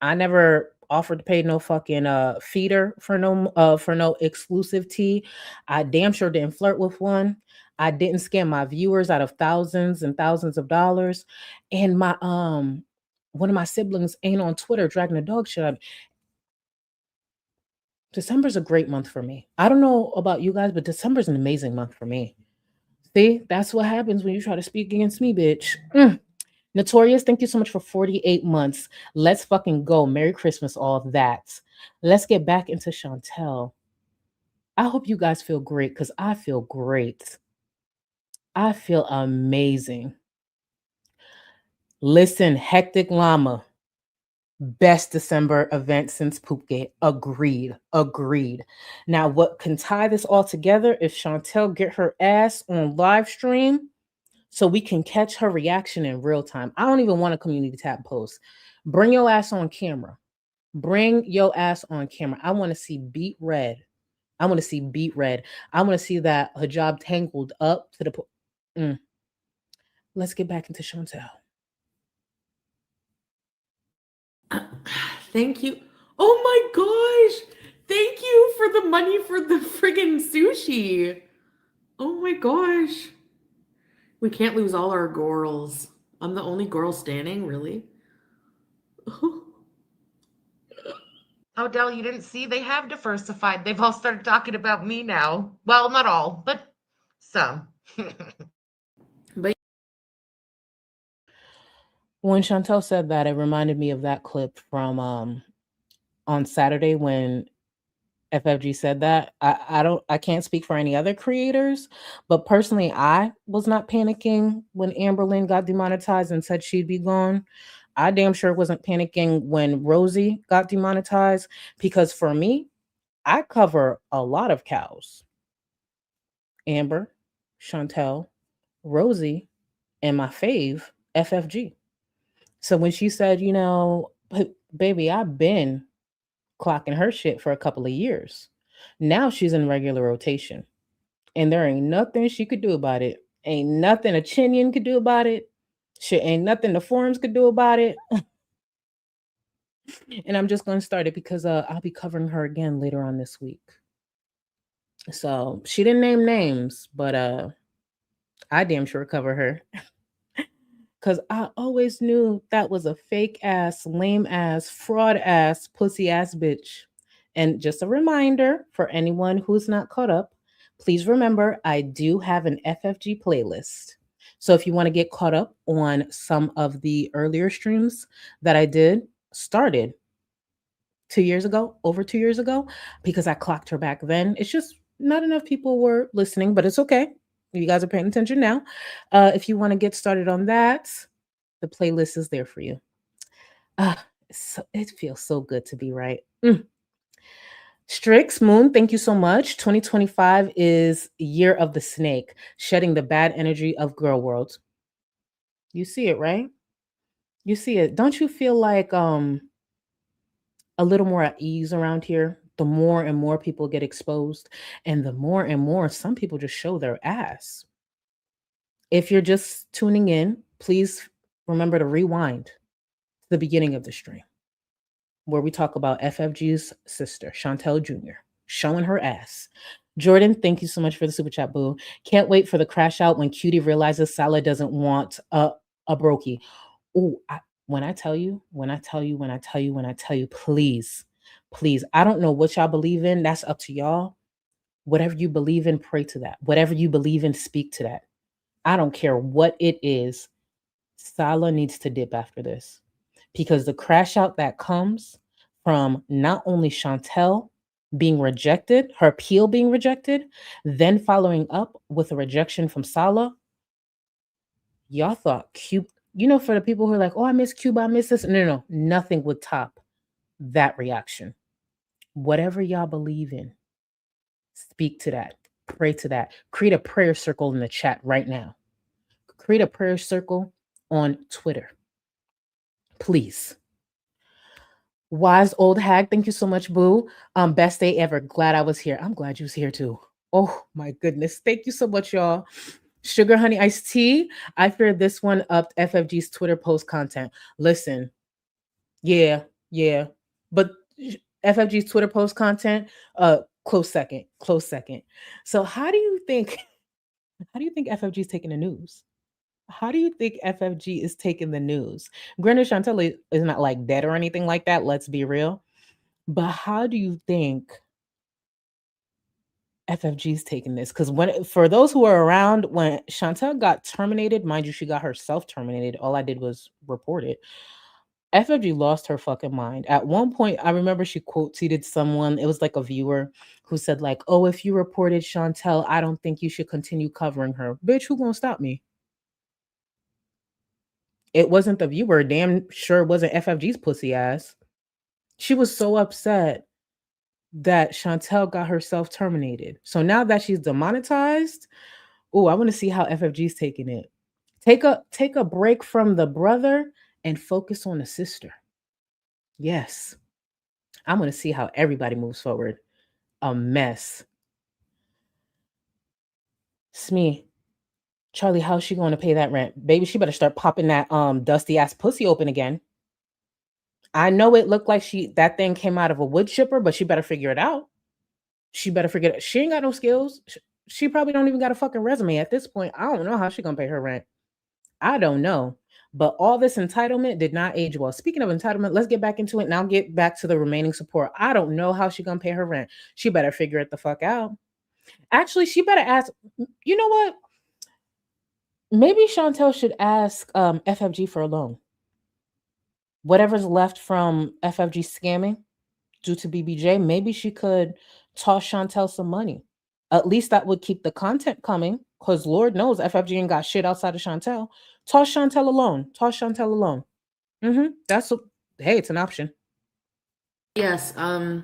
I never offered to pay no fucking feeder for no exclusive tea. I damn sure didn't flirt with one. I didn't scam my viewers out of thousands and thousands of dollars. And my one of my siblings ain't on Twitter dragging a dog shit out. December's a great month for me. I don't know about you guys, but December's an amazing month for me. See, that's what happens when you try to speak against me, bitch. Notorious, thank you so much for 48 months. Let's fucking go. Merry Christmas, all that. Let's get back into Chantel. I hope you guys feel great because I feel great. I feel amazing. Listen, Hectic Llama. Best December event since Poopgate. Agreed. Now, what can tie this all together is Chantel get her ass on live stream so we can catch her reaction in real time. I don't even want a community tab post. Bring your ass on camera. Bring your ass on camera. I want to see beat red. I want to see beat red. I want to see that hijab tangled up to the. Let's get back into Chantel. Thank you. Oh my gosh. Thank you for the money for the friggin' sushi. Oh my gosh. We can't lose all our Gorls. I'm the only girl standing, really? Odell, you didn't see? They have diversified. They've all started talking about me now. Well, not all, but some. But when Chantel said that, it reminded me of that clip from on Saturday when FFG said that. I can't speak for any other creators, but personally, I was not panicking when Amberlynn got demonetized and said she'd be gone. I damn sure wasn't panicking when Rosie got demonetized, because for me, I cover a lot of cows. Amber, Chantel, Rosie, and my fave, FFG. So when she said, baby, I've been clocking her shit for a couple of years. Now she's in regular rotation. And there ain't nothing she could do about it. Ain't nothing a Chinian could do about it. Shit, ain't nothing the forums could do about it. And I'm just going to start it because I'll be covering her again later on this week. So she didn't name names, but I damn sure cover her. Because I always knew that was a fake ass, lame ass, fraud ass, pussy ass bitch. And just a reminder for anyone who's not caught up, please remember I do have an FFG playlist. So if you want to get caught up on some of the earlier streams that I started 2 years ago, over 2 years ago, because I clocked her back then. It's just not enough people were listening, but it's okay. You guys are paying attention now. If you want to get started on that, the playlist is there for you. It feels so good to be right. Strix Moon, thank you so much. 2025 is year of the snake, shedding the bad energy of girl world. You see it, right? You see it. Don't you feel like a little more at ease around here? The more and more people get exposed, and the more and more some people just show their ass. If you're just tuning in, please remember to rewind to the beginning of the stream, where we talk about FFG's sister, Chantel Jr., showing her ass. Jordan, thank you so much for the super chat, boo. Can't wait for the crash out when Cutie realizes Salah doesn't want a brokey. Oh, when I tell you, please, I don't know what y'all believe in. That's up to y'all. Whatever you believe in, pray to that. Whatever you believe in, speak to that. I don't care what it is. Salah needs to dip after this, because the crash out that comes from not only Chantel being rejected, her appeal being rejected, then following up with a rejection from Salah. Y'all thought Cuba, for the people who are like, oh, I miss Cuba, I miss this. No, nothing would top that reaction. Whatever y'all believe in, speak to that, pray to that. Create a prayer circle in the chat right now. Create a prayer circle on Twitter, please. Wise old hag, thank you so much, boo. Best day ever. Glad I was here. I'm glad you was here too. Oh my goodness. Thank you so much, y'all. Sugar Honey Iced Tea. I fear this one upped FFG's Twitter post content. Listen, yeah. But FFG's Twitter post content, close second. So how do you think FFG is taking the news? How do you think FFG is taking the news? Granted, Chantel is not like dead or anything like that. Let's be real. But how do you think FFG is taking this? Because for those who are around, when Chantel got terminated, mind you, she got herself terminated. All I did was report it. FFG lost her fucking mind. At one point, I remember she quote tweeted someone. It was like a viewer who said like, oh, if you reported Chantel, I don't think you should continue covering her. Bitch, who gonna stop me? It wasn't the viewer. Damn sure it wasn't FFG's pussy ass. She was so upset that Chantel got herself terminated. So now that she's demonetized, I want to see how FFG's taking it. Take a break from the brother and focus on the sister. Yes. I'm going to see how everybody moves forward. A mess. Smee, Charlie, how's she going to pay that rent? Baby, she better start popping that dusty ass pussy open again. I know it looked like that thing came out of a wood chipper, but she better figure it out. She better figure it out. She ain't got no skills. She probably don't even got a fucking resume at this point. I don't know how she going to pay her rent. I don't know. But all this entitlement did not age well. Speaking of entitlement, let's get back into it. Now get back to the remaining support. I don't know how she gonna pay her rent. She better figure it the fuck out. Actually, she better ask. You know what? Maybe Chantel should ask FFG for a loan. Whatever's left from FFG scamming due to BBJ, maybe she could toss Chantel some money. At least that would keep the content coming, because Lord knows FFG ain't got shit outside of Chantel. Toss Chantel alone. Toss Chantel alone. Hey, it's an option. Yes. I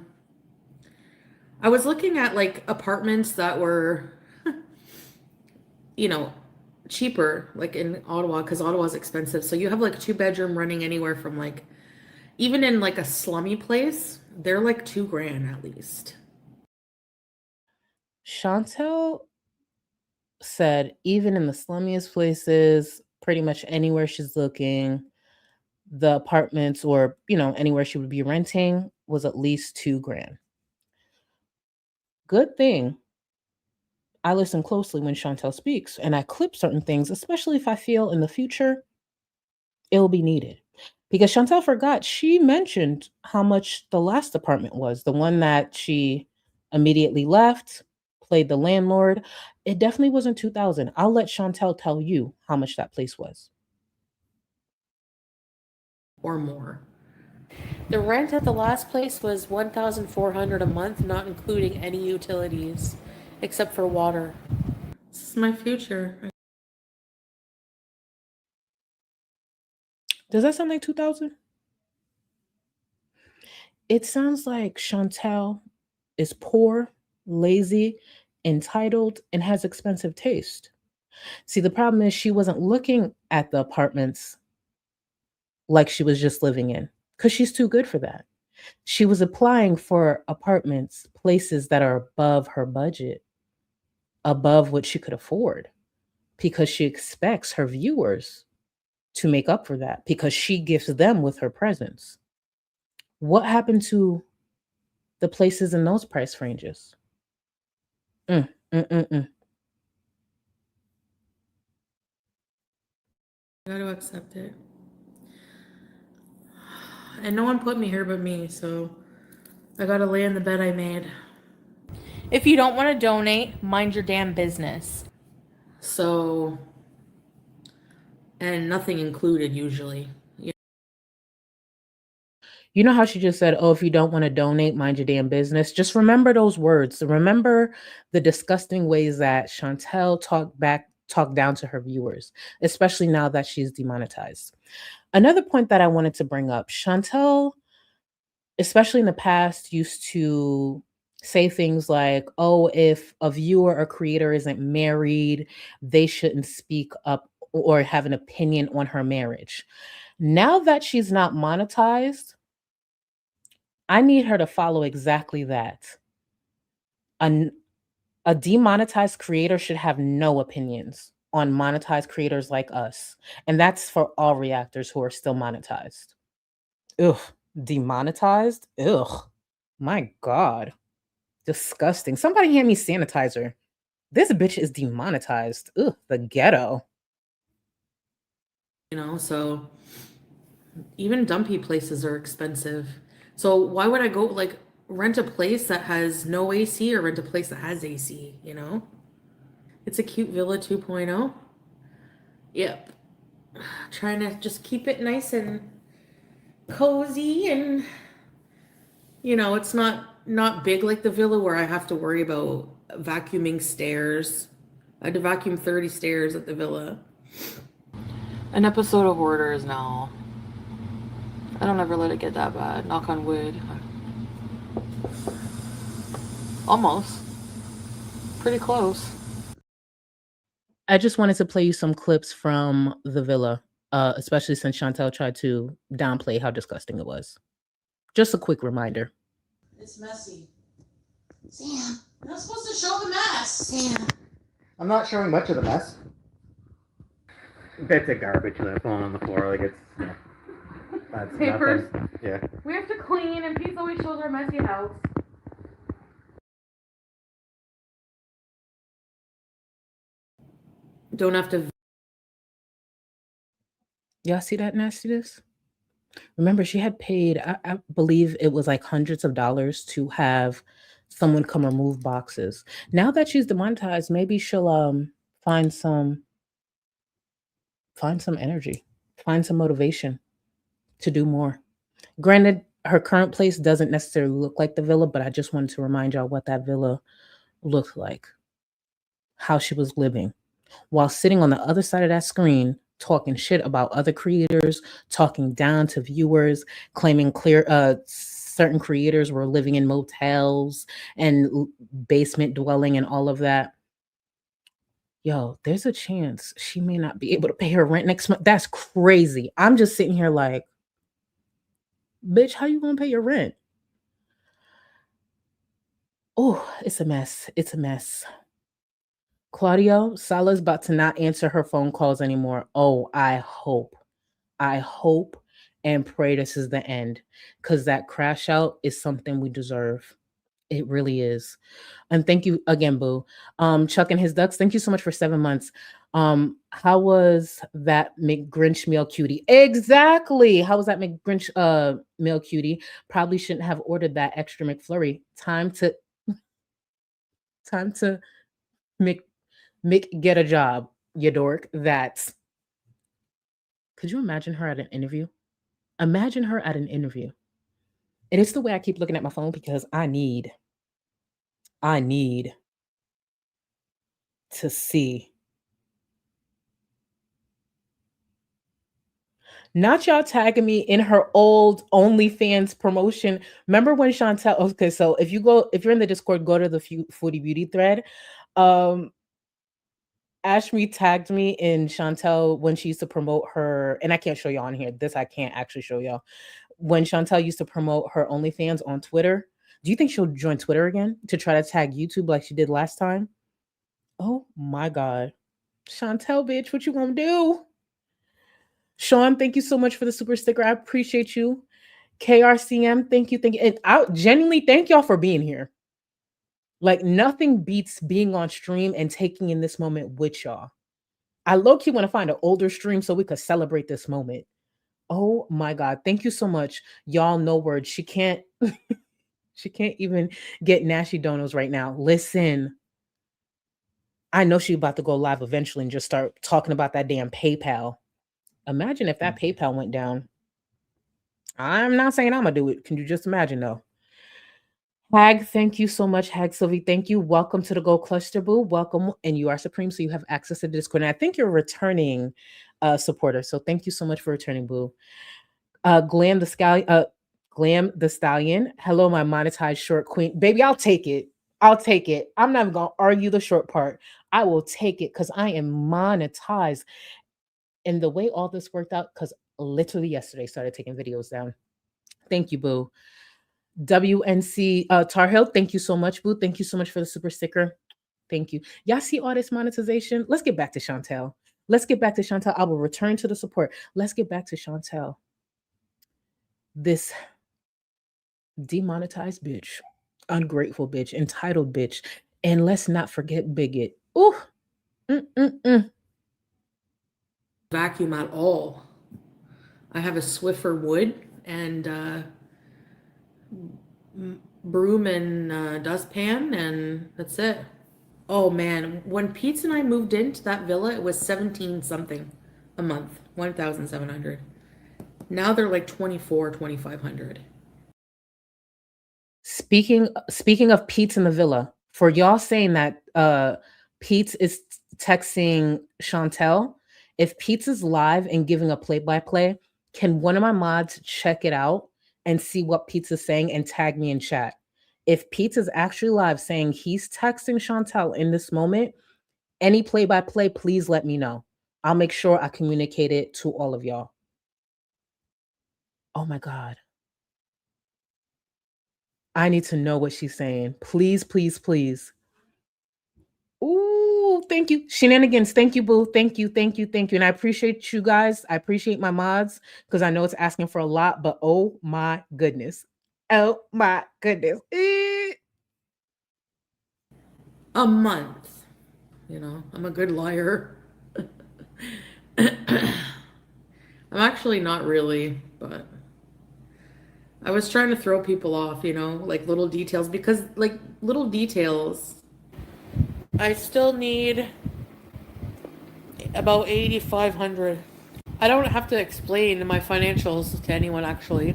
was looking at like apartments that were, cheaper, like in Ottawa, because Ottawa's expensive. So you have like 2-bedroom running anywhere from like, even in like a slummy place, they're like $2,000 at least. Chantel said even in the slummiest places, pretty much anywhere she's looking, the apartments or, anywhere she would be renting was at least $2,000. Good thing I listen closely when Chantel speaks and I clip certain things, especially if I feel in the future it'll be needed. Because Chantel forgot, she mentioned how much the last apartment was, the one that she immediately left, played the landlord. It definitely wasn't $2,000. I'll let Chantel tell you how much that place was. Or more. The rent at the last place was $1,400 a month, not including any utilities, except for water. This is my future. Does that sound like 2,000? It sounds like Chantel is poor, lazy, entitled, and has expensive taste. See, the problem is she wasn't looking at the apartments like she was just living in, because she's too good for that. She was applying for apartments, places that are above her budget, above what she could afford, because she expects her viewers to make up for that, because she gifts them with her presence. What happened to the places in those price ranges? I gotta accept it. And no one put me here but me, so I gotta lay in the bed I made. If you don't want to donate, mind your damn business. So, and nothing included usually. You know how she just said, oh, if you don't want to donate, mind your damn business. Just remember those words. Remember the disgusting ways that Chantel talked down to her viewers, especially now that she's demonetized. Another point that I wanted to bring up, Chantel, especially in the past, used to say things like, oh, if a viewer or creator isn't married, they shouldn't speak up or have an opinion on her marriage. Now that she's not monetized, I need her to follow exactly that. A demonetized creator should have no opinions on monetized creators like us. And that's for all reactors who are still monetized. Ugh, demonetized? Ugh, my God. Disgusting. Somebody hand me sanitizer. This bitch is demonetized. Ugh, the ghetto. So even dumpy places are expensive. So why would I go like rent a place that has no AC or rent a place that has AC, It's a cute villa 2.0. Yep. Trying to just keep it nice and cozy and it's not big like the villa where I have to worry about vacuuming stairs. I had to vacuum 30 stairs at the villa. An episode of Hoarders now. I don't ever let it get that bad. Knock on wood. Almost. Pretty close. I just wanted to play you some clips from the villa, especially since Chantel tried to downplay how disgusting it was. Just a quick reminder. It's messy. Sam, you're not supposed to show the mess. Sam. I'm not showing much of the mess. Bits of garbage that are falling on the floor, like it's that's Papers. nothing. Yeah. We have to clean, and Pete's always shows our messy house. Don't have to. Y'all see that nastiness? Remember, she had paid, I believe it was like hundreds of dollars to have someone come remove boxes. Now that she's demonetized, maybe she'll find some energy, find some motivation to do more. Granted, her current place doesn't necessarily look like the villa, but I just wanted to remind y'all what that villa looked like, how she was living, while sitting on the other side of that screen, talking shit about other creators, talking down to viewers, claiming certain creators were living in motels and basement dwelling and all of that. Yo, there's a chance she may not be able to pay her rent next month. That's crazy. I'm just sitting here like, bitch, how you gonna pay your rent? Oh, it's a mess. It's a mess. Claudio, Sala's about to not answer her phone calls anymore. Oh, I hope and pray this is the end, because that crash out is something we deserve. It really is. And thank you again, Boo. Chuck and his ducks, thank you so much for 7 months. How was that McGrinch meal cutie? Exactly. How was that McGrinch meal cutie? Probably shouldn't have ordered that extra McFlurry. Time to get a job, you dork. That's. Could you imagine her at an interview? Imagine her at an interview. And it's the way I keep looking at my phone because I need to see. Not y'all tagging me in her old OnlyFans promotion. Remember when Chantel? Okay, so if you're in the Discord, go to the Foodie Beauty thread. Ashmi tagged me in Chantel when she used to promote her, and I can't show y'all on here. This I can't actually show y'all. When Chantel used to promote her OnlyFans on Twitter. Do you think she'll join Twitter again to try to tag YouTube like she did last time? Oh my God. Chantel, bitch, what you gonna do? Sean, thank you so much for the super sticker. I appreciate you. KRCM, thank you. And I genuinely thank y'all for being here. Like, nothing beats being on stream and taking in this moment with y'all. I low-key want to find an older stream so we could celebrate this moment. Oh my God. Thank you so much. Y'all, no words. She can't even get Nashy Donos right now. Listen, I know she's about to go live eventually and just start talking about that damn PayPal. Imagine if that PayPal went down. I'm not saying I'm gonna do it. Can you just imagine though? Hag, thank you so much. Hag Sylvie, thank you. Welcome to the Gold Cluster, Boo. Welcome. And you are Supreme, so you have access to the Discord. And I think you're a returning supporter. So thank you so much for returning, Boo. Glam the Stallion. Hello, my monetized short queen. Baby, I'll take it. I'm not even gonna argue the short part. I will take it because I am monetized. And the way all this worked out, because literally yesterday started taking videos down. Thank you, Boo. WNC Tar Heel, thank you so much, Boo. Thank you so much for the super sticker. Thank you. Y'all see all this monetization? Let's get back to Chantel. I will return to the support. Let's get back to Chantel. This demonetized bitch, ungrateful bitch, entitled bitch, and let's not forget bigot. Ooh. Vacuum at all. I have a Swiffer wood and broom and dustpan, and that's it. Oh man, when Pete and I moved into that villa, it was 17 something a month, 1,700. Now they're like 2,500. Speaking of Pete's in the villa, for y'all saying that Pete is texting Chantel, if Pete's is live and giving a play-by-play, can one of my mods check it out and see what Pete's is saying and tag me in chat? If Pete's is actually live saying he's texting Chantel in this moment, Any play-by-play, please let me know. I'll make sure I communicate it to all of y'all. Oh my God. I need to know what she's saying. Please, please, please. Ooh, thank you. Shenanigans. Thank you, boo. Thank you, thank you, thank you. And I appreciate you guys. I appreciate my mods because I know it's asking for a lot, but oh my goodness. Oh my goodness. A month. I'm a good liar. I'm actually not really, but I was trying to throw people off, like little details, because like little details, I still need about 8,500. I don't have to explain my financials to anyone, actually.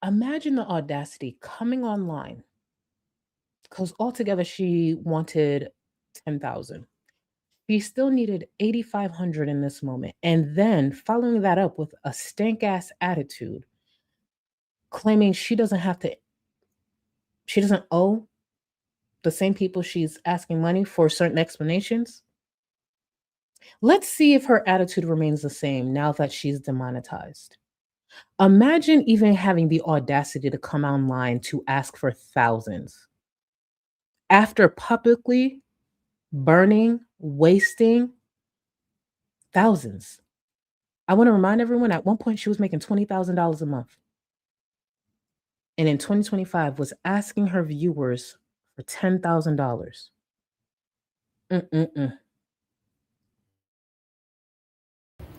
Imagine the audacity coming online, because altogether she wanted 10,000. She still needed 8,500 in this moment. And then following that up with a stank ass attitude, claiming she doesn't owe the same people she's asking money for certain explanations. Let's see if her attitude remains the same now that she's demonetized. Imagine even having the audacity to come online to ask for thousands. After publicly burning, wasting thousands. I want to remind everyone at one point she was making $20,000 a month. And in 2025 was asking her viewers for $10,000.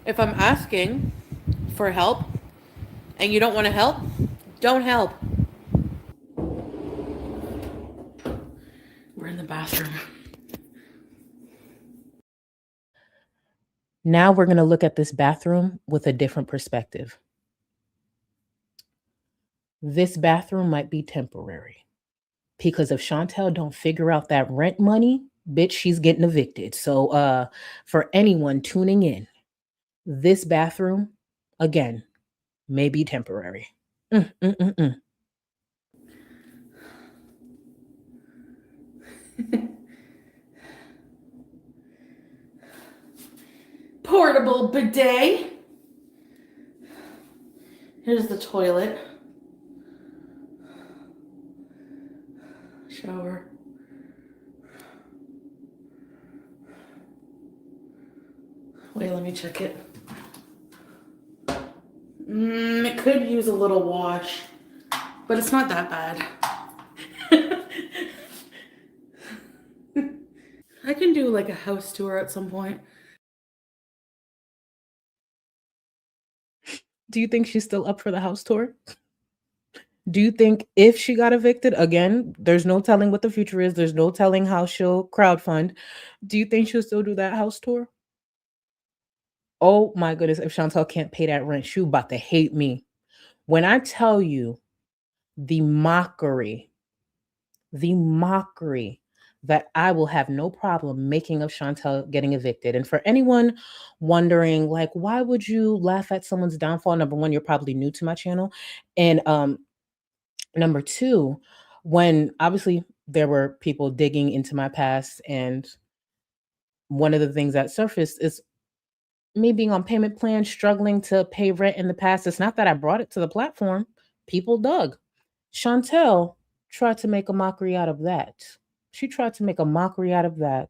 If I'm asking for help and you don't want to help, don't help. We're in the bathroom. Now we're going to look at this bathroom with a different perspective. This bathroom might be temporary because if Chantel don't figure out that rent money, bitch, she's getting evicted. So for anyone tuning in, this bathroom, again, may be temporary. Portable bidet. Here's the toilet. Shower. Wait, let me check it. It could use a little wash, but it's not that bad. I can do like a house tour at some point. Do you think she's still up for the house tour? Do you think if she got evicted, again, there's no telling what the future is, there's no telling how she'll crowdfund. Do you think she'll still do that house tour? Oh my goodness, if Chantel can't pay that rent, she's about to hate me. When I tell you the mockery that I will have no problem making of Chantel getting evicted. And for anyone wondering, like, why would you laugh at someone's downfall? Number one, you're probably new to my channel. And number two, when obviously there were people digging into my past, and one of the things that surfaced is me being on payment plans, struggling to pay rent in the past. It's not that I brought it to the platform. People dug. Chantel tried to make a mockery out of that. She tried to make a mockery out of that.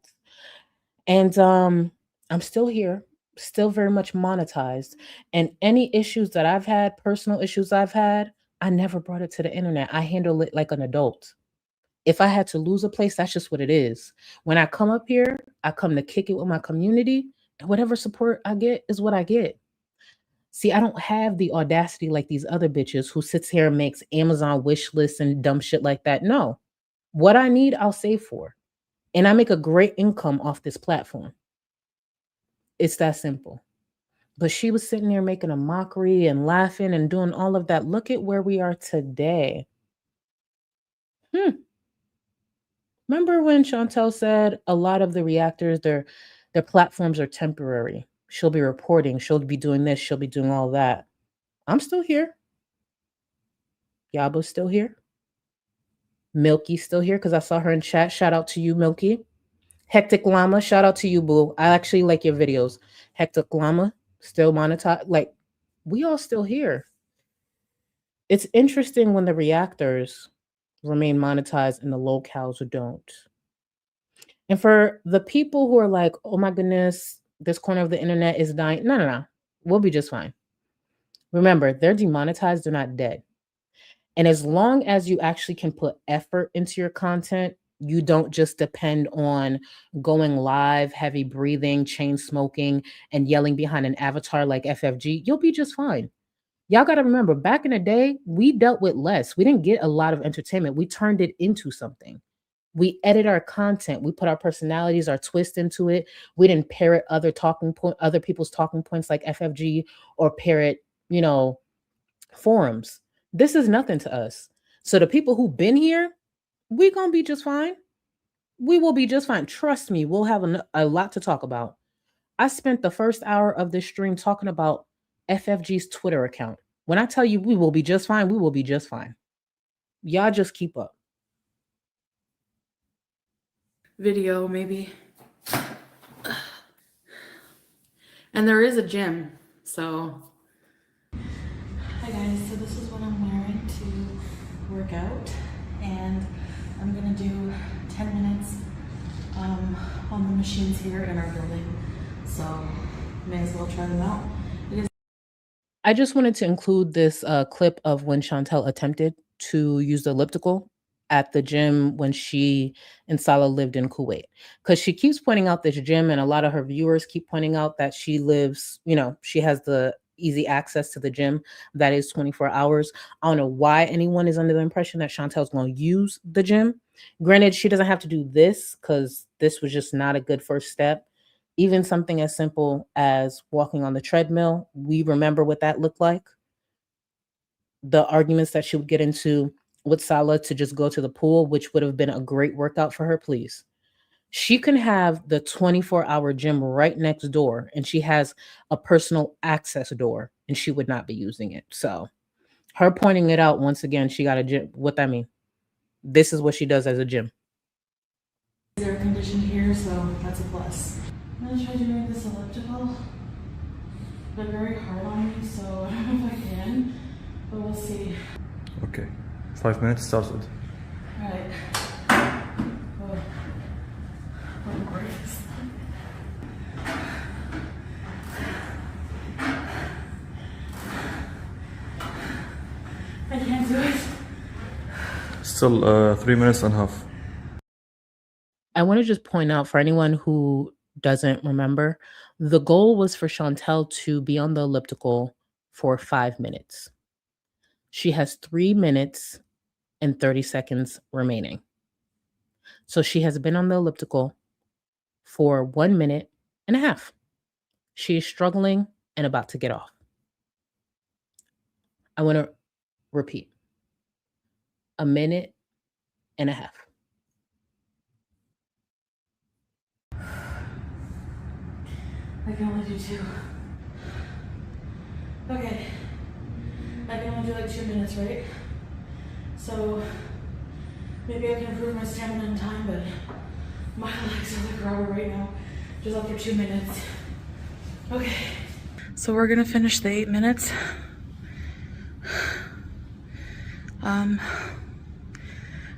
And I'm still here, still very much monetized. And any issues that I've had, personal issues I've had, I never brought it to the internet. I handle it like an adult. If I had to lose a place, that's just what it is. When I come up here, I come to kick it with my community, and whatever support I get is what I get. See, I don't have the audacity like these other bitches who sits here and makes Amazon wish lists and dumb shit like that. No. What I need, I'll save for. And I make a great income off this platform. It's that simple. But she was sitting there making a mockery and laughing and doing all of that. Look at where we are today. Remember when Chantel said a lot of the reactors, their platforms are temporary. She'll be reporting. She'll be doing this. She'll be doing all that. I'm still here. Yabo's still here. Milky's still here because I saw her in chat. Shout out to you, Milky. Hectic Llama, shout out to you, boo. I actually like your videos. Hectic Llama, still monetized. Like, we all still here. It's interesting when the reactors remain monetized and the locales don't. And for the people who are like, oh my goodness, this corner of the internet is dying. No. We'll be just fine. Remember, they're demonetized, they're not dead. And as long as you actually can put effort into your content, you don't just depend on going live, heavy breathing, chain smoking, and yelling behind an avatar like FFG, you'll be just fine. Y'all got to remember, back in the day, we dealt with less. We didn't get a lot of entertainment. We turned it into something. We edit our content. We put our personalities, our twist into it. We didn't parrot other people's talking points like FFG or parrot, forums. This is nothing to us. So the people who've been here, we're going to be just fine. We will be just fine. Trust me, we'll have a lot to talk about. I spent the first hour of this stream talking about FFG's Twitter account. When I tell you we will be just fine, we will be just fine. Y'all just keep up. Video, maybe. And there is a gym, so. Hi guys, so this is what I'm wearing to work out, and I'm gonna do 10 minutes on the machines here in our building, so may as well try them out. I just wanted to include this clip of when Chantel attempted to use the elliptical at the gym when she and Salah lived in Kuwait, because she keeps pointing out this gym, and a lot of her viewers keep pointing out that she lives, she has the easy access to the gym that is 24 hours. I don't know why anyone is under the impression that Chantel's going to use the gym. Granted, she doesn't have to do this because this was just not a good first step. Even something as simple as walking on the treadmill, we remember what that looked like. The arguments that she would get into with Salah to just go to the pool, which would have been a great workout for her, please. She can have the 24-hour gym right next door, and she has a personal access door, and she would not be using it. So her pointing it out, once again, she got a gym. What that mean? This is what she does as a gym. Air conditioned here, so that's a plus. I'm gonna try doing this elliptical. They're very hard on me, so I don't know if I can, but we'll see. Okay, 5 minutes started. All right. I can't do it. Still 3 minutes and a half. I want to just point out for anyone who doesn't remember, the goal was for Chantel to be on the elliptical for 5 minutes. She has 3 minutes and 30 seconds remaining. So she has been on the elliptical for 1 minute and a half. She is struggling and about to get off. I want to repeat. 1 minute and a half. I can only do 2. Okay. I can only do like 2 minutes, right? So maybe I can improve my stamina in time, but my legs are like rubber right now. Just up for 2 minutes. Okay. So we're gonna finish the 8 minutes.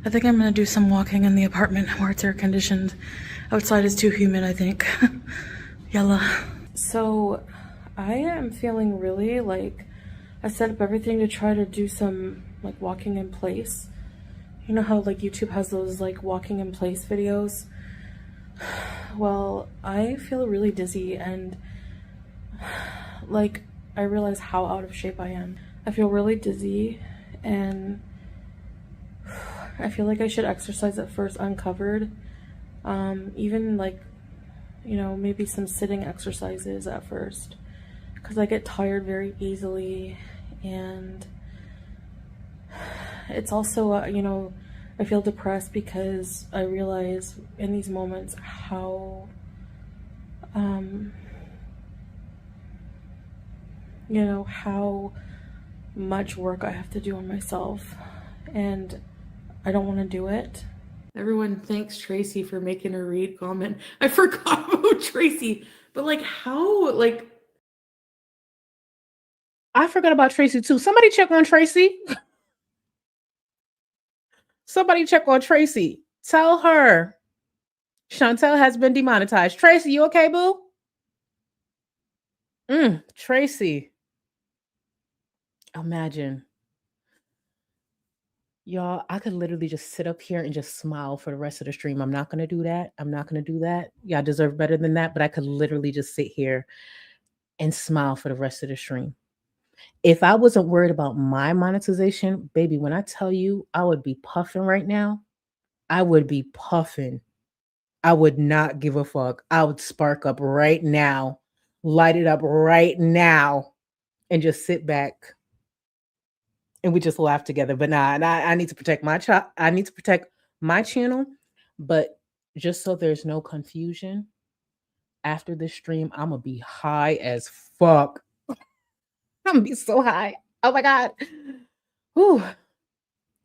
I think I'm gonna do some walking in the apartment where it's air conditioned. Outside is too humid, I think. Yalla. So I am feeling really like I set up everything to try to do some like walking in place. You know how like YouTube has those like walking in place videos? Well, I feel really dizzy and like I realize how out of shape I am. I feel really dizzy and I feel like I should exercise at first uncovered. Even like, maybe some sitting exercises at first, because I get tired very easily. And it's also, I feel depressed because I realize in these moments how, how much work I have to do on myself. And I don't want to do it. Everyone thanks Tracy for making her read comment. I forgot about Tracy, but like how, like I forgot about Tracy too. Somebody check on Tracy. Somebody check on Tracy. Tell her Chantel has been demonetized. Tracy, you okay, boo? Tracy. Imagine. Y'all, I could literally just sit up here and just smile for the rest of the stream. I'm not going to do that. I'm not going to do that. Y'all deserve better than that, but I could literally just sit here and smile for the rest of the stream. If I wasn't worried about my monetization, baby, when I tell you I would be puffing right now, I would be puffing. I would not give a fuck. I would spark up right now, light it up right now, and just sit back and we just laugh together. But nah, I need to protect my I need to protect my channel. But just so there's no confusion, after this stream, I'm gonna be high as fuck. I'm gonna be so high. Oh my god. Whew.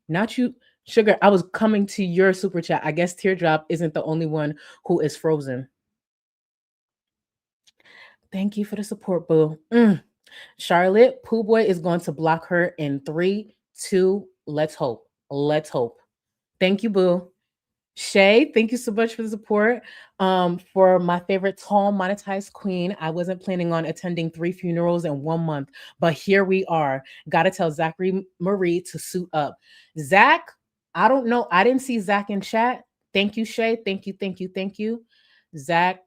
Not you, Sugar. I was coming to your super chat. I guess Teardrop isn't the only one who is frozen. Thank you for the support, boo. Charlotte, Pooh Boy is going to block her in 3, 2. Let's hope. Let's hope. Thank you, boo. Shay, thank you so much for the support. For my favorite tall monetized queen, I wasn't planning on attending 3 funerals in 1 month, but here we are. Gotta tell Zachary Marie to suit up. Zach, I don't know. I didn't see Zach in chat. Thank you, Shay. Thank you, thank you, thank you. Zach,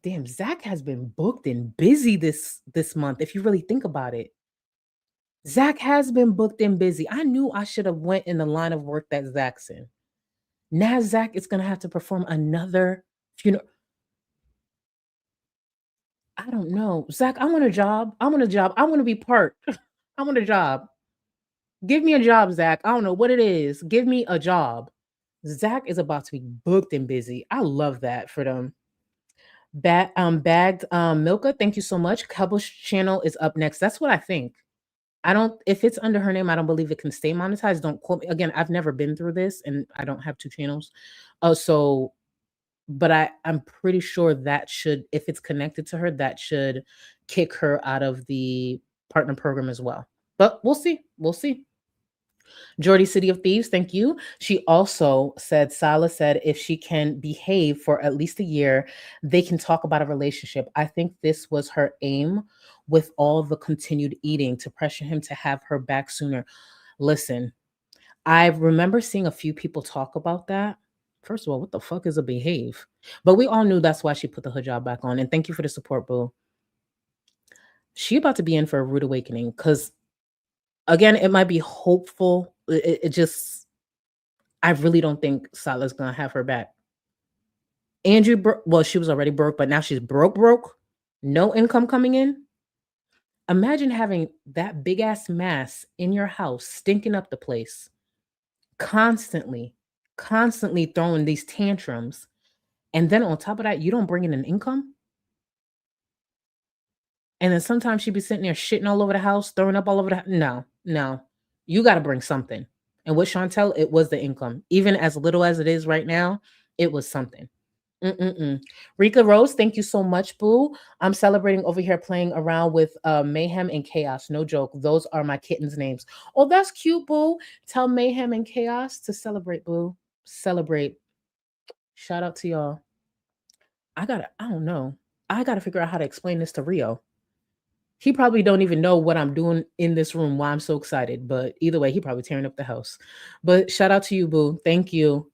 damn, Zach has been booked and busy this month, if you really think about it. Zach has been booked and busy. I knew I should have went in the line of work that Zach's in. Now Zach is going to have to perform another funeral. I don't know. Zach, I want a job. I want a job. I want to be part. I want a job. Give me a job, Zach. I don't know what it is. Give me a job. Zach is about to be booked and busy. I love that for them. Bagged Milka, thank you so much. Couple's channel is up next. That's what I think. I don't, if it's under her name, I don't believe it can stay monetized. Don't quote me. Again, I've never been through this and I don't have 2 channels. But I'm pretty sure that should, if it's connected to her, that should kick her out of the partner program as well. But we'll see. We'll see. Jordy City of Thieves, thank you. She also said, Sala said, if she can behave for at least a year, they can talk about a relationship. I think this was her aim with all the continued eating to pressure him to have her back sooner. Listen, I remember seeing a few people talk about that. First of all, what the fuck is a behave? But we all knew that's why she put the hijab back on. And thank you for the support, boo. She about to be in for a rude awakening because, again, it might be hopeful. It just, I really don't think Sala's going to have her back. Andrew, well, she was already broke, but now she's broke. No income coming in. Imagine having that big ass mass in your house, stinking up the place, constantly throwing these tantrums. And then on top of that, you don't bring in an income. And then sometimes she'd be sitting there shitting all over the house, throwing up all over the No. You got to bring something. And with Chantel, it was the income. Even as little as it is right now, it was something. Rika Rose, thank you so much, boo. I'm celebrating over here playing around with Mayhem and Chaos. No joke. Those are my kittens' names. Oh, that's cute, boo. Tell Mayhem and Chaos to celebrate, boo. Celebrate. Shout out to y'all. I don't know. I got to figure out how to explain this to Rio. He probably don't even know what I'm doing in this room, why I'm so excited. But either way, he probably tearing up the house. But shout out to you, boo. Thank you.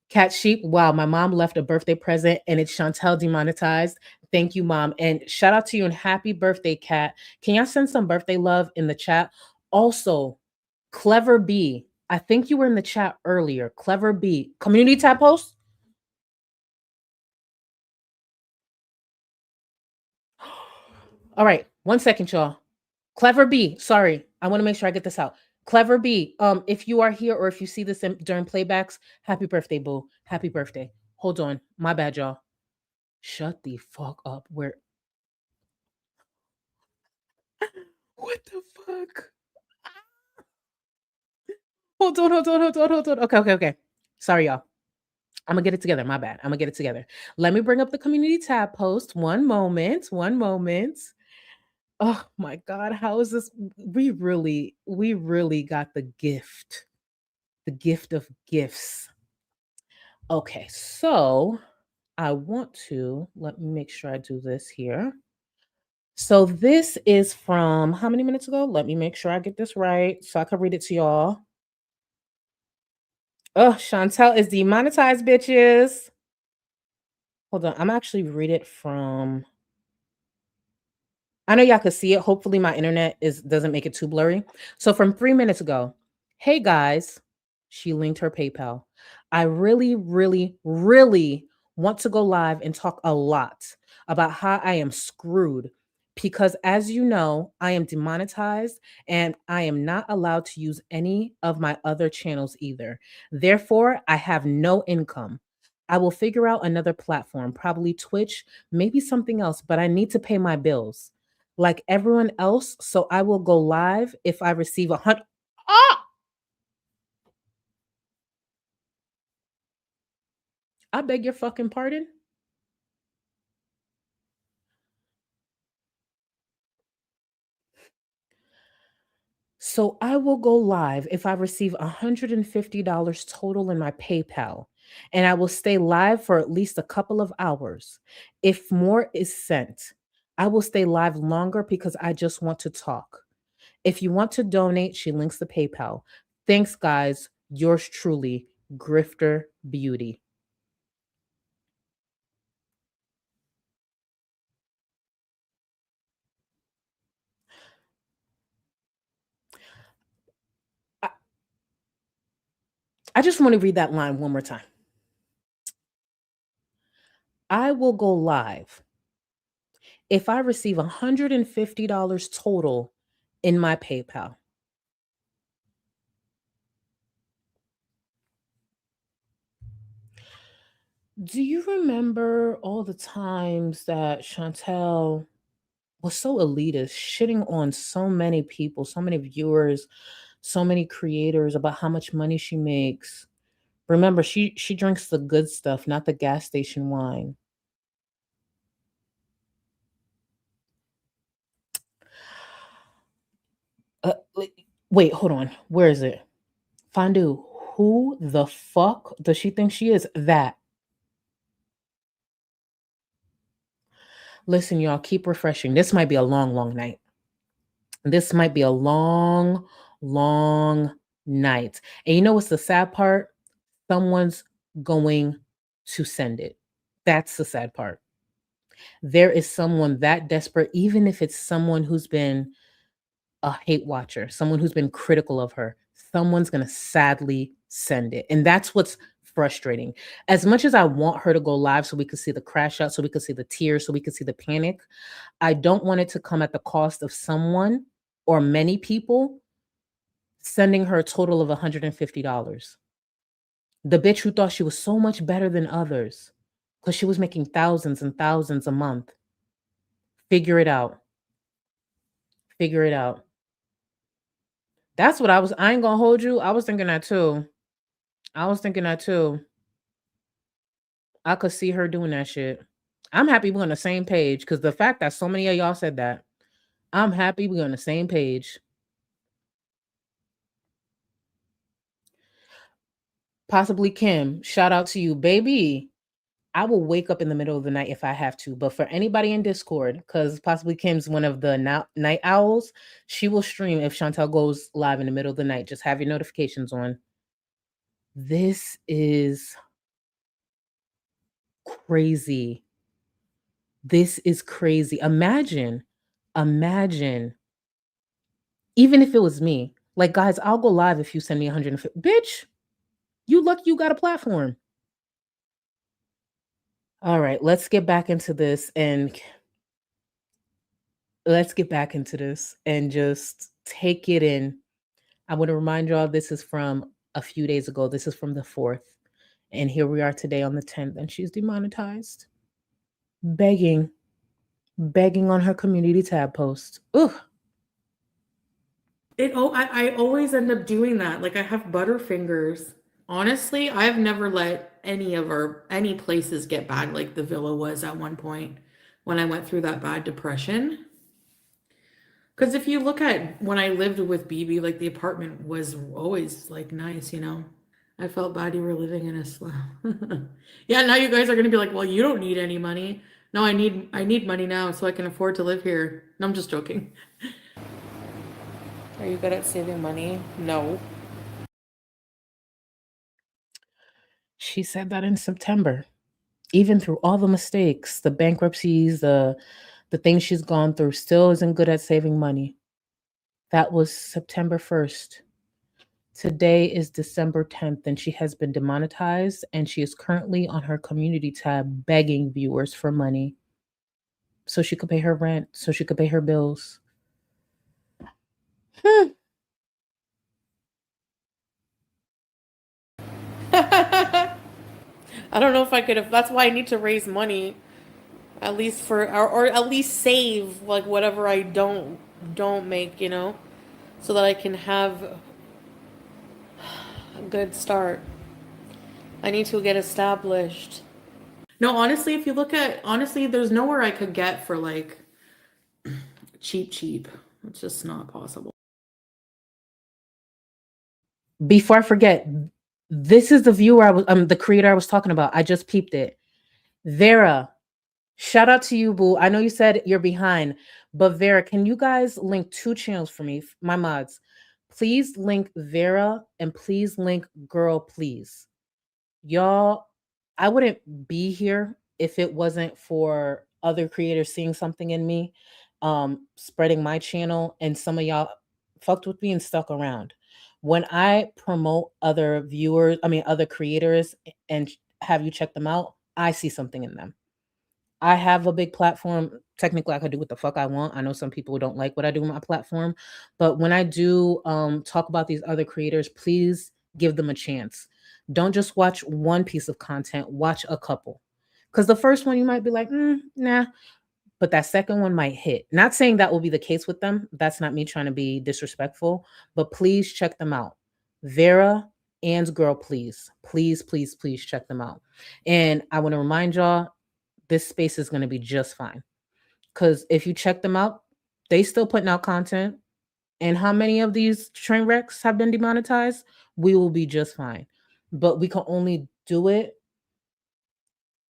Cat Sheep, wow, my mom left a birthday present and it's Chantel Demonetized. Thank you, Mom. And shout out to you and happy birthday, Cat. Can y'all send some birthday love in the chat? Also, Clever B, I think you were in the chat earlier. Clever B, community tab post? All right, 1 second, y'all. Clever B, sorry, I want to make sure I get this out. Clever B, if you are here or if you see this during playbacks, happy birthday, boo. Happy birthday. Hold on. My bad, y'all. Shut the fuck up. What the fuck? Hold on. Okay. Sorry, y'all. I'm gonna get it together. My bad. I'm gonna get it together. Let me bring up the community tab post. One moment. Oh my God, how is this? We really got the gift of gifts. Okay, so I want to let me make sure I do this here. So this is from how many minutes ago? Let me make sure I get this right so I can read it to y'all. Oh, Chantel is demonetized, bitches. Hold on, I'm actually read it from. I know y'all could see it. Hopefully, my internet doesn't make it too blurry. So from 3 minutes ago, hey guys, she linked her PayPal. I really want to go live and talk a lot about how I am screwed because, as you know, I am demonetized and I am not allowed to use any of my other channels either. Therefore, I have no income. I will figure out another platform, probably Twitch, maybe something else, but I need to pay my bills like everyone else. So I will go live if I receive 100. Ah! I beg your fucking pardon. So I will go live if I receive $150 total in my PayPal, and I will stay live for at least a couple of hours. If more is sent, I will stay live longer because I just want to talk. If you want to donate, she links the PayPal. Thanks, guys. Yours truly, Grifter Beauty. I just want to read that line one more time. I will go live if I receive $150 total in my PayPal. Do you remember all the times that Chantel was so elitist, shitting on so many people, so many viewers, so many creators about how much money she makes? Remember, she drinks the good stuff, not the gas station wine. Wait, hold on. Where is it? Fondue. Who the fuck does she think she is? That. Listen, y'all, keep refreshing. This might be a long night. This might be a long night. And you know what's the sad part? Someone's going to send it. That's the sad part. There is someone that desperate, even if it's someone who's been a hate watcher, someone who's been critical of her, someone's going to sadly send it. And that's what's frustrating. As much as I want her to go live so we could see the crash out, so we could see the tears, so we could see the panic, I don't want it to come at the cost of someone or many people sending her a total of $150. The bitch who thought she was so much better than others because she was making thousands and thousands a month. Figure it out. Figure it out. That's what I ain't gonna hold you. I was thinking that too. I could see her doing that shit. I'm happy we're on the same page because the fact that so many of y'all said that, I'm happy we're on the same page. Possibly Kim, shout out to you, baby. I will wake up in the middle of the night if I have to. But for anybody in Discord, because possibly Kim's one of the night owls, she will stream if Chantel goes live in the middle of the night. Just have your notifications on. This is crazy. This is crazy. Imagine, even if it was me, like, guys, I'll go live if you send me 150. Bitch, you lucky you got a platform. All right, let's get back into this and just take it in. I want to remind y'all this is from a few days ago. This is from the 4th. And here we are today on the 10th, and she's demonetized. Begging on her community tab post. Ugh. I always end up doing that. Like I have butterfingers. Honestly, I've never let any places get bad like the villa was at one point when I went through that bad depression. Because if you look at when I lived with BB, like the apartment was always like nice, you know. I felt bad you were living in a slum. Yeah, now you guys are gonna be like, well, you don't need any money. No, I need money now so I can afford to live here. No, I'm just joking. Are you good at saving money? No. She said that in September. Even through all the mistakes, the bankruptcies, the things she's gone through, still isn't good at saving money. That was September 1st. Today is December 10th, and she has been demonetized, and she is currently on her community tab begging viewers for money so she could pay her rent, so she could pay her bills. I don't know if I could have. That's why I need to raise money, at least or at least save like whatever I don't make, you know, so that I can have a good start. I need to get established. No, honestly, if you look at honestly, there's nowhere I could get for like cheap. It's just not possible. Before I forget, this is the viewer the creator I was talking about. I just peeped it. Vera, shout out to you, boo. I know you said you're behind, but Vera, can you guys link 2 channels for me, my mods? Please link Vera and please link Gorl, please. Y'all, I wouldn't be here if it wasn't for other creators seeing something in me, spreading my channel, and some of y'all fucked with me and stuck around. When I promote other viewers, other creators, and have you check them out, I see something in them. I have a big platform. Technically, I could do what the fuck I want. I know some people don't like what I do on my platform, but when I do talk about these other creators, please give them a chance. Don't just watch one piece of content, watch a couple. Because the first one you might be like, nah, but that second one might hit. Not saying that will be the case with them. That's not me trying to be disrespectful, but please check them out. Vera and Gorl, please, please, please, please check them out. And I want to remind y'all, this space is going to be just fine. Because if you check them out, they still putting out content. And how many of these train wrecks have been demonetized? We will be just fine. But we can only do it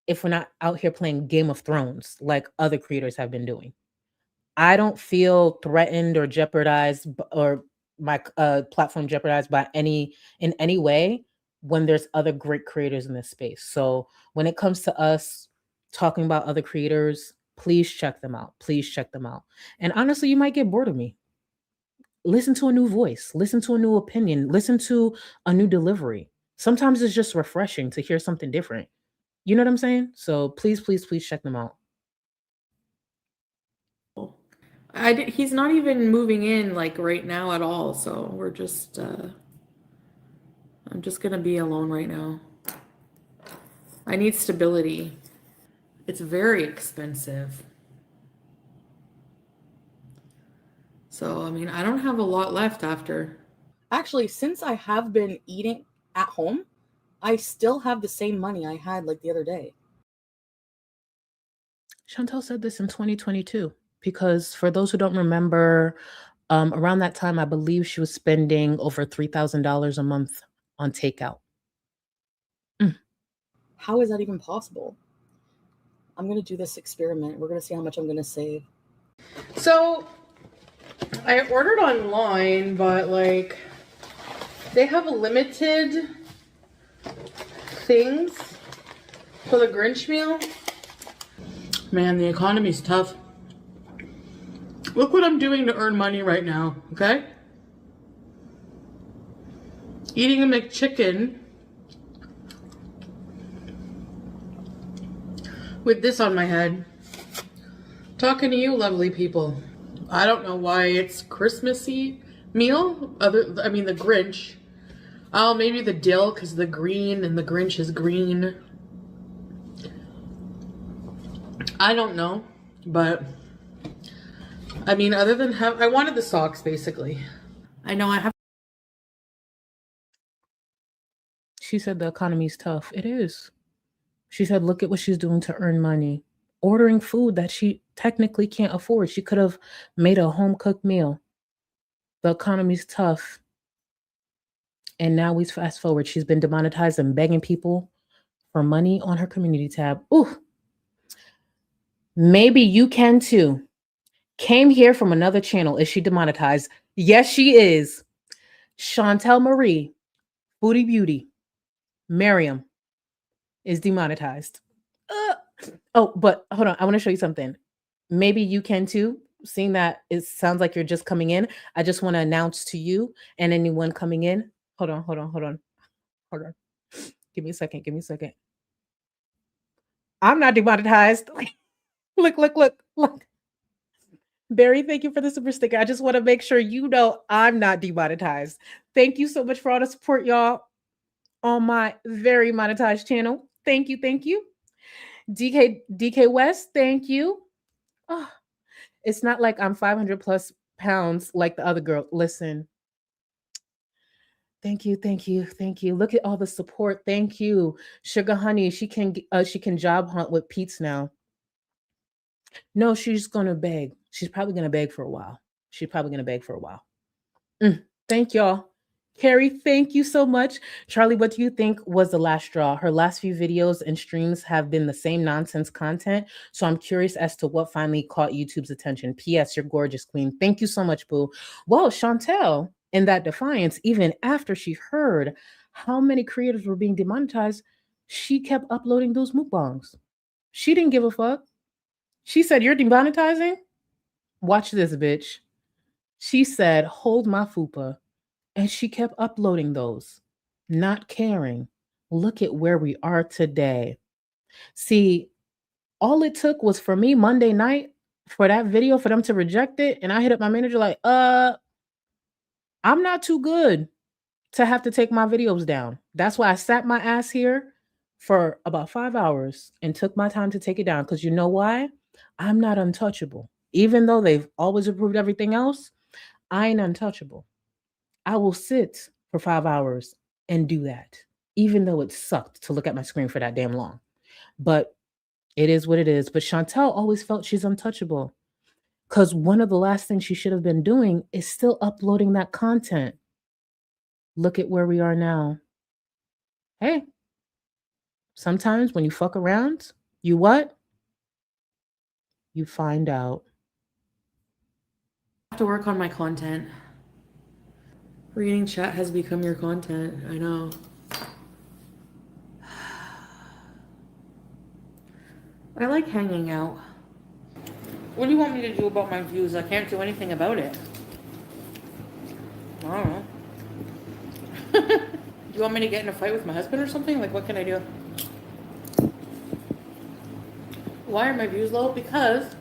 if we're not out here playing Game of Thrones like other creators have been doing. I don't feel threatened or jeopardized or my platform jeopardized in any way when there's other great creators in this space. So when it comes to us talking about other creators, please check them out. Please check them out. And honestly, you might get bored of me. Listen to a new voice, listen to a new opinion, listen to a new delivery. Sometimes it's just refreshing to hear something different. You know what I'm saying? So please, please, please check them out. He's not even moving in like right now at all, so we're just I'm just gonna be alone right now. I need stability. It's very expensive. So, I mean, I don't have a lot left after. Actually, since I have been eating at home, I still have the same money I had like the other day. Chantel said this in 2022 because for those who don't remember, around that time, I believe she was spending over $3,000 a month on takeout. How is that even possible? I'm going to do this experiment. We're going to see how much I'm going to save. So, I ordered online, but like, they have limited things for the Grinch meal. Man, the economy's tough. Look what I'm doing to earn money right now, okay? Eating a McChicken with this on my head. Talking to you lovely people. I don't know why it's Christmassy meal. The Grinch. Oh, maybe the dill because the green and the Grinch is green. I don't know, but I mean, other than I wanted the socks basically. I know I have. She said the economy's tough. It is. She said, look at what she's doing to earn money. Ordering food that she technically can't afford. She could have made a home cooked meal. The economy's tough. And now we fast forward. She's been demonetized and begging people for money on her community tab. Ooh. Maybe you can too. Came here from another channel. Is she demonetized? Yes, she is. Chantel Marie, Foodie Beauty, Miriam is demonetized. Oh, but hold on. I want to show you something. Maybe you can too. Seeing that it sounds like you're just coming in, I just want to announce to you and anyone coming in. Hold on. Give me a second. I'm not demonetized. Look. Barry, thank you for the super sticker. I just want to make sure you know I'm not demonetized. Thank you so much for all the support, y'all, on my very monetized channel. Thank you. DK West, thank you. Oh, it's not like I'm 500 plus pounds like the other girl. Listen. Thank you. Look at all the support. Thank you. Sugar Honey, she can job hunt with Pete's now. No, she's gonna beg. She's probably gonna beg for a while. Thank y'all. Carrie, thank you so much. Charlie, what do you think was the last straw? Her last few videos and streams have been the same nonsense content. So I'm curious as to what finally caught YouTube's attention. P.S. You're gorgeous, queen. Thank you so much, boo. Well, Chantel, in that defiance, even after she heard how many creators were being demonetized, she kept uploading those mukbangs. She didn't give a fuck. She said, you're demonetizing? Watch this, bitch. She said, hold my fupa. And she kept uploading those, not caring. Look at where we are today. See, all it took was for me Monday night for that video, for them to reject it. And I hit up my manager like, I'm not too good to have to take my videos down. That's why I sat my ass here for about 5 hours and took my time to take it down. Because you know why? I'm not untouchable. Even though they've always approved everything else, I ain't untouchable. I will sit for 5 hours and do that, even though it sucked to look at my screen for that damn long. But it is what it is. But Chantel always felt she's untouchable because one of the last things she should have been doing is still uploading that content. Look at where we are now. Hey, sometimes when you fuck around, you what? You find out. I have to work on my content. Reading chat has become your content. I know. I like hanging out. What do you want me to do about my views? I can't do anything about it. I don't know. Do you want me to get in a fight with my husband or something? Like, what can I do? Why are my views low? Because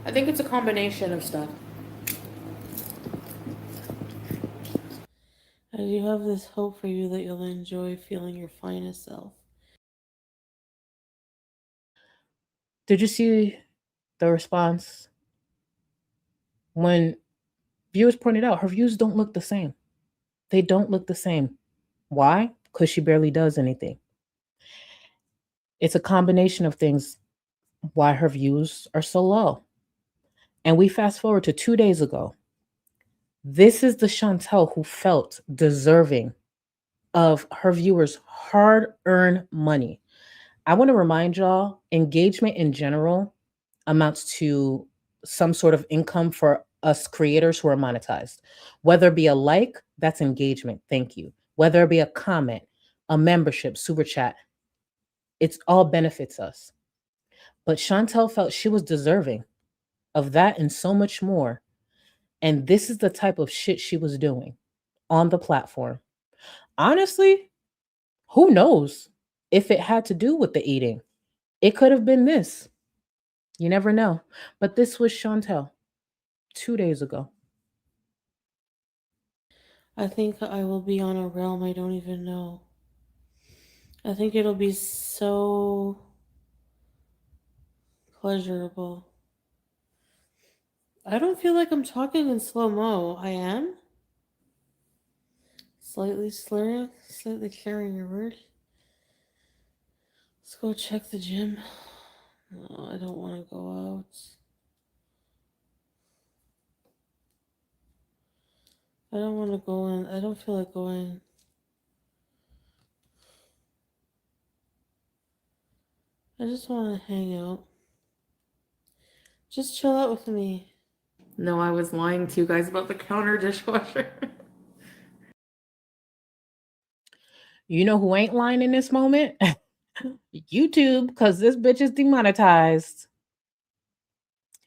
I think it's a combination of stuff. I do have this hope for you that you'll enjoy feeling your finest self. Did you see the response? When viewers pointed out her views don't look the same. They don't look the same. Why? Because she barely does anything. It's a combination of things why her views are so low. And we fast forward to 2 days ago. This is the Chantel who felt deserving of her viewers' hard-earned money. I want to remind y'all, engagement in general amounts to some sort of income for us creators who are monetized. Whether it be a like, that's engagement. Thank you. Whether it be a comment, a membership, super chat, it's all benefits us. But Chantel felt she was deserving of that and so much more. And this is the type of shit she was doing on the platform. Honestly, who knows if it had to do with the eating? It could have been this. You never know. But this was Chantel 2 days ago. I think I will be on a realm I don't even know. I think it'll be so pleasurable. I don't feel like I'm talking in slow-mo. I am? Slightly slurring, slightly carrying your word. Let's go check the gym. No, I don't want to go out. I don't want to go in. I don't feel like going. I just want to hang out. Just chill out with me. No, I was lying to you guys about the counter dishwasher. You know who ain't lying in this moment? YouTube, because this bitch is demonetized.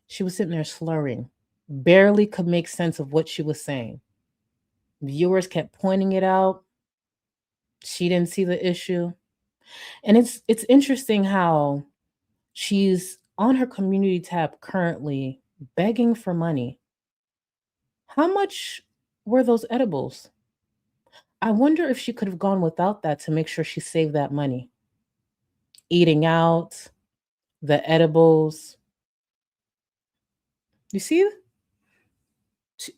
She was sitting there slurring, barely could make sense of what she was saying. Viewers kept pointing it out. She didn't see the issue. And it's interesting how she's on her community tab currently begging for money. How much were those edibles? I wonder if she could have gone without that to make sure she saved that money. Eating out, the edibles. You see?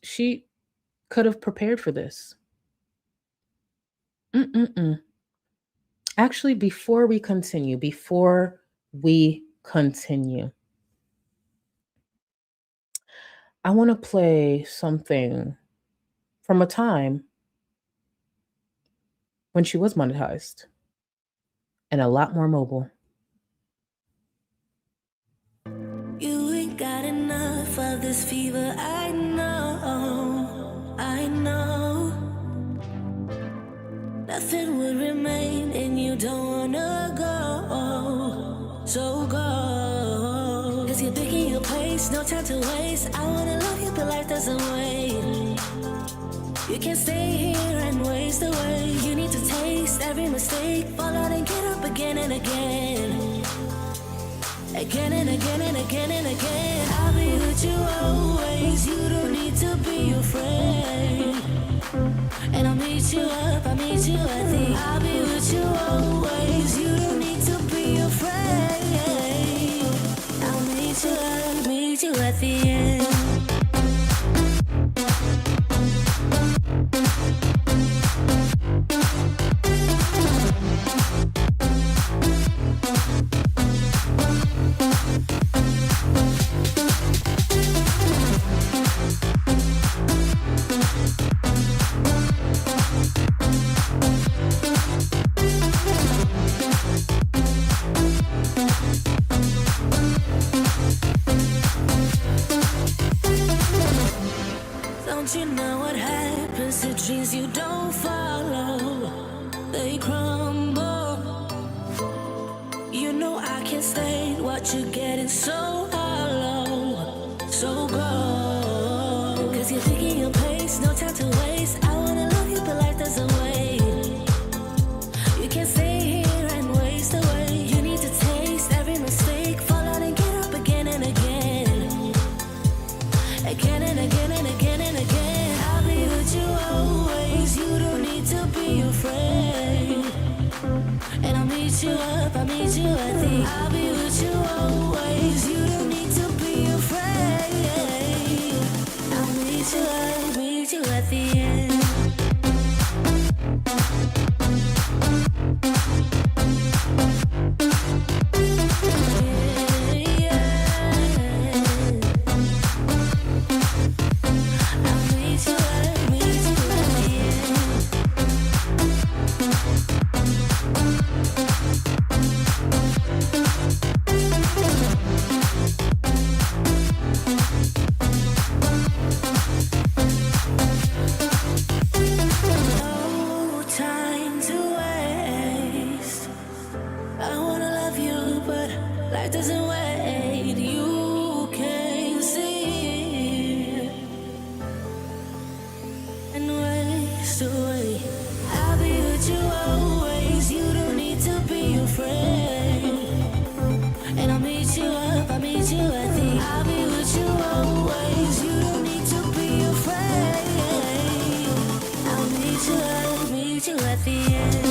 She could have prepared for this. Actually, before we continue, I want to play something from a time when she was monetized and a lot more mobile. You ain't got enough of this fever, I know, I know. Nothing would remain and you don't wanna go, so go. Cause you're thinking your place, no time to waste. I wanna love you but life doesn't wait. You can't stay here and waste away. You need to taste every mistake, fall out and get up again and again. Again and again and again and again. I'll be with you always. You don't need to be afraid. And I'll meet you up, I'll meet you at the. I'll be with you always. You don't need to be afraid. I'll meet you up, meet you at the end. Don't you know what happens to dreams you don't follow? They crumble. You know I can't stay, what you're getting so hollow. So go. Cause you're thinking your pace, no time to waste. I wanna love you but life doesn't wait. You can't stay here and waste away. You need to taste every mistake, fall out and get up again and again. Again and again and again and again. I'll be with you always. You don't need to be afraid. And I'll meet you up, I'll meet you at the. I'll be with you always. You don't need to be afraid. I'll meet you at the end. No time to waste. I wanna love you, but life doesn't wait. You can't see and waste away. I'll be with you always. You don't need to be afraid. And I'll meet you up, I'll meet you at the. I'll be with you always. You don't need to be afraid. I'll meet you up, meet you at the end.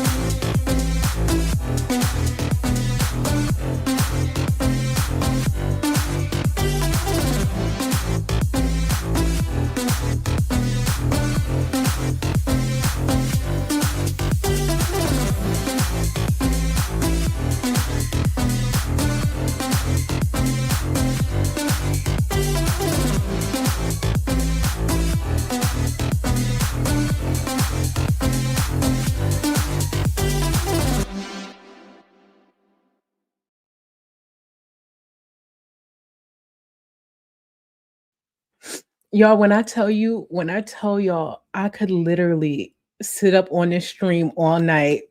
Y'all, when I tell y'all, I could literally sit up on this stream all night.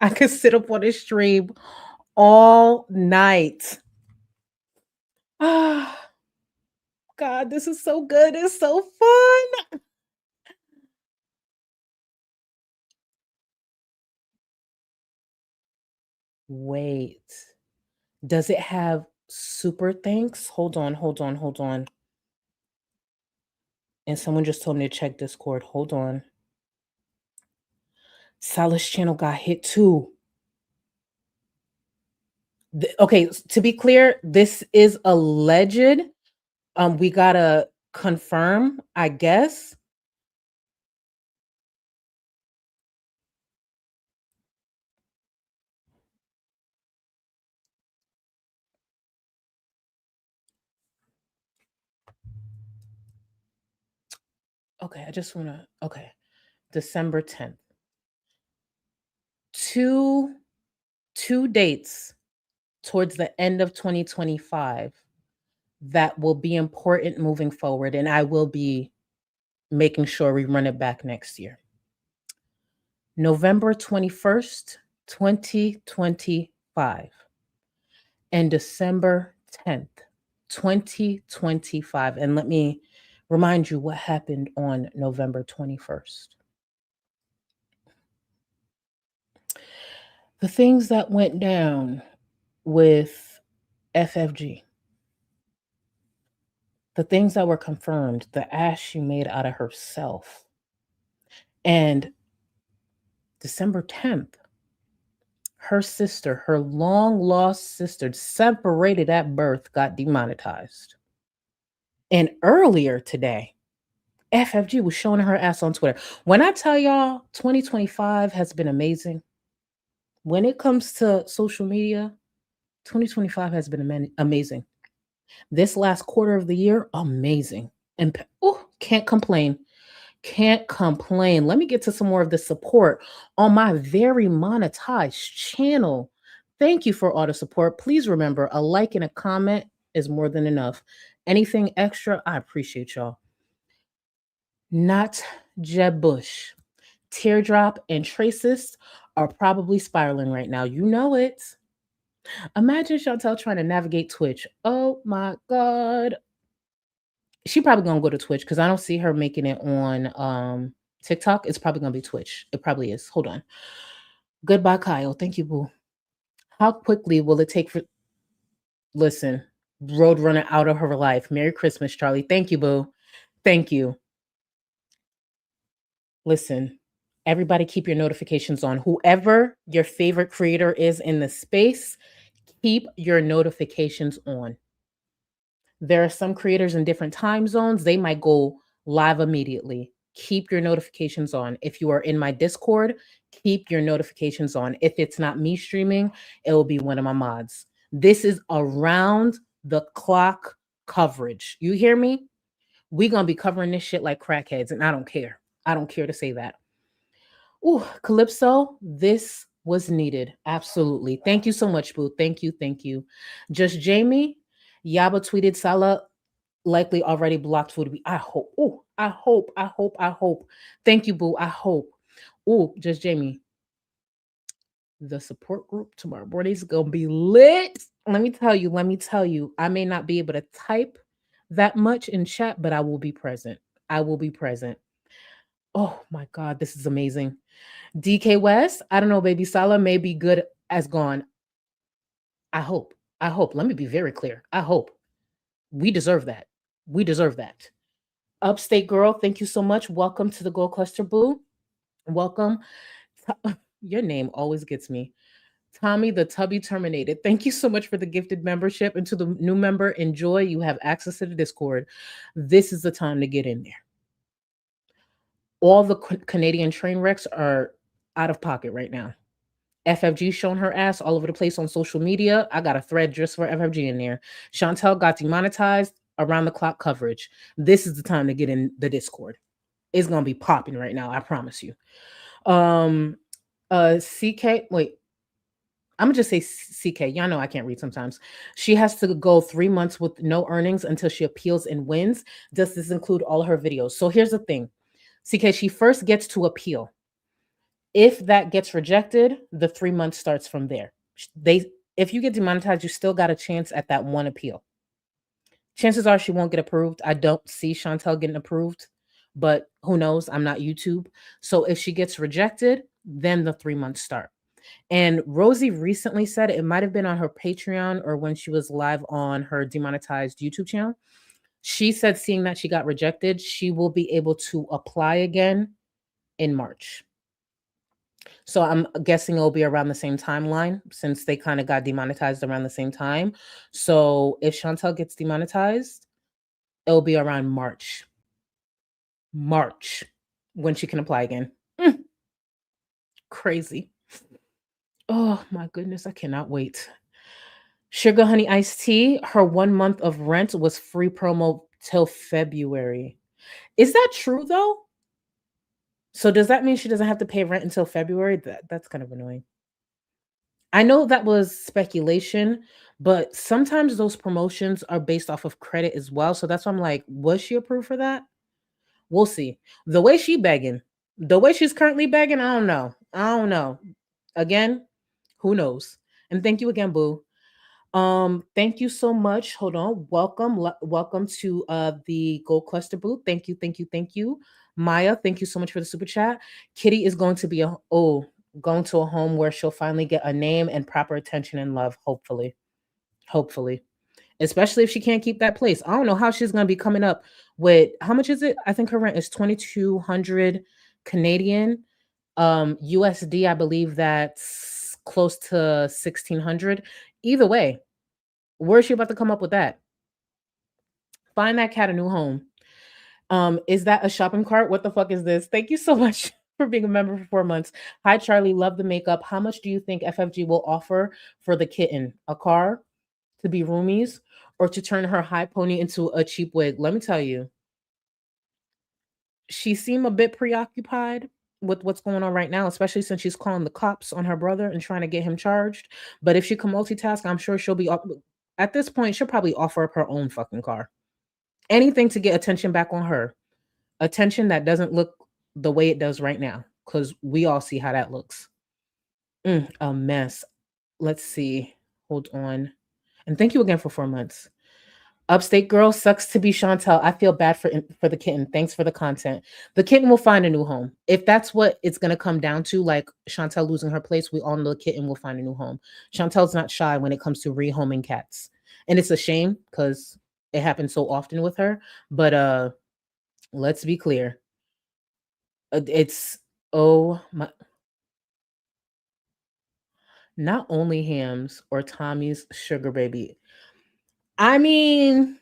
I could sit up on this stream all night. Ah, God, this is so good. It's so fun. Wait. Does it have super thanks? Hold on. And someone just told me to check Discord. Hold on. Salah's channel got hit too. Okay, to be clear, this is alleged. We gotta confirm, I guess. Okay, December 10th. Two dates towards the end of 2025 that will be important moving forward, and I will be making sure we run it back next year. November 21st, 2025, and December 10th, 2025. And let me remind you what happened on November 21st. The things that went down with FFG, the things that were confirmed, the ass she made out of herself. And December 10th, her sister, her long lost sister, separated at birth, got demonetized. And earlier today, FFG was showing her ass on Twitter. When I tell y'all 2025 has been amazing, when it comes to social media, 2025 has been amazing. This last quarter of the year, amazing. And can't complain. Can't complain. Let me get to some more of the support on my very monetized channel. Thank you for all the support. Please remember, a like and a comment is more than enough. Anything extra, I appreciate y'all. Not Jeb Bush. Teardrop and Traces are probably spiraling right now. You know it. Imagine Chantel trying to navigate Twitch. Oh my God. She probably gonna go to Twitch because I don't see her making it on TikTok. It's probably gonna be Twitch. It probably is. Hold on. Goodbye, Kyle. Thank you, boo. How quickly will it take for... Listen, Roadrunner out of her life. Merry Christmas, Charlie. Thank you, boo. Thank you. Listen, everybody keep your notifications on. Whoever your favorite creator is in the space, keep your notifications on. There are some creators in different time zones. They might go live immediately. Keep your notifications on. If you are in my Discord, keep your notifications on. If it's not me streaming, it will be one of my mods. This is around the clock coverage. You hear me? We're going to be covering this shit like crackheads, and I don't care. I don't care to say that. Ooh, Calypso, this was needed. Absolutely. Thank you so much, boo. Thank you. Thank you. Just Jamie, Yaba tweeted Salah likely already blocked Foodie. I hope. Oh, I hope. Thank you, boo. I hope. Oh, just Jamie. The support group tomorrow morning is gonna be lit. Let me tell you. I may not be able to type that much in chat, but I will be present. Oh my God, this is amazing. DK West, I don't know, baby. Salah may be good as gone. I hope. Let me be very clear. I hope. We deserve that. Upstate Girl, thank you so much. Welcome to the Gold Cluster, boo. Welcome. Your name always gets me. Tommy the Tubby Terminated. Thank you so much for the gifted membership. And to the new member, enjoy. You have access to the Discord. This is the time to get in there. All the Canadian train wrecks are out of pocket right now. FFG showing her ass all over the place on social media. I got a thread just for FFG in there. Chantel got demonetized. Around the clock coverage. This is the time to get in the Discord. It's gonna be popping right now. I promise you. CK, wait. I'm gonna just say CK. Y'all know I can't read sometimes. She has to go 3 months with no earnings until she appeals and wins. Does this include all her videos? So here's the thing. CK, she first gets to appeal. If that gets rejected, the 3 months starts from there. If you get demonetized, you still got a chance at that one appeal. Chances are she won't get approved. I don't see Chantel getting approved, but who knows? I'm not YouTube. So if she gets rejected, then the 3 months start. And Rosie recently said, it might have been on her Patreon or when she was live on her Demonetized YouTube channel. She said, seeing that she got rejected, she will be able to apply again in March. So I'm guessing it'll be around the same timeline since they kind of got demonetized around the same time. So if Chantel gets demonetized, it'll be around March when she can apply again. Crazy. Oh my goodness, I cannot wait. Sugar Honey Iced Tea, her 1 month of rent was free promo till February. Is that true though? So does that mean she doesn't have to pay rent until February? That's kind of annoying. I know that was speculation, but sometimes those promotions are based off of credit as well. So that's why I'm like, was she approved for that? We'll see. The way she's currently begging, I don't know. Again, who knows? And thank you again, Boo. Thank you so much. Hold on. Welcome to the Gold Cluster booth. Thank you. Maya, thank you so much for the super chat. Kitty is going to be going to a home where she'll finally get a name and proper attention and love, hopefully. Especially if she can't keep that place. I don't know how she's going to be coming up with, how much is it? I think her rent is 2,200 Canadian. USD, I believe that's close to 1,600. Either way, where's she about to come up with that? Find that cat a new home. Is that a shopping cart? What the fuck is this? Thank you so much for being a member for 4 months. Hi, Charlie. Love the makeup. How much do you think FFG will offer for the kitten? A car? To be roomies? Or to turn her high pony into a cheap wig? Let me tell you, she seemed a bit preoccupied with what's going on right now, especially since she's calling the cops on her brother and trying to get him charged. But if she can multitask, I'm sure she'll be at this point, she'll probably offer up her own fucking car. Anything to get attention back on her. Attention that doesn't look the way it does right now, because we all see how that looks. A mess. Let's see. Hold on. And thank you again for 4 months. Upstate girl, sucks to be Chantel. I feel bad for the kitten. Thanks for the content. The kitten will find a new home. If that's what it's going to come down to, like Chantel losing her place, we all know the kitten will find a new home. Chantel's not shy when it comes to rehoming cats. And it's a shame because it happens so often with her. But let's be clear. It's, not only Hams or Tommy's sugar baby. I mean,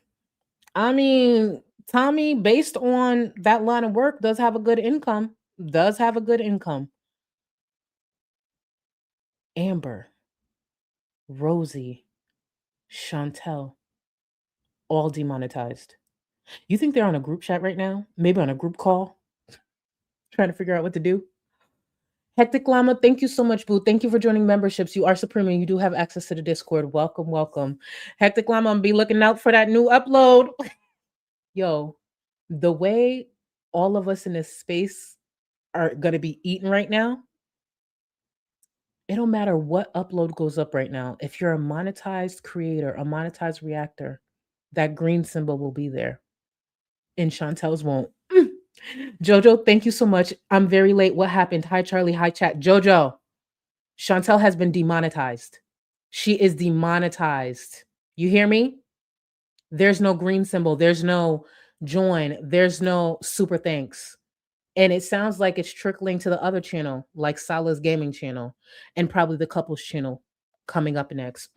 Tommy, based on that line of work, does have a good income. Amber, Rosie, Chantel, all demonetized. You think they're on a group chat right now? Maybe on a group call? Trying to figure out what to do? Hectic Llama, thank you so much, Boo. Thank you for joining memberships. You are supreme and you do have access to the Discord. Welcome. Hectic Llama, I'm be looking out for that new upload. Yo, the way all of us in this space are going to be eating right now, it don't matter what upload goes up right now. If you're a monetized creator, a monetized reactor, that green symbol will be there. And Chantel's won't. Jojo, thank you so much. I'm very late. What happened? Hi, Charlie. Hi, chat. Jojo, Chantel has been demonetized. She is demonetized. You hear me? There's no green symbol. There's no join. There's no super thanks. And it sounds like it's trickling to the other channel, like Salah's gaming channel, and probably the couples channel coming up next.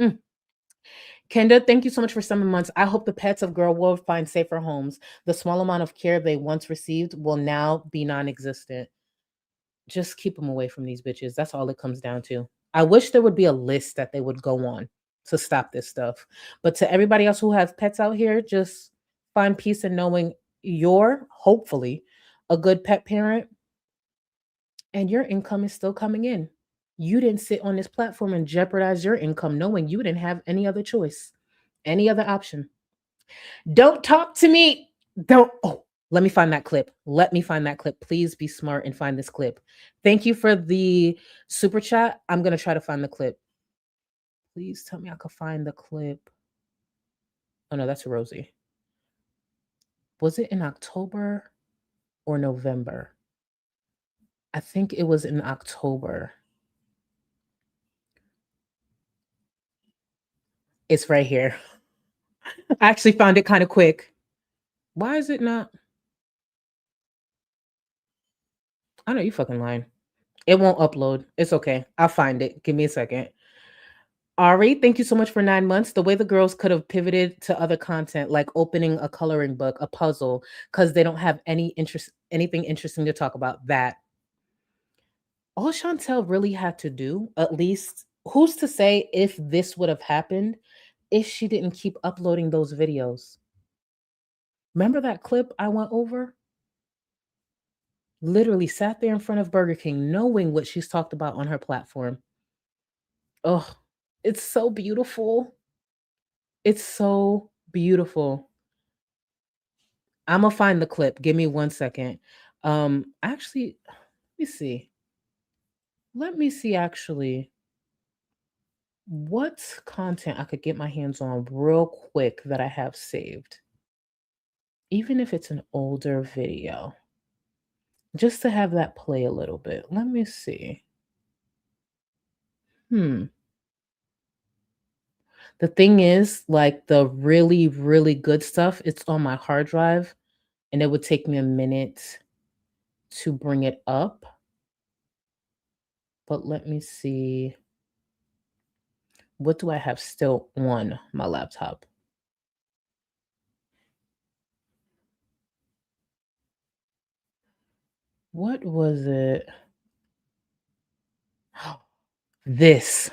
Kenda, thank you so much for 7 months. I hope the pets of Gorl will find safer homes. The small amount of care they once received will now be non-existent. Just keep them away from these bitches. That's all it comes down to. I wish there would be a list that they would go on to stop this stuff. But to everybody else who has pets out here, just find peace in knowing you're, hopefully, a good pet parent and your income is still coming in. You didn't sit on this platform and jeopardize your income knowing you didn't have any other choice, any other option. Don't talk to me. Don't. Oh, let me find that clip. Let me find that clip. Please be smart and find this clip. Thank you for the super chat. I'm going to try to find the clip. Please tell me I could find the clip. Oh, no, that's Rosie. Was it in October or November? I think it was in October. It's right here. I actually found it kind of quick. Why is it not? I know you fucking lying. It won't upload. It's okay. I'll find it. Give me a second. Ari, thank you so much for 9 months. The way the girls could have pivoted to other content, like opening a coloring book, a puzzle, because they don't have anything interesting to talk about. That all Chantel really had to do, at least, who's to say if this would have happened if she didn't keep uploading those videos? Remember that clip I went over? Literally sat there in front of Burger King knowing what she's talked about on her platform. Oh, it's so beautiful. It's so beautiful. I'm gonna find the clip. Give me 1 second. Actually, let me see. Let me see actually what content I could get my hands on real quick that I have saved. Even if it's an older video. Just to have that play a little bit. Let me see. The thing is, like the really, really good stuff, it's on my hard drive, and it would take me a minute to bring it up. But let me see. What do I have still on my laptop? What was it? This.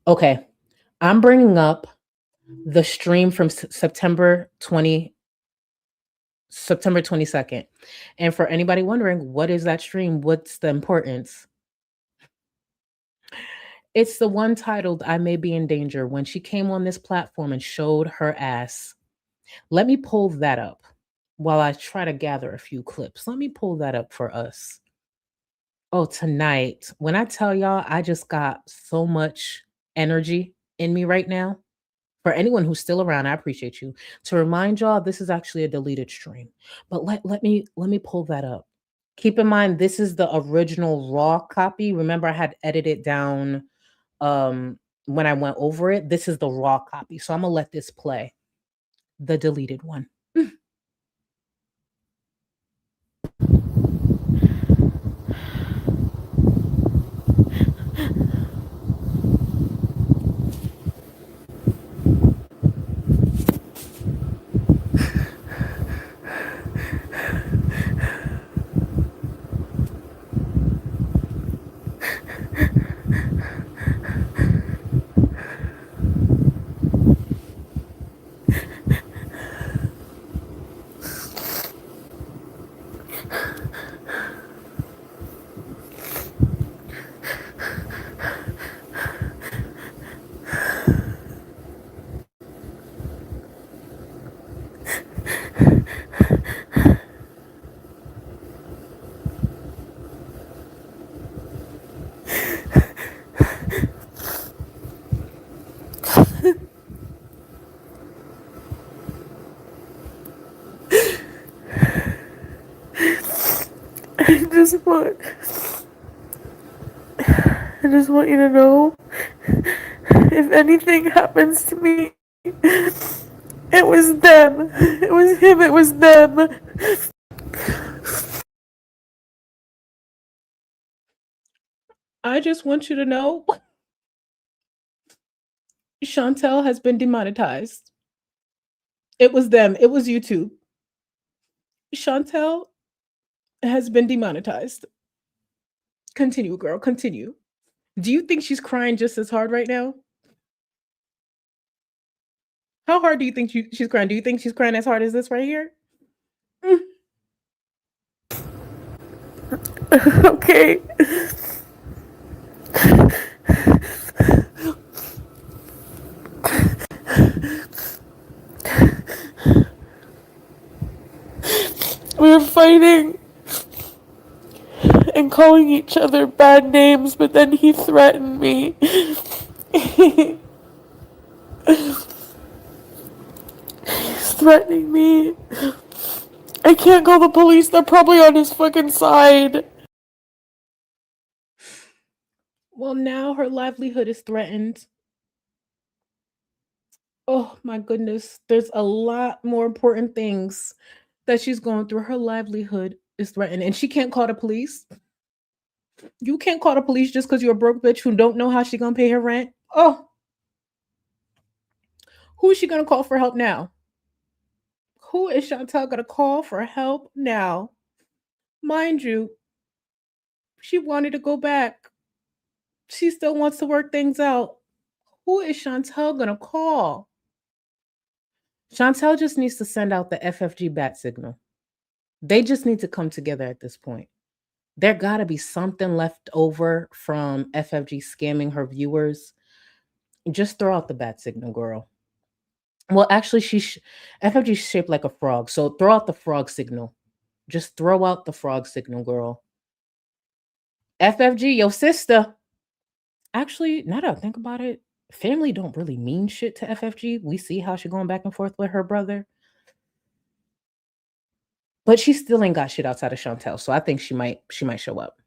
Okay. I'm bringing up the stream from September 22nd. And for anybody wondering, what is that stream? What's the importance? It's the one titled I May Be in Danger, when she came on this platform and showed her ass. Let me pull that up while I try to gather a few clips. Let me pull that up for us. Oh, tonight, when I tell y'all, I just got so much energy in me right now. For anyone who's still around, I appreciate you. To remind y'all, this is actually a deleted stream. But let me pull that up. Keep in mind, this is the original raw copy. Remember, I had edited down when I went over it. This is the raw copy. So I'm gonna let this play. The deleted one. I just want you to know, if anything happens to me, it was them. It was him, it was them. I just want you to know Chantel has been demonetized. It was them. It was YouTube. Chantel has been demonetized. Continue, girl. Continue. Do you think she's crying just as hard right now? How hard do you think she's crying? Do you think she's crying as hard as this right here? Okay. We were fighting and calling each other bad names, but then he threatened me. He's threatening me. I can't call the police, they're probably on his fucking side. Well, now her livelihood is threatened. Oh my goodness. There's a lot more important things that she's going through. Her livelihood is threatened, and she can't call the police. You can't call the police just because you're a broke bitch who don't know how she gonna pay her rent. Oh, who is she gonna call for help now? Who is Chantel gonna call for help now? Mind you, she wanted to go back. She still wants to work things out. Who is Chantel gonna call? Chantel just needs to send out the FFG bat signal. They just need to come together at this point. There gotta be something left over from FFG scamming her viewers. Just throw out the bat signal, girl. Well, actually, FFG is shaped like a frog, so throw out the frog signal. Just throw out the frog signal, girl. FFG, your sister. Actually, now that I think about it, family don't really mean shit to FFG. We see how she going back and forth with her brother. But she still ain't got shit outside of Chantel, so I think she might show up.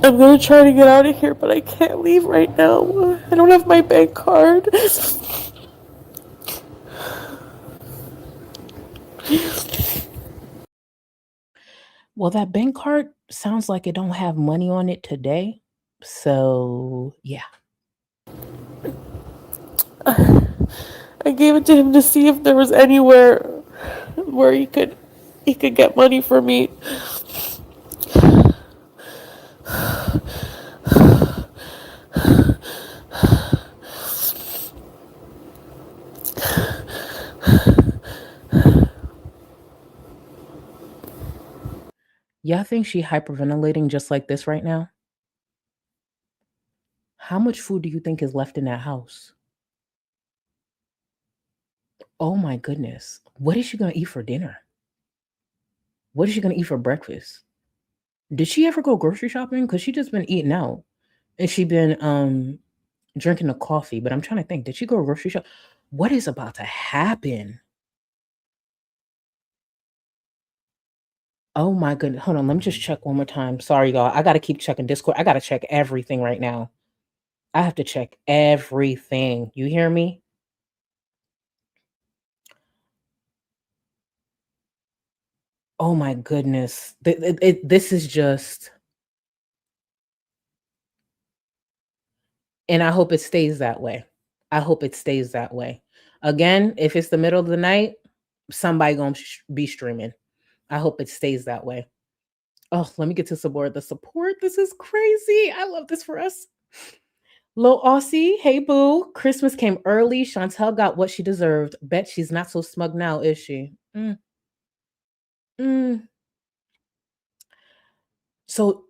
I'm gonna try to get out of here, but I can't leave right now. I don't have my bank card. Well, that bank card sounds like it don't have money on it today. So, yeah. I gave it to him to see if there was anywhere where he could get money for me. Y'all think she hyperventilating just like this right now? How much food do you think is left in that house? Oh my goodness. What is she going to eat for dinner? What is she going to eat for breakfast? Did she ever go grocery shopping? Because she just been eating out. And she been drinking the coffee. But I'm trying to think. Did she go grocery shop? What is about to happen? Oh my goodness. Hold on. Let me just check one more time. Sorry, y'all. I got to keep checking Discord. I got to check everything right now. I have to check everything. You hear me? Oh my goodness. This is just... And I hope it stays that way. I hope it stays that way. Again, if it's the middle of the night, somebody gonna be streaming. I hope it stays that way. Oh, let me get to support. The support. This is crazy. I love this for us. Lil Aussie, hey boo. Christmas came early. Chantel got what she deserved. Bet she's not so smug now, is she? So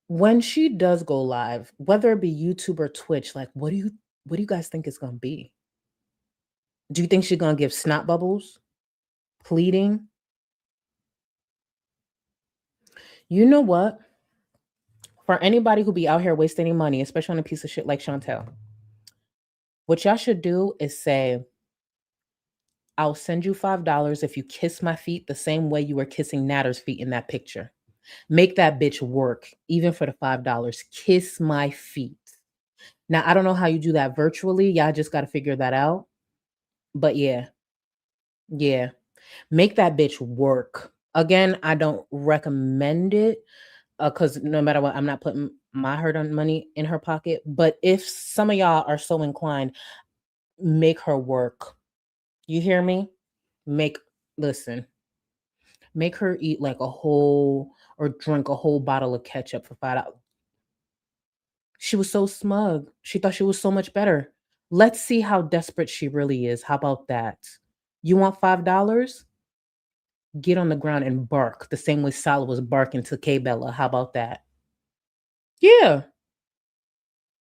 when she does go live, whether it be YouTube or Twitch, like what do you guys think it's gonna be? Do you think she's gonna give snot bubbles? Pleading? You know what? For anybody who be out here wasting money, especially on a piece of shit like Chantel, what y'all should do is say, I'll send you $5 if you kiss my feet the same way you were kissing Natter's feet in that picture. Make that bitch work, even for the $5. Kiss my feet. Now, I don't know how you do that virtually. Y'all just got to figure that out. But yeah. Make that bitch work. Again, I don't recommend it because no matter what, I'm not putting my hard-earned money in her pocket. But if some of y'all are so inclined, make her work. You hear me? Make her eat like a whole or drink a whole bottle of ketchup for $5. She was so smug. She thought she was so much better. Let's see how desperate she really is. How about that? You want $5? Get on the ground and bark the same way Salah was barking to K Bella. How about that? Yeah.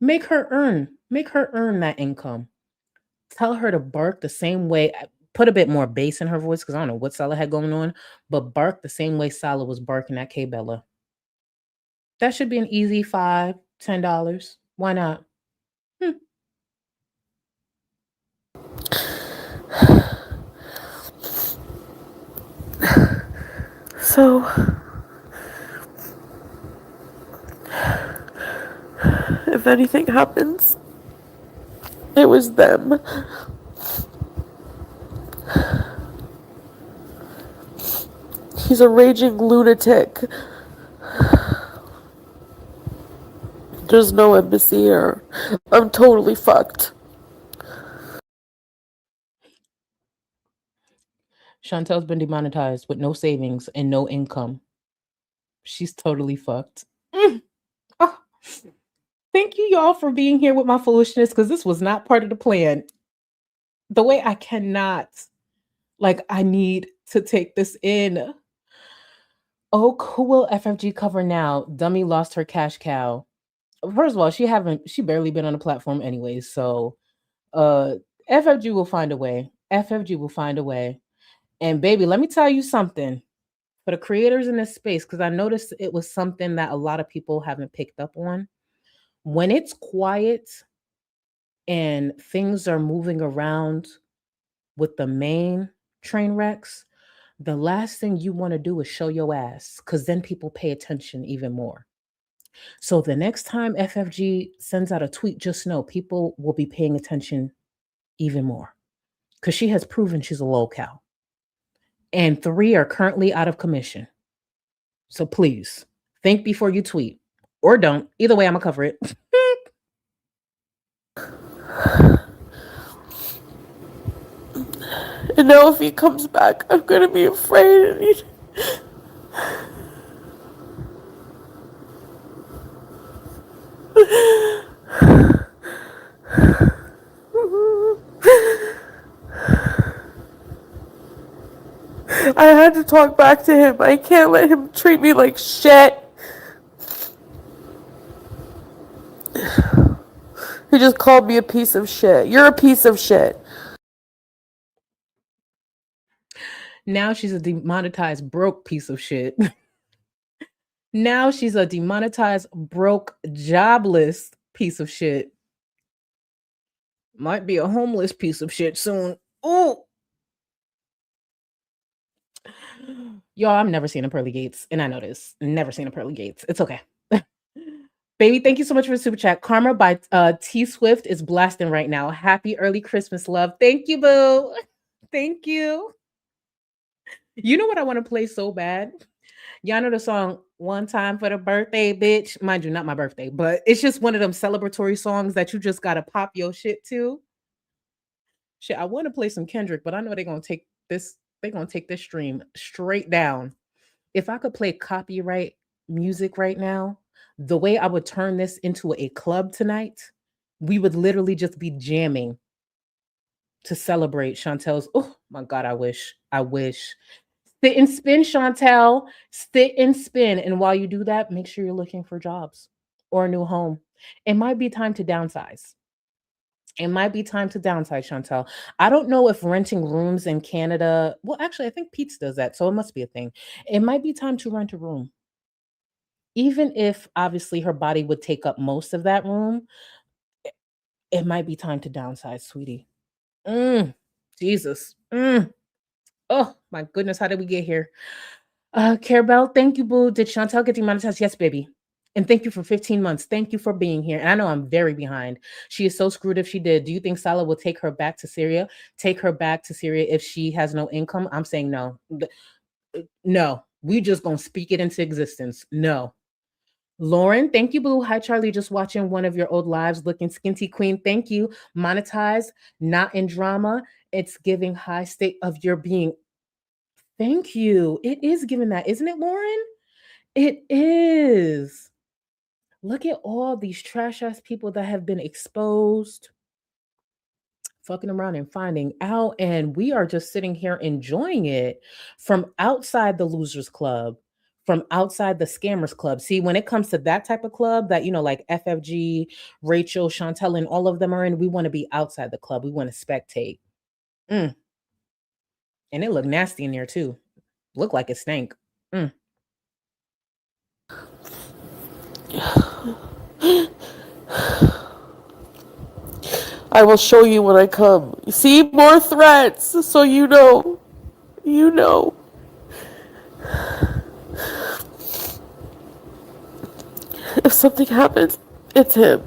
Make her earn that income. Tell her to bark the same way. Put a bit more bass in her voice because I don't know what Salah had going on, but bark the same way Salah was barking at K Bella. That should be an easy $5, $10. Why not? So, if anything happens, it was them. He's a raging lunatic. There's no embassy here. I'm totally fucked. Chantel's been demonetized with no savings and no income. She's totally fucked. Oh. Thank you, y'all, for being here with my foolishness because this was not part of the plan. The way I cannot, I need to take this in. Oh, who will FFG cover now? Dummy lost her cash cow. First of all, she barely been on the platform anyway, so FFG will find a way. FFG will find a way. And baby, let me tell you something. For the creators in this space, because I noticed it was something that a lot of people haven't picked up on. When it's quiet and things are moving around with the main train wrecks, the last thing you want to do is show your ass, because then people pay attention even more. So the next time FFG sends out a tweet, just know people will be paying attention even more, because she has proven she's a lolcow. And 3 are currently out of commission. So please think before you tweet, or don't. Either way, I'm gonna cover it. And now if he comes back, I'm gonna be afraid. I had to talk back to him. I can't let him treat me like shit. He just called me a piece of shit. You're a piece of shit. Now she's a demonetized, broke piece of shit. Now she's a demonetized, broke, jobless piece of shit. Might be a homeless piece of shit soon. Oh, y'all, I'm never seeing a pearly gates, and I know this. Never seen a pearly gates. It's okay. Baby, thank you so much for the super chat. Karma by T Swift is blasting right now. Happy early Christmas, love. Thank you, boo. Thank you. You know what I want to play so bad? Y'all know the song One Time for the Birthday, Bitch. Mind you, not my birthday, but it's just one of them celebratory songs that you just gotta pop your shit to. Shit, I want to play some Kendrick, but I know they're gonna take this stream straight down. If I could play copyright music right now, the way I would turn this into a club tonight, we would literally just be jamming to celebrate Chantel's. Oh my God, I wish. Sit and spin, Chantel. Sit and spin. And while you do that, make sure you're looking for jobs or a new home. It might be time to downsize. Chantel. I don't know if renting rooms in Canada, well, actually, I think Pete's does that, so it must be a thing. It might be time to rent a room. Even if obviously her body would take up most of that room, it might be time to downsize, sweetie. Jesus. Oh my goodness, how did we get here? Carabelle, thank you, boo. Did Chantel get demonetized? Yes, baby. And thank you for 15 months. Thank you for being here. And I know I'm very behind. She is so screwed if she did. Do you think Salah will take her back to Syria? Take her back to Syria if she has no income? I'm saying no. No. We just gonna speak it into existence. No. Lauren, thank you, boo. Hi, Charlie. Just watching one of your old lives, looking skinty queen. Thank you. Monetized, not in drama. It's giving high state of your being. Thank you. It is giving that, isn't it, Lauren? It is. Look at all these trash ass people that have been exposed fucking around and finding out, and we are just sitting here enjoying it from outside the losers club, from outside the scammers club. See, when it comes to that type of club that, you know, like FFG, Rachel, Chantel, and all of them are in, we want to be outside the club. We want to spectate. And it looked nasty in there too. Looked like it stank. I will show you when I come. See, more threats, so you know. You know. If something happens, it's him.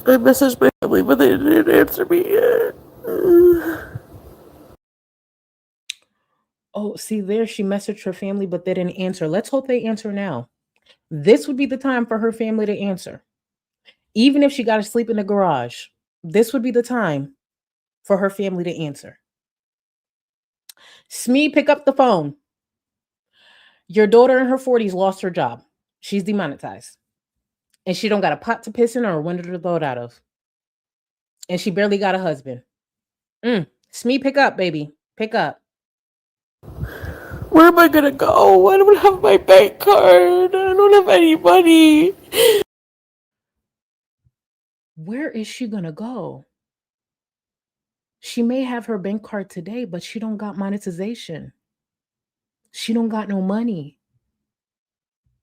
I messaged my family, but they didn't answer me yet. Oh, see there, she messaged her family, but they didn't answer. Let's hope they answer now. This would be the time for her family to answer. Even if she got to sleep in the garage, this would be the time for her family to answer. Smee, pick up the phone. Your daughter in her 40s lost her job. She's demonetized. And she don't got a pot to piss in or a window to throw it out of. And she barely got a husband. Smee, pick up, baby. Pick up. Where am I gonna go? I don't have my bank card. I don't have any money. Where is she gonna go? She may have her bank card today, but she don't got monetization. She don't got no money.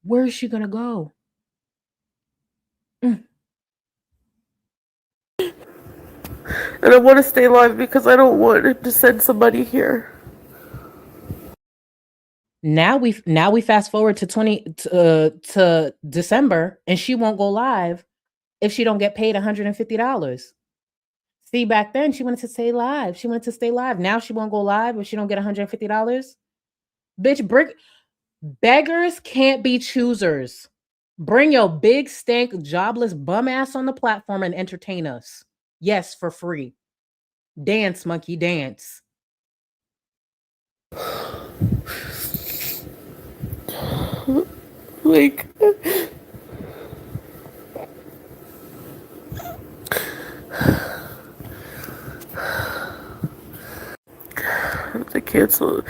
Where is she gonna go? And I want to stay alive because I don't want to send somebody here. Now we fast forward to December, and she won't go live if she don't get paid $150. See, back then she wanted to stay live. She wanted to stay live. Now she won't go live if she don't get $150. Bitch, beggars can't be choosers. Bring your big stank jobless bum ass on the platform and entertain us. Yes, for free. Dance, monkey, dance. Like, I have to cancel.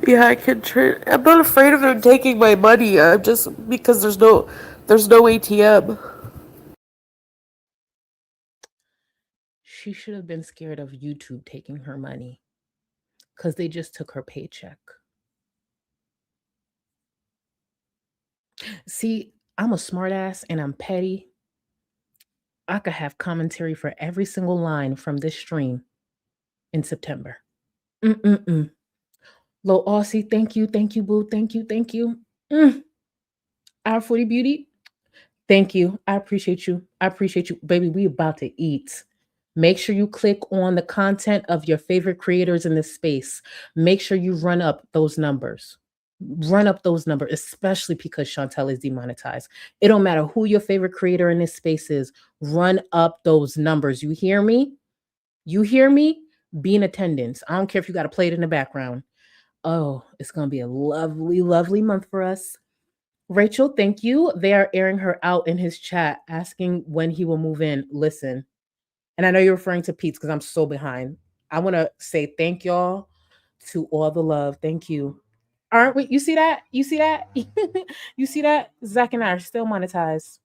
Yeah, I can I'm not afraid of them taking my money. I'm just because there's no ATM. She should have been scared of YouTube taking her money because they just took her paycheck. See, I'm a smartass and I'm petty. I could have commentary for every single line from this stream in September. Low Aussie, thank you, boo, thank you. Our Foodie Beauty, thank you. I appreciate you. Baby, we about to eat. Make sure you click on the content of your favorite creators in this space. Make sure you run up those numbers. Especially because Chantel is demonetized. It don't matter who your favorite creator in this space is. Run up those numbers. You hear me? Be in attendance. I don't care if you got to play it in the background. Oh, it's going to be a lovely, lovely month for us. Rachel, thank you. They are airing her out in his chat, asking when he will move in. Listen, and I know you're referring to Pete's because I'm so behind. I want to say thank y'all to all the love. Thank you. Aren't we? You see that? You see that? Zach and I are still monetized.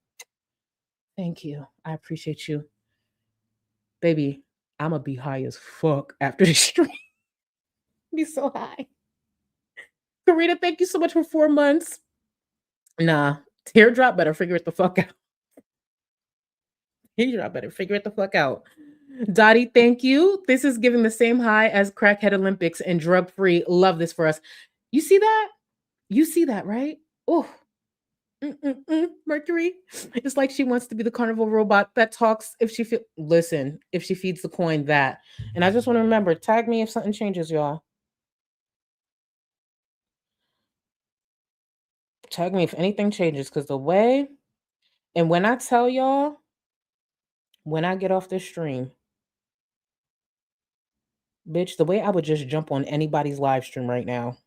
Thank you. I appreciate you. Baby, I'm going to be high as fuck after the stream. Be so high. Karina, thank you so much for 4 months. Nah, Teardrop better figure it the fuck out. Teardrop better figure it the fuck out. Dottie, thank you. This is giving the same high as Crackhead Olympics and drug-free. Love this for us. You see that? You see that, right? Oh. Mercury. It's like she wants to be the carnival robot that talks if she listen, if she feeds the coin that. And I just want to remember, tag me if something changes, y'all. Tag me if anything changes, because the way, and when I tell y'all, when I get off this stream, bitch, the way I would just jump on anybody's live stream right now.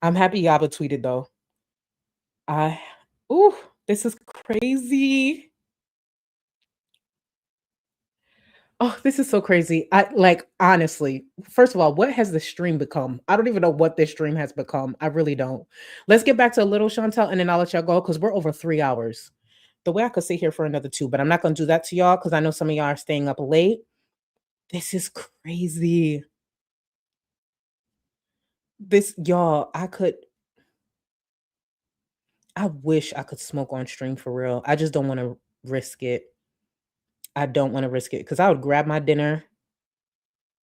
I'm happy Yaba tweeted though. This is crazy. Oh, this is so crazy. I like honestly, first of all, what has the stream become? I don't even know what this stream has become. I really don't. Let's get back to a little Chantel and then I'll let y'all go because we're over 3 hours. The way I could sit here for another 2, but I'm not gonna do that to y'all because I know some of y'all are staying up late. This is crazy. This, y'all, I wish I could smoke on stream for real. I just don't want to risk it. I don't want to risk it because I would grab my dinner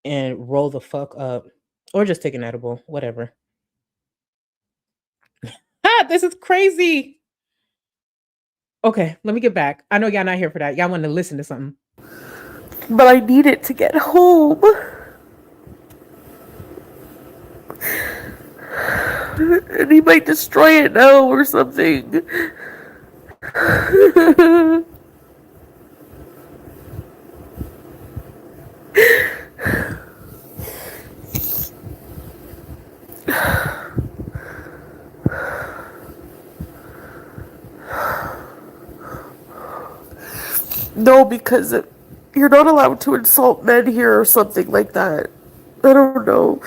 and roll the fuck up or just take an edible, whatever. This is crazy. Okay, let me get back. I know y'all not here for that. Y'all want to listen to something. But I need it to get home. And he might destroy it now or something. No, because you're not allowed to insult men here or something like that. I don't know.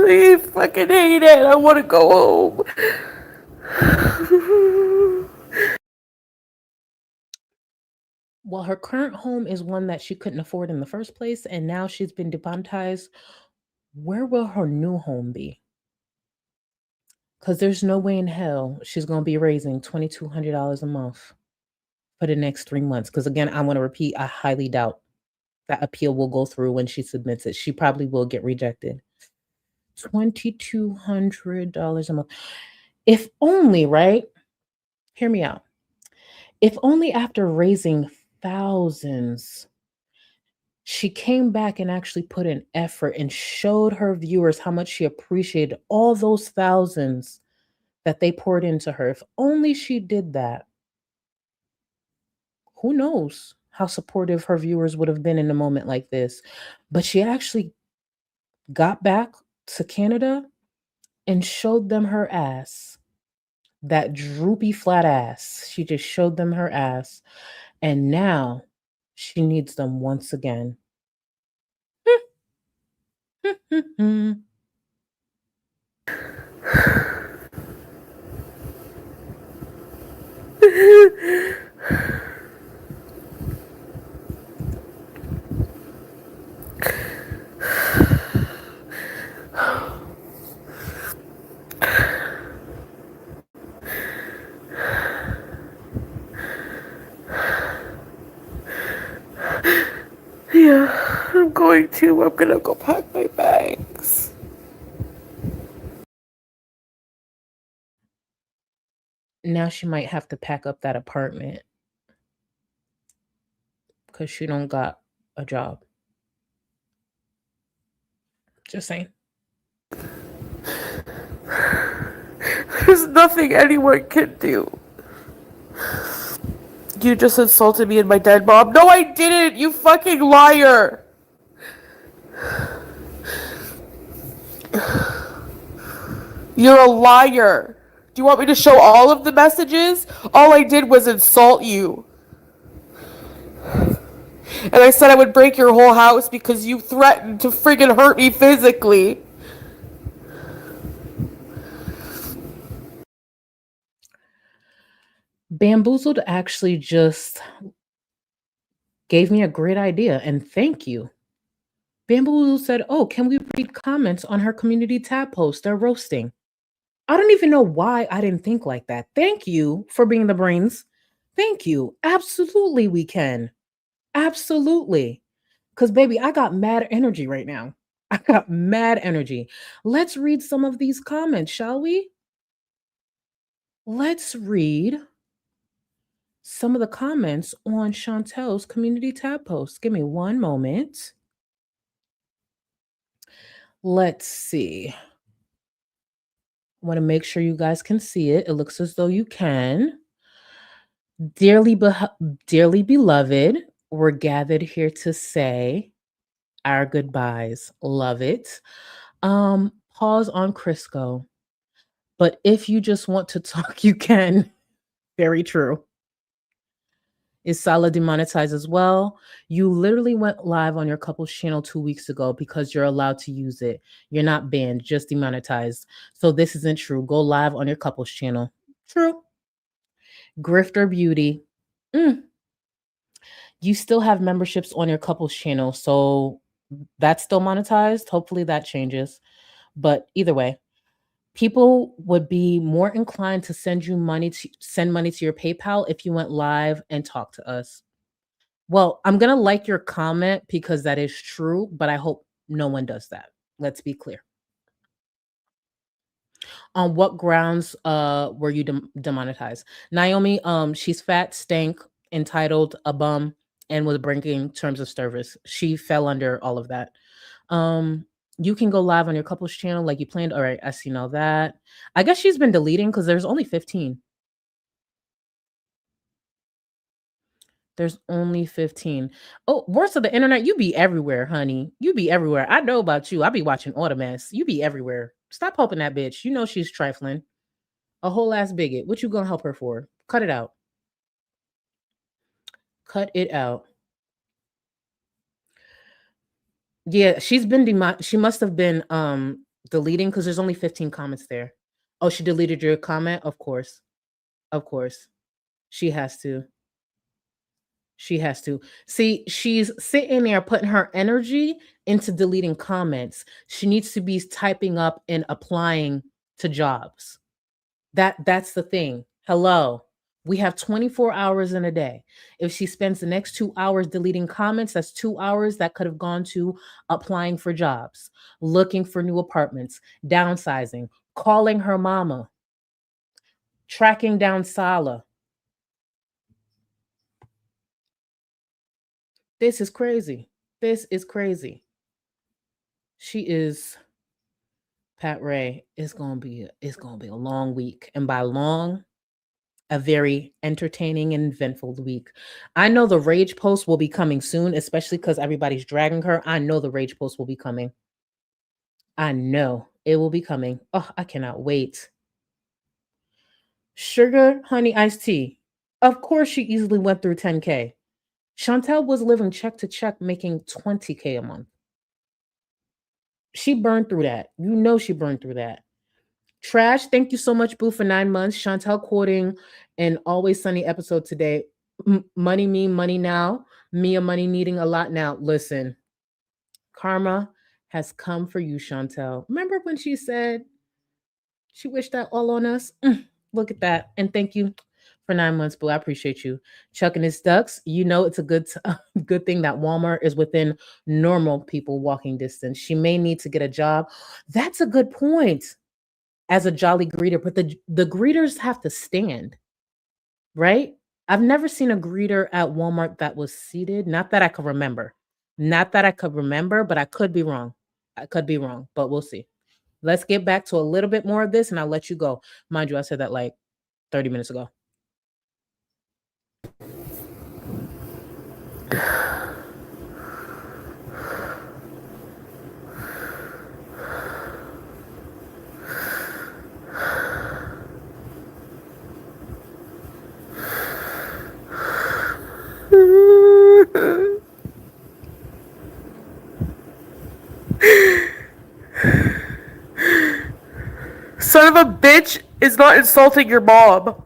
I fucking hate it. I want to go home. Well, her current home is one that she couldn't afford in the first place, and now she's been demonetized. Where will her new home be? Because there's no way in hell she's going to be raising $2,200 a month for the next 3 months. Because again, I want to repeat, I highly doubt that appeal will go through when she submits it. She probably will get rejected. $2,200 a month. If only, right? Hear me out. If only after raising thousands, she came back and actually put in effort and showed her viewers how much she appreciated all those thousands that they poured into her. If only she did that, who knows how supportive her viewers would have been in a moment like this. But she actually got back to Canada and showed them her ass. That droopy flat ass. She just showed them her ass. And now she needs them once again. Yeah, I'm going to go pack my bags. Now she might have to pack up that apartment because she don't got a job. Just saying. There's nothing anyone can do. You just insulted me and my dead mom. No, I didn't, you fucking liar. You're a liar. Do you want me to show all of the messages? All I did was insult you. And I said I would break your whole house because you threatened to friggin' hurt me physically. Bamboozled actually just gave me a great idea, and thank you. Bamboozled said, oh, can we read comments on her community tab post? They're roasting. I don't even know why I didn't think like that. Thank you for being the brains. Thank you. Absolutely, we can. Absolutely. Because, baby, I got mad energy right now. I got mad energy. Let's read some of these comments, shall we? Let's read some of the comments on Chantel's community tab post. Give me one moment. Let's see. I want to make sure you guys can see it. It looks as though you can. Dearly beloved, we're gathered here to say our goodbyes. Love it. Pause on Crisco. But if you just want to talk, you can. Very true. Is Sala demonetized as well? You literally went live on your couple's channel 2 weeks ago because you're allowed to use it. You're not banned, just demonetized. So this isn't true. Go live on your couple's channel. True. Grifter Beauty. You still have memberships on your couple's channel, so that's still monetized. Hopefully that changes. But either way, people would be more inclined to send money to your PayPal if you went live and talked to us. Well, I'm going to like your comment because that is true, but I hope no one does that. Let's be clear. On what grounds were you demonetized? Naomi, she's fat, stank, entitled, a bum, and was breaking terms of service. She fell under all of that. You can go live on your couple's channel like you planned. All right, I see all that. I guess she's been deleting because there's only 15. There's only 15. Oh, worse of the internet, you be everywhere, honey. You be everywhere. I know about you. I be watching all the mess. You be everywhere. Stop helping that bitch. You know she's trifling. A whole ass bigot. What you gonna help her for? Cut it out. Cut it out. Yeah, she's been she must have been deleting because there's only 15 comments there. Oh, she deleted your comment? Of course. Of course. She has to. She has to. See, she's sitting there putting her energy into deleting comments. She needs to be typing up and applying to jobs. That's the thing. Hello. We have 24 hours in a day. If she spends the next 2 hours deleting comments, that's 2 hours that could have gone to applying for jobs, looking for new apartments, downsizing, calling her mama, tracking down Sala. This is crazy. This is crazy. She is Pat Ray. It's gonna be a long week, and by long, a very entertaining and eventful week. I know the rage post will be coming soon, especially because everybody's dragging her. I know the rage post will be coming. I know it will be coming. Oh, I cannot wait. Sugar, honey, iced tea. Of course, she easily went through 10K. Chantel was living check to check, making 20K a month. She burned through that. You know she burned through that. Trash, thank you so much, Boo, for 9 months. Chantel quoting an Always Sunny episode today. Money me, money now. Me a money needing a lot now. Listen, karma has come for you, Chantel. Remember when she said she wished that all on us? Look at that. And thank you for 9 months, Boo. I appreciate you. Chuck and his ducks. You know it's a good thing that Walmart is within normal people walking distance. She may need to get a job. That's a good point. As a jolly greeter, but the greeters have to stand, right? I've never seen a greeter at Walmart that was seated. Not that I could remember. But I could be wrong. But we'll see. Let's get back to a little bit more of this and I'll let you go. Mind you, I said that like 30 minutes ago. Son of a bitch is not insulting your mom.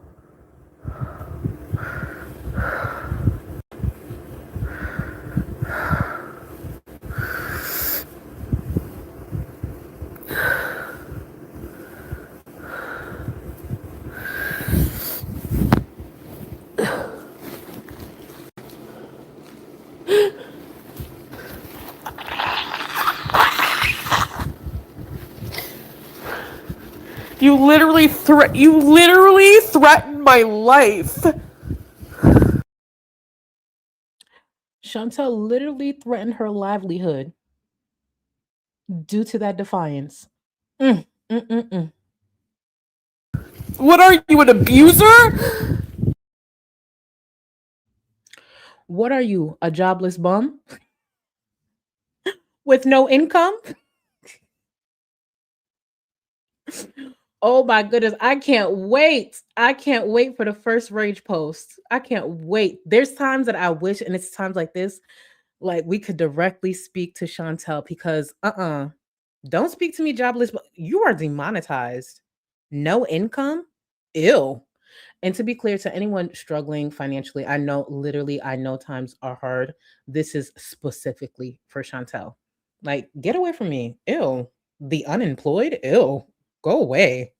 You literally threatened my life. Chantel literally threatened her livelihood due to that defiance. Mm. What are you, an abuser? What are you, a jobless bum? With no income? Oh my goodness, I can't wait. I can't wait for the first rage post. I can't wait. There's times that I wish, and it's times like this, like we could directly speak to Chantel because don't speak to me jobless, but you are demonetized. No income? Ew. And to be clear to anyone struggling financially, I know times are hard. This is specifically for Chantel. Like, get away from me. Ew. The unemployed? Ew. Go away.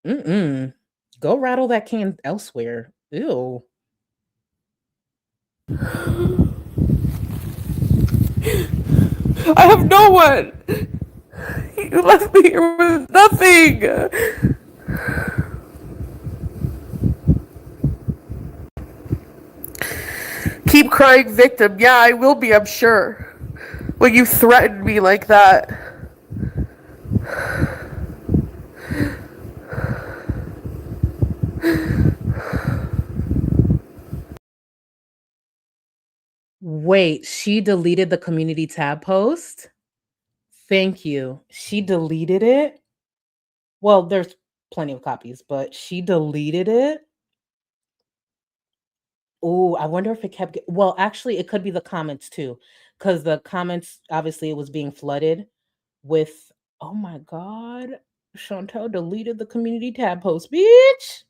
Mm-mm. Go rattle that can elsewhere. Ew. I have no one. You left me here with nothing. Keep crying victim. Yeah, I will be, I'm sure. When you threatened me like that. Wait, she deleted the community tab post? Thank you. She deleted it? Well, there's plenty of copies, but she deleted it? Oh, I wonder if it kept well, actually, it could be the comments too, because the comments, obviously, it was being flooded with, oh my God, Chantel deleted the community tab post, bitch.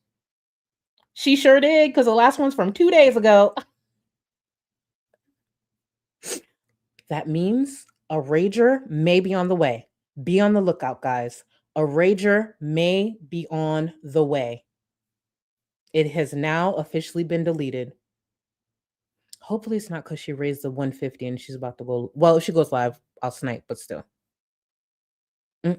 She sure did, because the last one's from 2 days ago. That means a rager may be on the way. Be on the lookout, guys. A rager may be on the way. It has now officially been deleted. Hopefully it's not because she raised the 150 and she's about to go. Well, if she goes live, I'll snipe, but still. I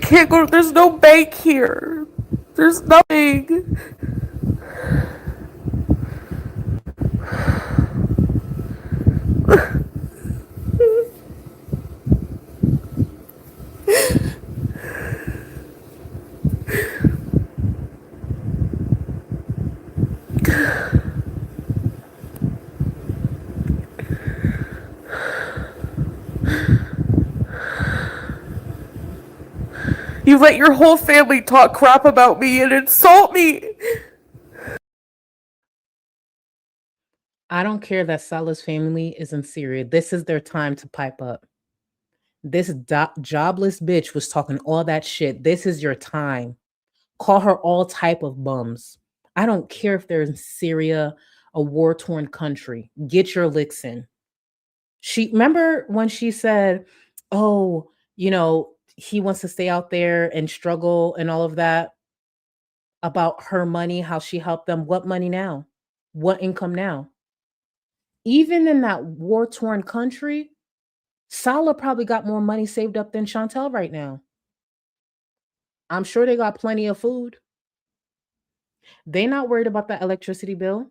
can't go. There's no bank here. There's nothing. You let your whole family talk crap about me and insult me. I don't care that Salah's family is in Syria. This is their time to pipe up. This jobless bitch was talking all that shit. This is your time. Call her all type of bums. I don't care if they're in Syria, a war-torn country. Get your licks in. She remember when she said, "Oh, he wants to stay out there and struggle and all of that about her money, how she helped them. What money now? What income now?" Even in that war-torn country, Salah probably got more money saved up than Chantel right now. I'm sure they got plenty of food. They not worried about that electricity bill.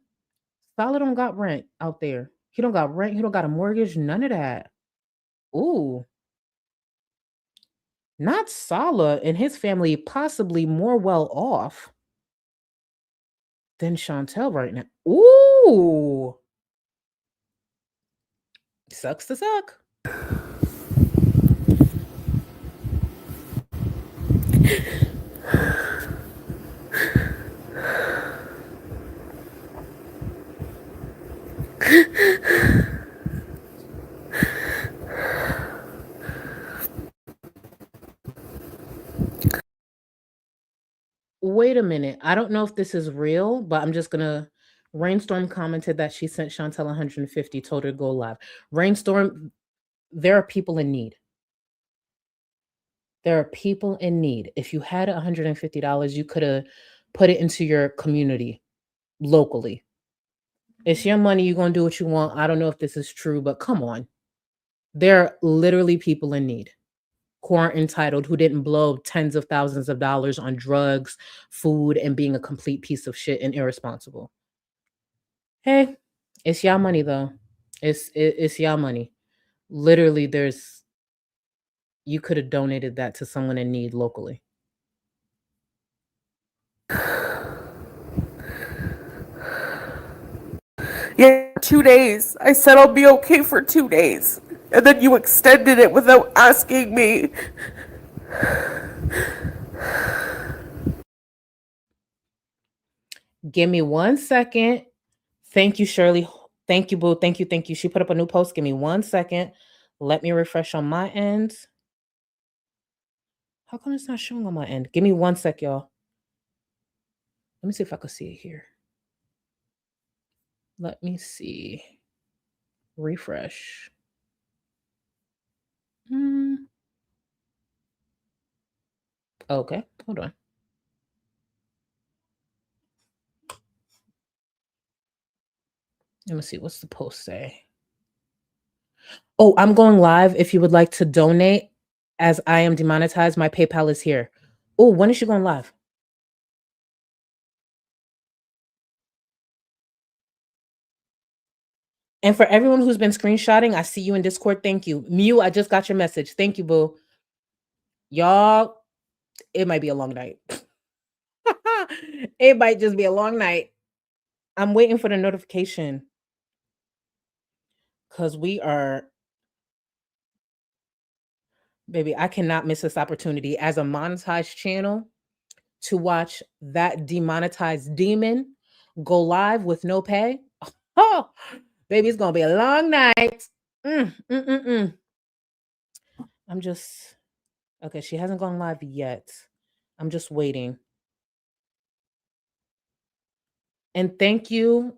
Salah don't got rent out there. He don't got rent. He don't got a mortgage. None of that. Ooh. Not Salah and his family, possibly more well off than Chantel right now. Ooh. Sucks to suck. Wait a minute. I don't know if this is real, but I'm just gonna. Rainstorm commented that she sent Chantel 150, told her to go live. Rainstorm, there are people in need. There are people in need. If you had $150, you could have put it into your community locally. It's your money. You're going to do what you want. I don't know if this is true, but come on. There are literally people in need. who aren't entitled, who didn't blow tens of thousands of dollars on drugs, food, and being a complete piece of shit and irresponsible. Hey, it's y'all money though. It's y'all money. Literally, you could have donated that to someone in need locally. Yeah, 2 days. I said I'll be okay for 2 days. And then you extended it without asking me. Give me 1 second. Thank you, Shirley. Thank you, boo. Thank you. Thank you. She put up a new post. Give me 1 second. Let me refresh on my end. How come it's not showing on my end? Give me 1 sec, y'all. Let me see if I can see it here. Let me see. Refresh. Okay, hold on. Let me see. What's the post say? Oh, I'm going live. If you would like to donate, as I am demonetized, my PayPal is here. Oh, when is she going live? And for everyone who's been screenshotting, I see you in Discord. Thank you. Mew, I just got your message. Thank you, boo. Y'all, it might be a long night. It might just be a long night. I'm waiting for the notification. Because we are... Baby, I cannot miss this opportunity as a monetized channel to watch that demonetized demon go live with no pay. Oh, baby, it's going to be a long night. I'm just... Okay, she hasn't gone live yet. I'm just waiting. And thank you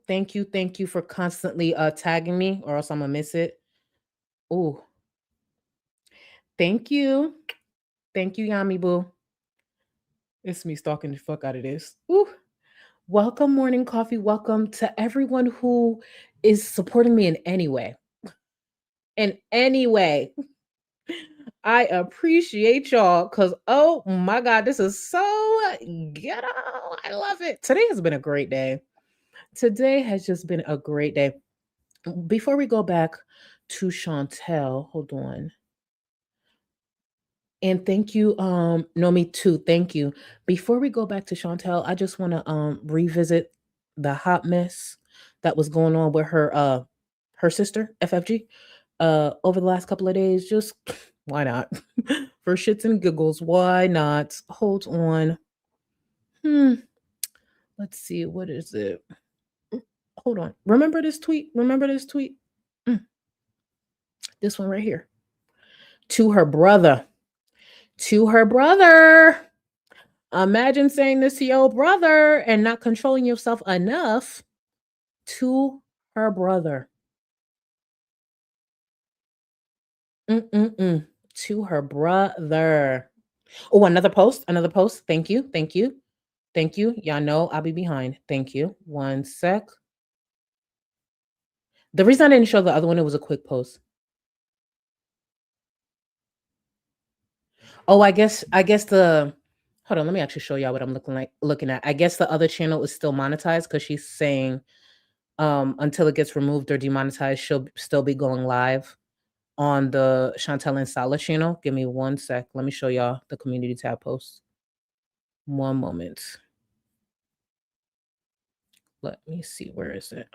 for constantly tagging me, or else I'm gonna miss it. Ooh. Thank you, Yami Boo. It's me stalking the fuck out of this. Ooh. Welcome, Morning Coffee. Welcome to everyone who is supporting me in any way. In any way. I appreciate y'all because, oh my God, this is so ghetto. I love it. Today has been a great day. Today has just been a great day. Before we go back to Chantel, hold on. And thank you, Nomi too. Thank you. Before we go back to Chantel, I just want to revisit the hot mess that was going on with her sister, FFG, over the last couple of days. Just why not? For shits and giggles, why not? Hold on. Let's see, what is it? Hold on. Remember this tweet? This one right here. To her brother. Imagine saying this to your brother and not controlling yourself enough. To her brother. To her brother. Oh, another post. Thank you. Y'all know I'll be behind. Thank you. 1 sec. The reason I didn't show the other one, it was a quick post. Oh, I guess the... Hold on, let me actually show y'all what I'm looking at. I guess the other channel is still monetized because she's saying until it gets removed or demonetized, she'll still be going live on the Chantel and Sala channel. Give me 1 sec. Let me show y'all the community tab post. One moment. Let me see. Where is it?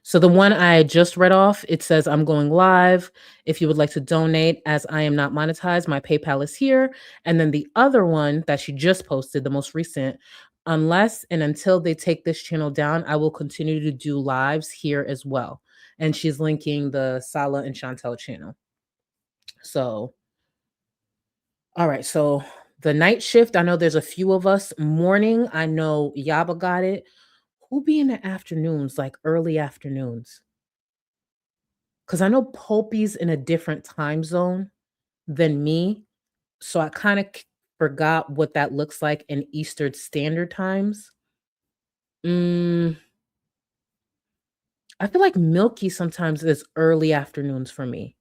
So the one I just read off, it says, I'm going live. If you would like to donate, as I am not monetized, my PayPal is here. And then the other one that she just posted, the most recent, unless and until they take this channel down, I will continue to do lives here as well. And she's linking the Sala and Chantel channel. So, all right. So the night shift, I know there's a few of us. Morning, I know Yaba got it. Who be in the afternoons, like early afternoons? Because I know Pulpy's in a different time zone than me. So I kind of forgot what that looks like in Eastern Standard Times. I feel like Milky sometimes is early afternoons for me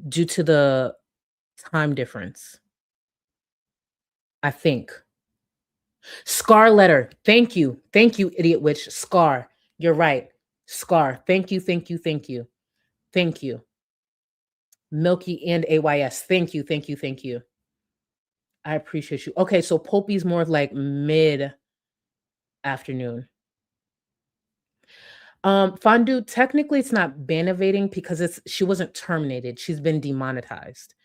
due to the time difference. I think. Scar letter. Thank you. Thank you, idiot witch. Scar. You're right. Scar. Thank you. Thank you. Thank you. Thank you. Milky and AYS. Thank you. Thank you. Thank you. I appreciate you. Okay, so Popey's more like mid afternoon. Fondue, technically it's not bannovating because she wasn't terminated. She's been demonetized.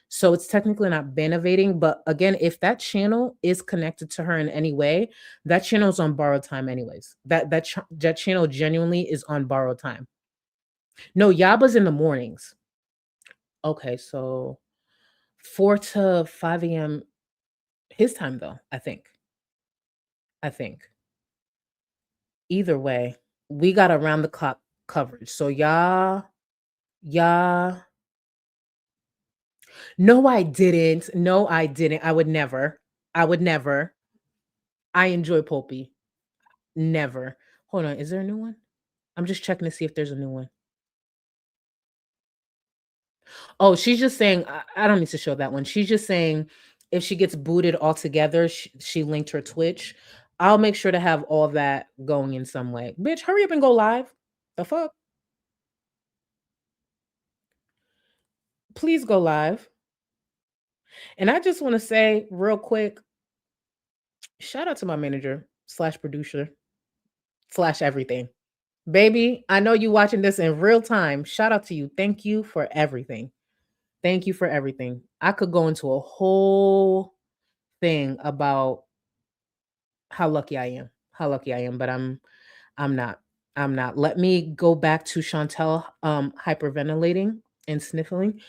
So it's technically not bannovating, but again, if that channel is connected to her in any way, that channel's on borrowed time anyways. That channel genuinely is on borrowed time. No, Yaba's in the mornings. Okay, so 4 to 5 a.m. his time though, I think. Either way, we got around the clock coverage. So y'all. No, I didn't. No, I didn't. I would never. I enjoy Popey. Never. Hold on. Is there a new one? I'm just checking to see if there's a new one. Oh, she's just saying, I don't need to show that one. She's just saying if she gets booted altogether, she linked her Twitch. I'll make sure to have all that going in some way. Bitch, hurry up and go live. The fuck? Please go live. And I just want to say real quick, shout out to my manager / producer / everything. Baby, I know you watching this in real time. Shout out to you. Thank you for everything. Thank you for everything. I could go into a whole thing about how lucky I am, but I'm not. Let me go back to Chantel hyperventilating and sniffling,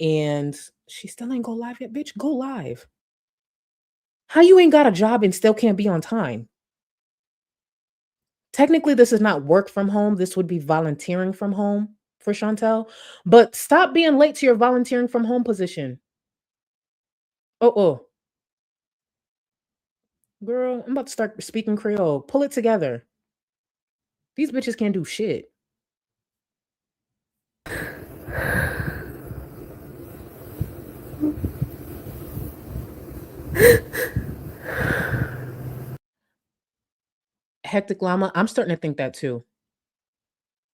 and she still ain't go live yet. Bitch, go live. How you ain't got a job and still can't be on time? Technically, this is not work from home. This would be volunteering from home for Chantel. But stop being late to your volunteering from home position. Oh. Girl, I'm about to start speaking Creole. Pull it together. These bitches can't do shit. Hectic Llama, I'm starting to think that too.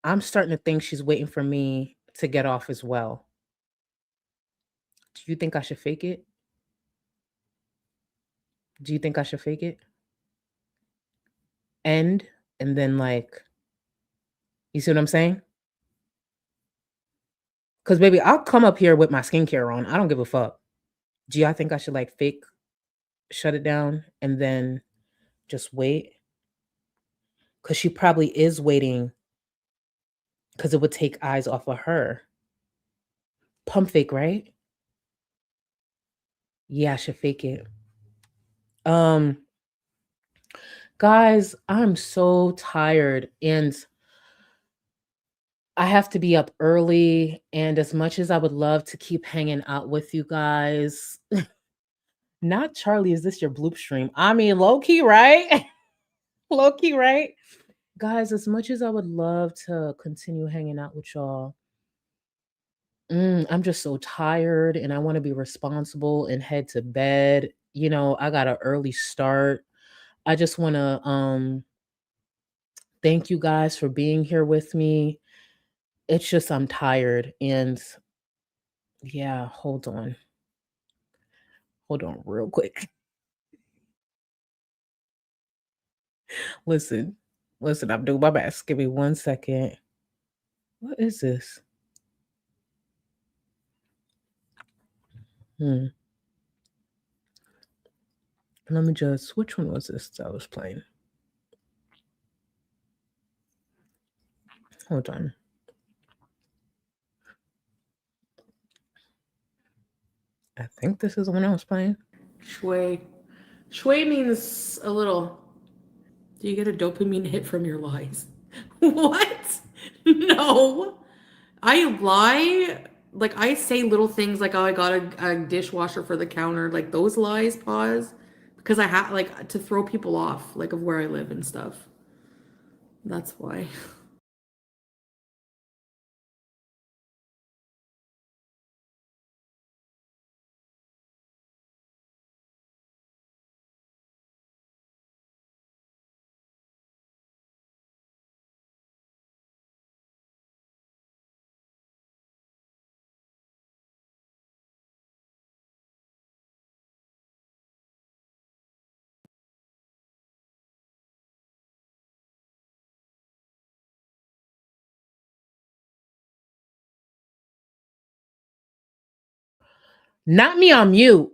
I'm starting to think she's waiting for me to get off as well. Do you think I should fake it? End and then you see what I'm saying? Because baby, I'll come up here with my skincare on. I don't give a fuck. Do y'all think I should fake shut it down and then just wait? Because she probably is waiting because it would take eyes off of her. Pump fake, right? Yeah, I should fake it. Guys, I'm so tired and I have to be up early. And as much as I would love to keep hanging out with you guys, not Charlie, is this your bloop stream? I mean, low key, right? Low key, right? Guys, as much as I would love to continue hanging out with y'all, I'm just so tired and I want to be responsible and head to bed. You know, I got an early start. I just want to thank you guys for being here with me. It's just I'm tired and yeah, hold on. Hold on real quick. Listen, I'm doing my best. Give me 1 second. What is this? Let me just, which one was this that I was playing? Hold on. I think this is the one I was playing. Shui. Shui means a little. Do you get a dopamine hit from your lies? What? No. I lie. I say little things like, oh, I got a dishwasher for the counter. Those lies, pause. Because I have, to throw people off, of where I live and stuff. That's why. Not me on mute.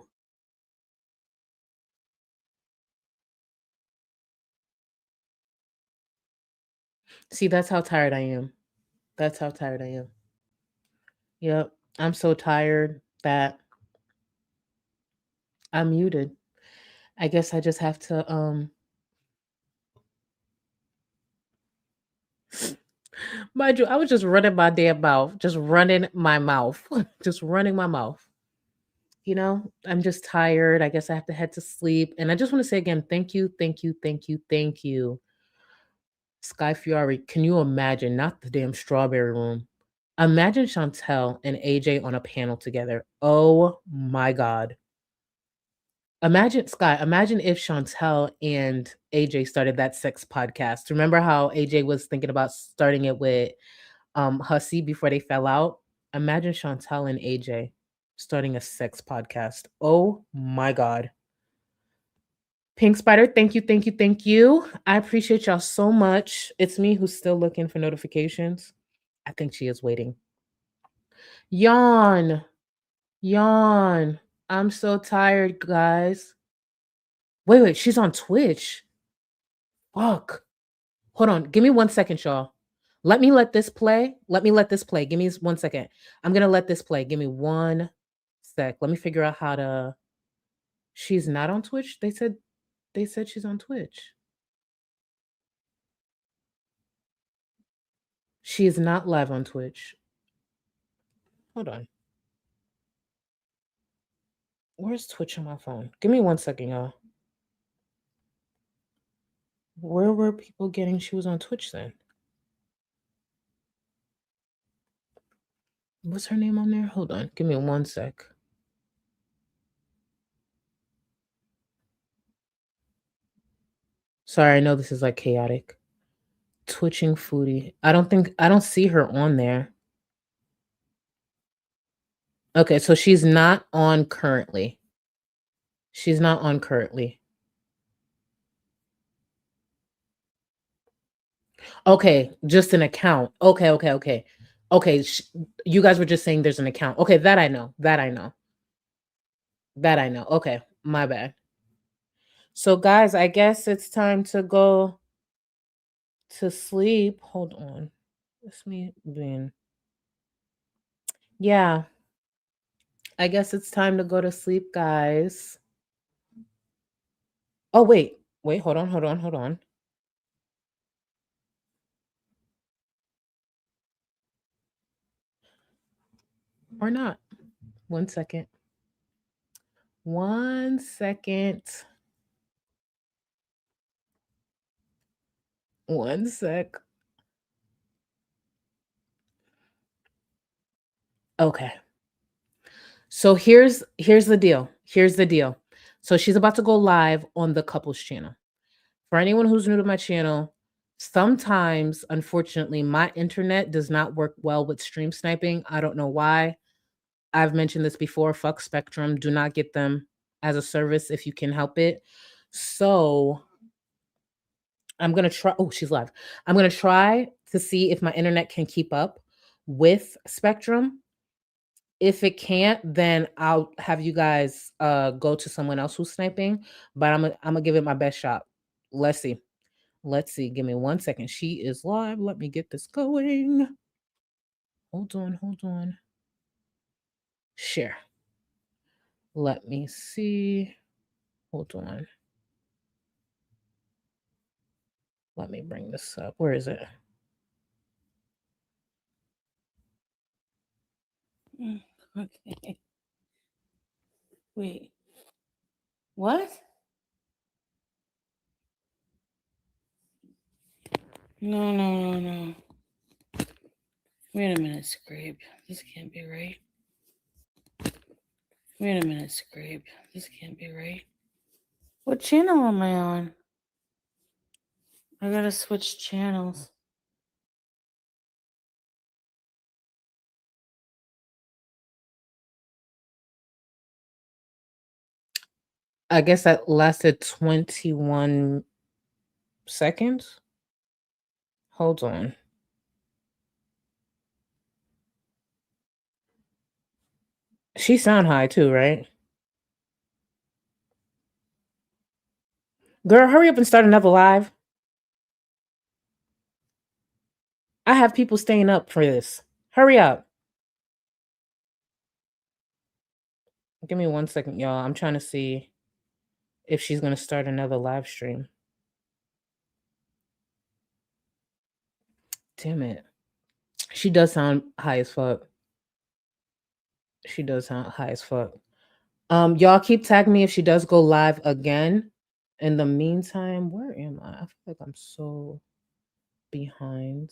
See, that's how tired I am. That's how tired I am. Yep. I'm so tired that I'm muted. I guess I just have to mind you, I was just running my damn mouth. Just running my mouth. Just running my mouth. You know, I'm just tired. I guess I have to head to sleep. And I just want to say again, thank you, thank you, thank you, thank you. Sky Fiore, can you imagine? Not the damn strawberry room. Imagine Chantel and AJ on a panel together. Oh my God. Imagine, Sky, imagine if Chantel and AJ started that sex podcast. Remember how AJ was thinking about starting it with Hussey before they fell out? Imagine Chantel and AJ starting a sex podcast. Oh my God. Pink Spider, thank you, thank you, thank you. I appreciate y'all so much. It's me who's still looking for notifications. I think she is waiting. Yawn. Yawn. I'm so tired, guys. Wait, she's on Twitch. Fuck. Hold on. Give me 1 second, y'all. Let me let this play. Give me 1 second. I'm going to let this play. Give me 1 sec. Let me figure out how to. She's not on Twitch? They said she's on Twitch. She is not live on Twitch. Hold on. Where's Twitch on my phone? Give me 1 second, y'all. Where were people getting she was on Twitch then? What's her name on there? Hold on. Give me 1 sec. Sorry, I know this is like chaotic. Twitching Foodie. I don't see her on there. Okay, so she's not on currently. She's not on currently. Okay, just an account. Okay. Okay, you guys were just saying there's an account. Okay, that I know. Okay, my bad. So guys, I guess it's time to go to sleep. Hold on. It's me being. Yeah. I guess it's time to go to sleep, guys. Oh, wait, hold on. Or not. 1 second. 1 second. 1 sec. Okay. So here's the deal. So she's about to go live on the couples channel. For anyone who's new to my channel, sometimes, unfortunately, my internet does not work well with stream sniping. I don't know why. I've mentioned this before. Fuck Spectrum. Do not get them as a service if you can help it. So I'm going to try. Oh, she's live. I'm going to try to see if my internet can keep up with Spectrum. If it can't, then I'll have you guys go to someone else who's sniping. But I'm gonna give it my best shot. Let's see. Give me 1 second. She is live. Let me get this going. Hold on. Share. Let me see. Hold on. Let me bring this up. Where is it? Okay. Wait. What? No. Wait a minute, Scrape. This can't be right. Wait a minute, Scrape. This can't be right. What channel am I on? I gotta switch channels. I guess that lasted 21 seconds. Hold on. She sound high too, right? Girl, hurry up and start another live. I have people staying up for this. Hurry up. Give me 1 second, y'all. I'm trying to see if she's going to start another live stream. Damn it. She does sound high as fuck. She does sound high as fuck. Y'all keep tagging me if she does go live again. In the meantime, where am I? I feel like I'm so behind.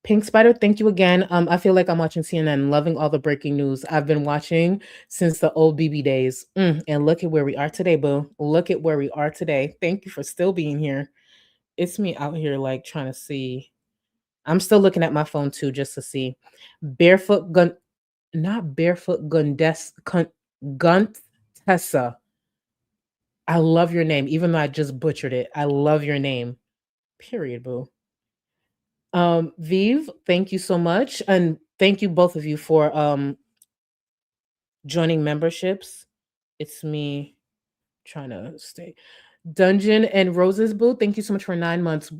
Pink Spider, thank you again. I feel like I'm watching CNN, loving all the breaking news. I've been watching since the old BB days. And look at where we are today, boo. Look at where we are today. Thank you for still being here. It's me out here like trying to see. I'm still looking at my phone too, just to see. Barefoot Gun, not Barefoot Guntessa. I love your name, even though I just butchered it. I love your name. Period, boo. Vive, thank you so much. And thank you both of you for joining memberships. It's me trying to stay. Dungeon and Roses Boo, thank you so much for 9 months.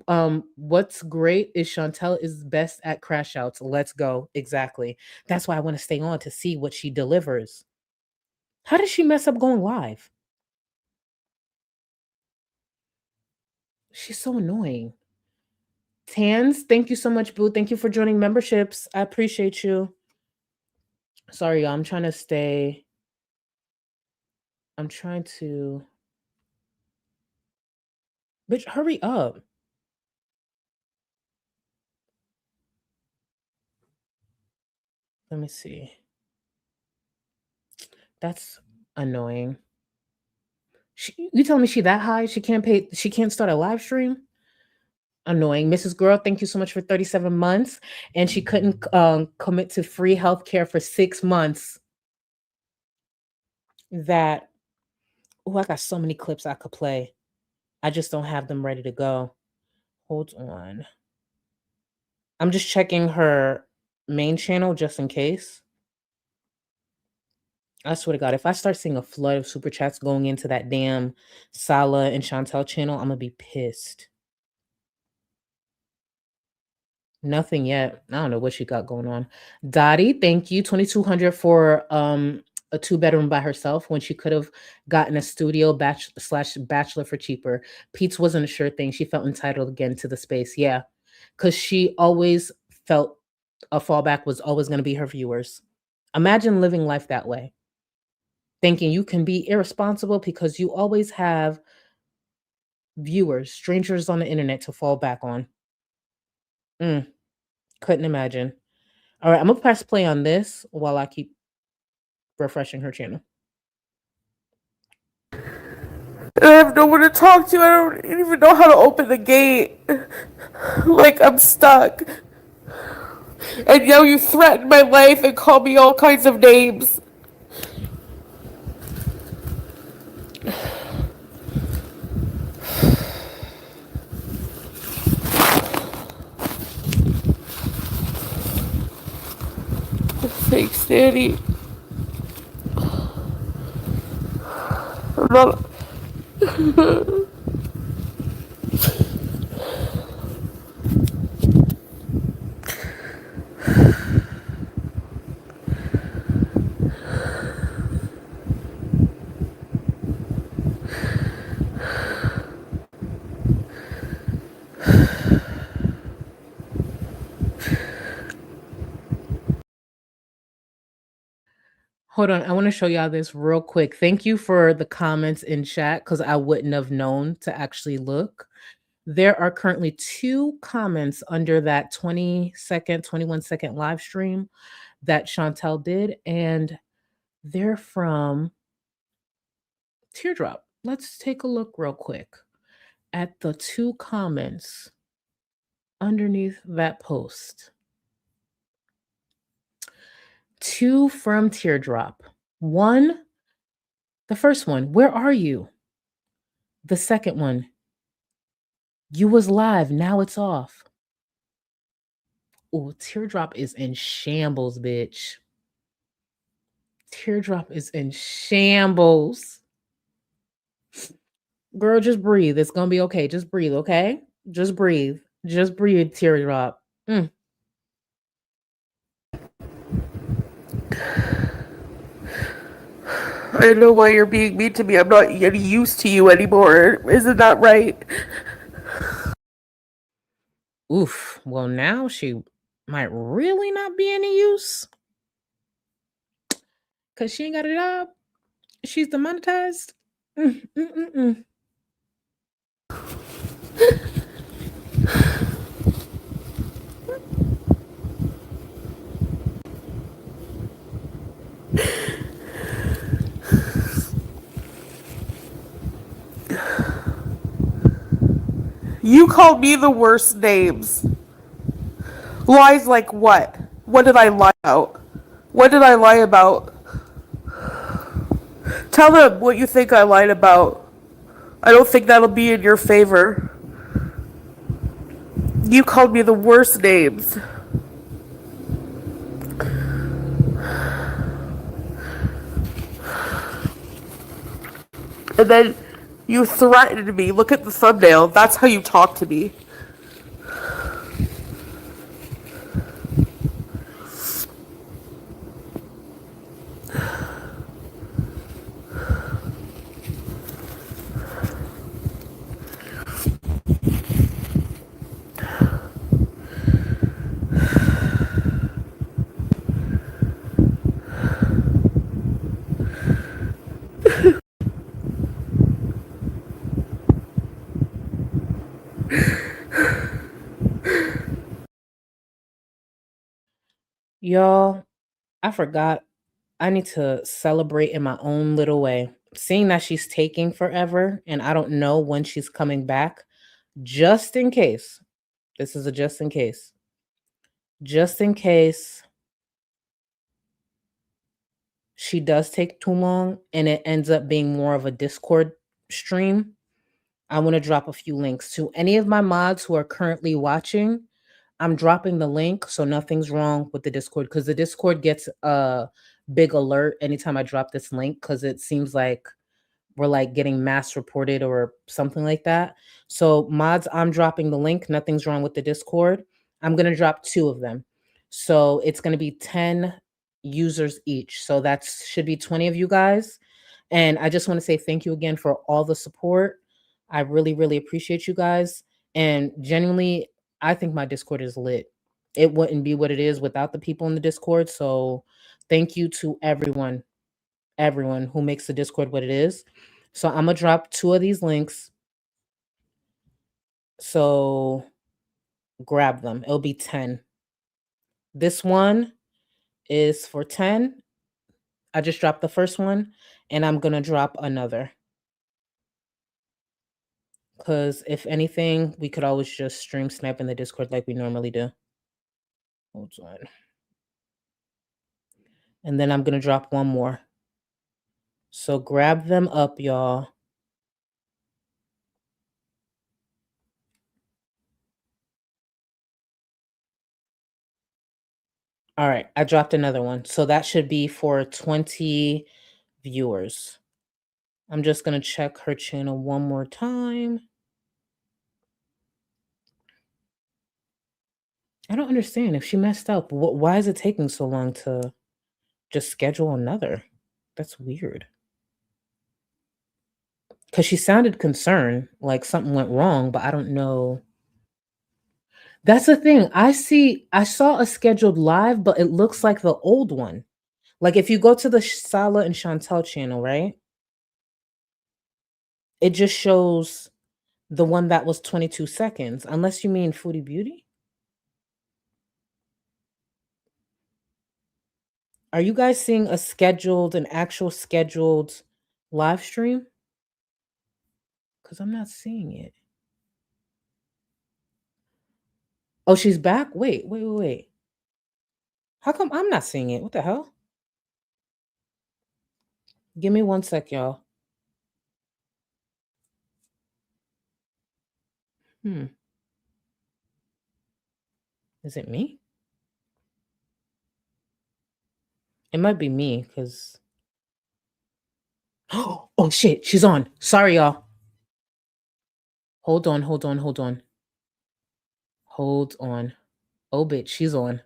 What's great is Chantel is best at crash outs. Let's go. Exactly. That's why I want to stay on to see what she delivers. How does she mess up going live? She's so annoying. Tans, thank you so much, Boo. Thank you for joining memberships. I appreciate you. Sorry, y'all. I'm trying to stay. I'm trying to. Bitch, hurry up. Let me see. That's annoying. You telling me she that high? She can't pay. She can't start a live stream? Annoying. Mrs. Girl, thank you so much for 37 months. And she couldn't commit to free healthcare for 6 months. That, oh, I got so many clips I could play. I just don't have them ready to go. Hold on. I'm just checking her main channel just in case. I swear to God, if I start seeing a flood of super chats going into that damn Sala and Chantel channel, I'm going to be pissed. Nothing yet. I don't know what she got going on. Dottie, thank you. 2,200 for a 2-bedroom by herself when she could have gotten a studio bachelor for cheaper. Pete's wasn't a sure thing. She felt entitled again to the space. Yeah, because she always felt a fallback was always going to be her viewers. Imagine living life that way, thinking you can be irresponsible because you always have viewers, strangers on the internet to fall back on. Couldn't imagine. All right, I'm going to press play on this while I keep refreshing her channel. I have no one to talk to. I don't even know how to open the gate. Like, I'm stuck. And now you threaten my life and call me all kinds of names. Thanks, Daddy. I'm not. Hold on, I want to show y'all this real quick. Thank you for the comments in chat because I wouldn't have known to actually look. There are currently 2 comments under that 20-second, 21-second live stream that Chantel did, and they're from Teardrop. Let's take a look real quick at the 2 comments underneath that post. 2 from Teardrop. One, the first one, where are you? The second one, you was live, now it's off. Oh, Teardrop is in shambles, bitch. Teardrop is in shambles. Girl, just breathe. It's gonna be okay. Just breathe, okay? Just breathe. Just breathe, Teardrop. I know why you're being mean to me. I'm not getting used to you anymore. Isn't that right? Oof. Well, now she might really not be any use. Cause she ain't got a job. She's demonetized. You called me the worst names. Lies like what? What did I lie about? What did I lie about? Tell them what you think I lied about. I don't think that'll be in your favor. You called me the worst names. And then you threatened me. Look at the thumbnail. That's how you talk to me. Y'all, I forgot. I need to celebrate in my own little way. Seeing that she's taking forever and I don't know when she's coming back, just in case. This is a just in case. Just in case she does take too long and it ends up being more of a Discord stream, I want to drop a few links to any of my mods who are currently watching. I'm dropping the link so nothing's wrong with the Discord because the Discord gets a big alert anytime I drop this link because it seems like we're like getting mass reported or something like that. So mods, I'm dropping the link. Nothing's wrong with the Discord. I'm going to drop 2 of them. So it's going to be 10 users each. So that should be 20 of you guys. And I just want to say thank you again for all the support. I really, really appreciate you guys. And genuinely, I think my Discord is lit. It wouldn't be what it is without the people in the Discord. So thank you to everyone who makes the Discord what it is. So I'm gonna drop 2 of these links. So grab them. It'll be 10. This one is for 10. I just dropped the first one and I'm gonna drop another. Because if anything, we could always just stream snap in the Discord like we normally do. Hold on. And then I'm gonna drop one more. So grab them up, y'all. All right, I dropped another one. So that should be for 20 viewers. I'm just going to check her channel one more time. I don't understand. If she messed up, why is it taking so long to just schedule another? That's weird. Because she sounded concerned, like something went wrong, but I don't know. That's the thing. I saw a scheduled live, but it looks like the old one. Like if you go to the Sala and Chantel channel, right? It just shows the one that was 22 seconds, unless you mean Foodie Beauty. Are you guys seeing an actual scheduled live stream? Because I'm not seeing it. Oh, she's back? Wait. How come I'm not seeing it? What the hell? Give me 1 sec, y'all. Is it me? It might be me because. Oh shit, she's on. Sorry, y'all. Hold on. Hold on. Oh, bitch, she's on.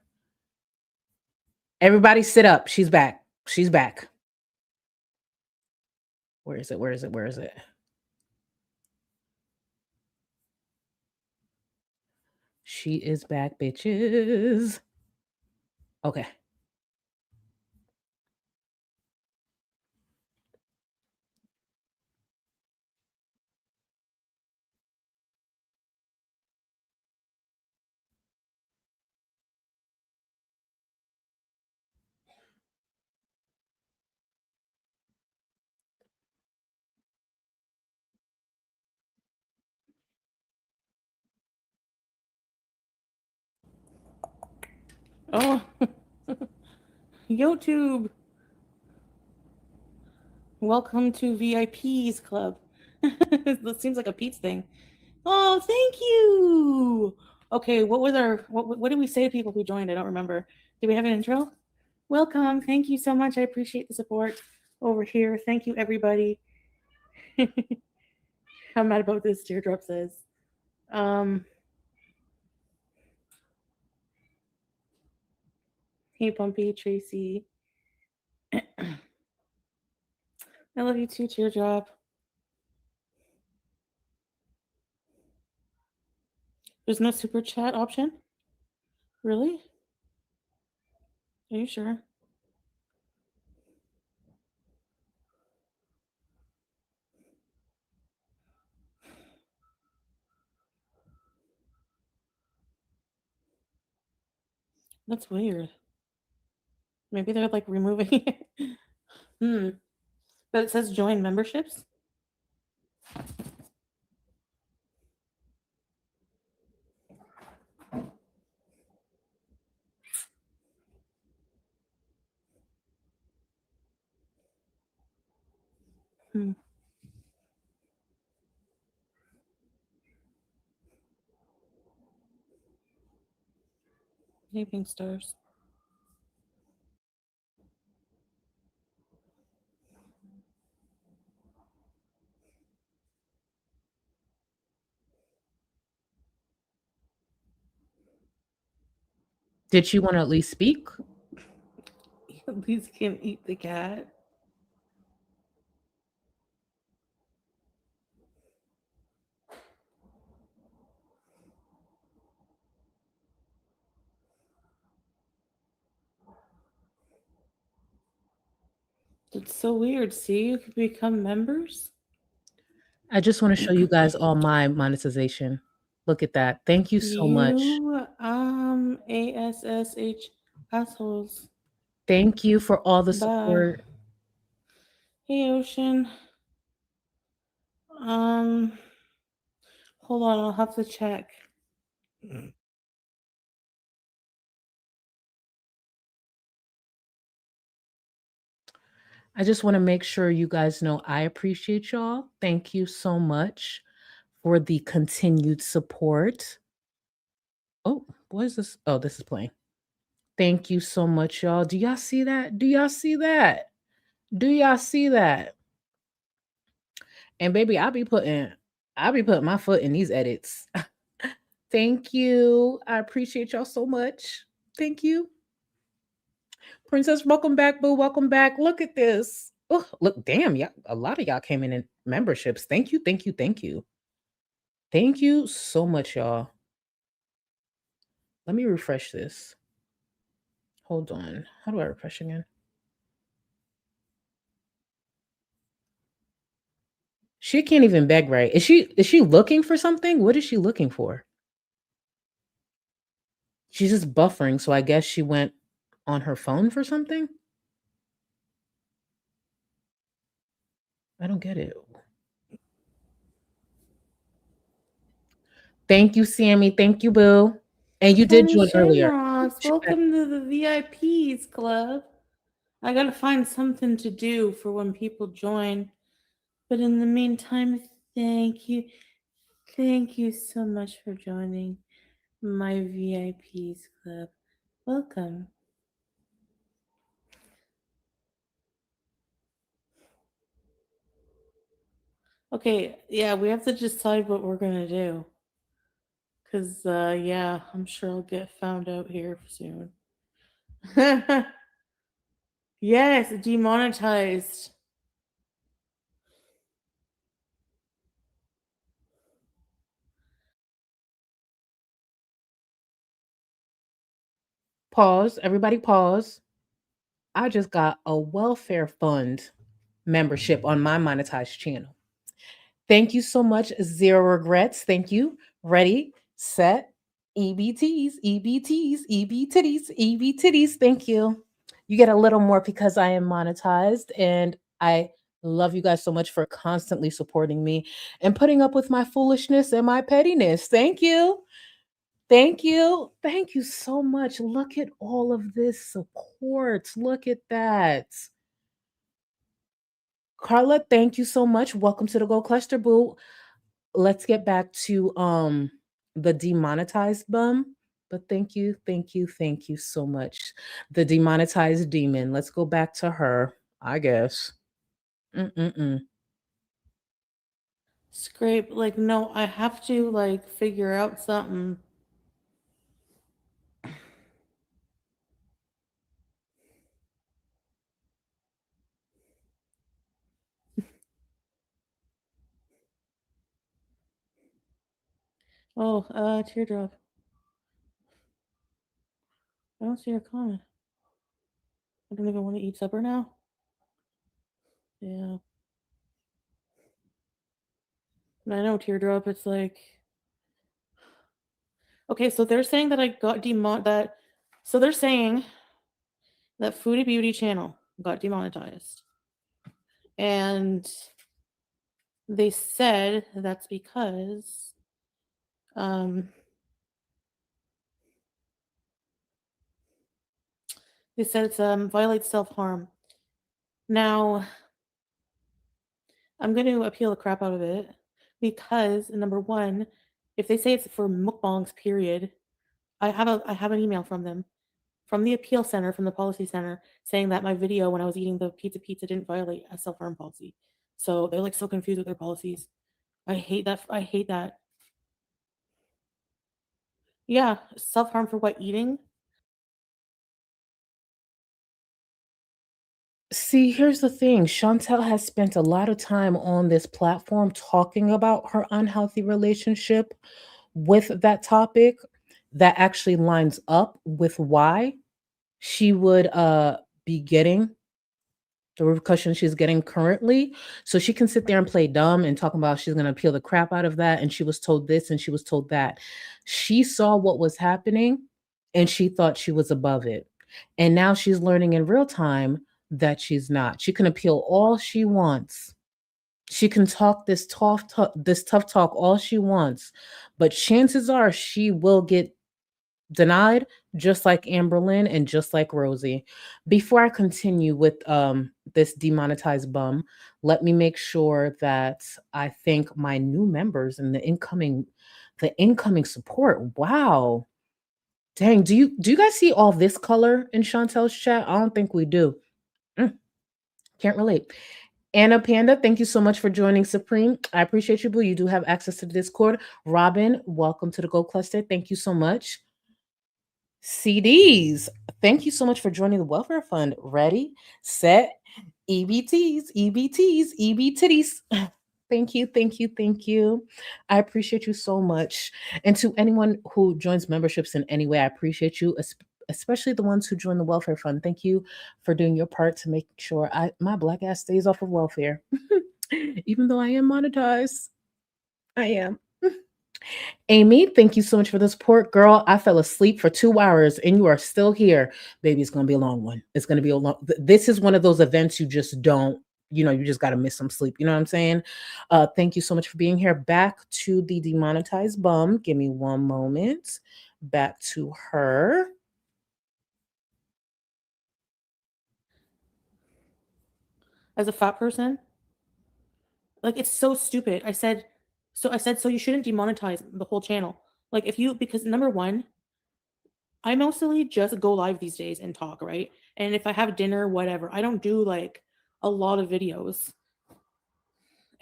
Everybody sit up. She's back. Where is it? She is back, bitches. Okay. Oh, YouTube. Welcome to VIP's club. This seems like a Pete's thing. Oh, thank you. Okay, what did we say to people who joined? I don't remember. Did we have an intro? Welcome. Thank you so much. I appreciate the support over here. Thank you, everybody. I'm mad about this, Teardrop says. Hey, Bumpy, Tracy. I love you too, Teardrop. There's no super chat option? Really? Are you sure? That's weird. Maybe they're like removing it. But it says join memberships. Hey, pink stars. Did she want to at least speak? At least can eat the cat. It's so weird. See, you can become members. I just want to show you guys all my monetization. Look at that. Thank you so much. ASSH assholes. Thank you for all the Bye. support. Hey, Ocean. Hold on, I'll have to check. I just want to make sure you guys know I appreciate y'all. Thank you so much for the continued support. Oh, what is this? Oh, this is playing. Thank you so much, y'all. Do y'all see that? Do y'all see that? And baby, I'll be putting my foot in these edits. Thank you. I appreciate y'all so much. Thank you. Princess, welcome back, boo. Welcome back. Look at this. Oh, look, damn, yeah. A lot of y'all came in memberships. Thank you. Thank you so much, y'all. Let me refresh this. Hold on. How do I refresh again? She can't even beg right. Is she looking for something? What is she looking for? She's just buffering, so I guess she went on her phone for something? I don't get it. Thank you, Sammy. Thank you, boo. And you did join earlier. Welcome to the VIPs club. I gotta find something to do for when people join. But in the meantime, thank you. Thank you so much for joining my VIPs club. Welcome. Okay, yeah, we have to decide what we're gonna do. Cause yeah, I'm sure I'll get found out here soon. Yes, demonetized. Pause. Everybody pause. I just got a welfare fund membership on my monetized channel. Thank you so much. Zero regrets. Thank you. Ready, set, EBTs, EBTs, EB titties, EB titties. Thank you. You get a little more because I am monetized, and I love you guys so much for constantly supporting me and putting up with my foolishness and my pettiness. Thank you. Thank you. Thank you so much. Look at all of this support. Look at that. Carla, thank you so much. Welcome to the Go Cluster Boo. Let's get back to the demonetized bum. But thank you, thank you, thank you so much. The demonetized demon. Let's go back to her, I guess. Mm-mm-mm. Scrape, like, no, I have to like figure out something. Oh, teardrop. I don't see your comment. I don't even want to eat supper now. Yeah. I know, teardrop. It's like, okay, so they're saying that I got that. So they're saying that Foodie Beauty channel got demonetized, and they said that's because they said it's violates self-harm. Now I'm going to appeal the crap out of it because number one, if they say it's for mukbangs, period, I have an email from them, from the appeal center, from the policy center, saying that my video when I was eating the pizza didn't violate a self-harm policy. So they're like so confused with their policies. I hate that. I hate that. Yeah, self-harm for what, eating? See, here's the thing. Chantel has spent a lot of time on this platform talking about her unhealthy relationship with that topic that actually lines up with why she would be getting the repercussions she's getting currently. So she can sit there and play dumb and talk about she's going to appeal the crap out of that. And she was told this and she was told that. She saw what was happening and she thought she was above it. And now she's learning in real time that she's not. She can appeal all she wants. She can talk this tough talk all she wants, but chances are she will get denied, just like Amberlyn and just like Rosie. Before I continue with this demonetized bum, let me make sure that I thank my new members and the incoming support. Wow. Dang, do you guys see all this color in Chantel's chat? I don't think we do. Can't relate. Anna Panda, thank you so much for joining Supreme. I appreciate you, Boo. You do have access to the Discord. Robin, welcome to the Go Cluster. Thank you so much. CDs, thank you so much for joining the Welfare Fund. Ready, set, EBTs, EBTs, EB titties. Thank you, thank you, thank you. I appreciate you so much. And to anyone who joins memberships in any way, I appreciate you, especially the ones who join the Welfare Fund. Thank you for doing your part to make sure my black ass stays off of welfare. Even though I am monetized, I am. Amy, thank you so much for the support. Girl, I fell asleep for 2 hours and you are still here. Baby, it's going to be a long one. It's going to be a long. This is one of those events you just don't, you just got to miss some sleep. You know what I'm saying? Thank you so much for being here. Back to the demonetized bum. Give me one moment. Back to her. As a fat person, like, it's so stupid. I said, so you shouldn't demonetize the whole channel. Like, because number one, I mostly just go live these days and talk, right? And if I have dinner, whatever, I don't do like a lot of videos.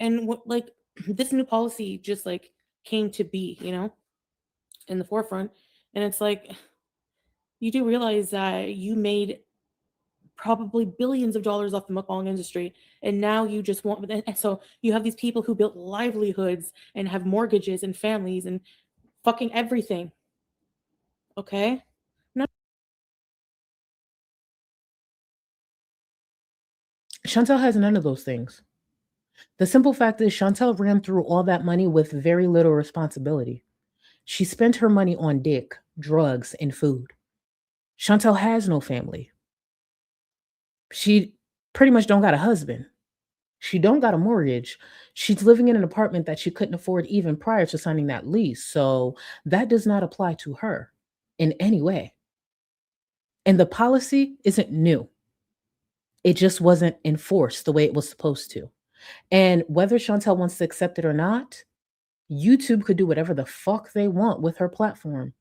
And what, like, this new policy just like came to be, you know, in the forefront. And it's like, you do realize that you made probably billions of dollars off the mukbang industry, and now you just want, and so you have these people who built livelihoods and have mortgages and families and fucking everything. Okay? No. Chantel has none of those things. The simple fact is Chantel ran through all that money with very little responsibility. She spent her money on dick, drugs, and food. Chantel has no family. She pretty much don't got a husband. She don't got a mortgage. She's living in an apartment that she couldn't afford even prior to signing that lease. So that does not apply to her in any way. And the policy isn't new. It just wasn't enforced the way it was supposed to. And whether Chantel wants to accept it or not, YouTube could do whatever the fuck they want with her platform.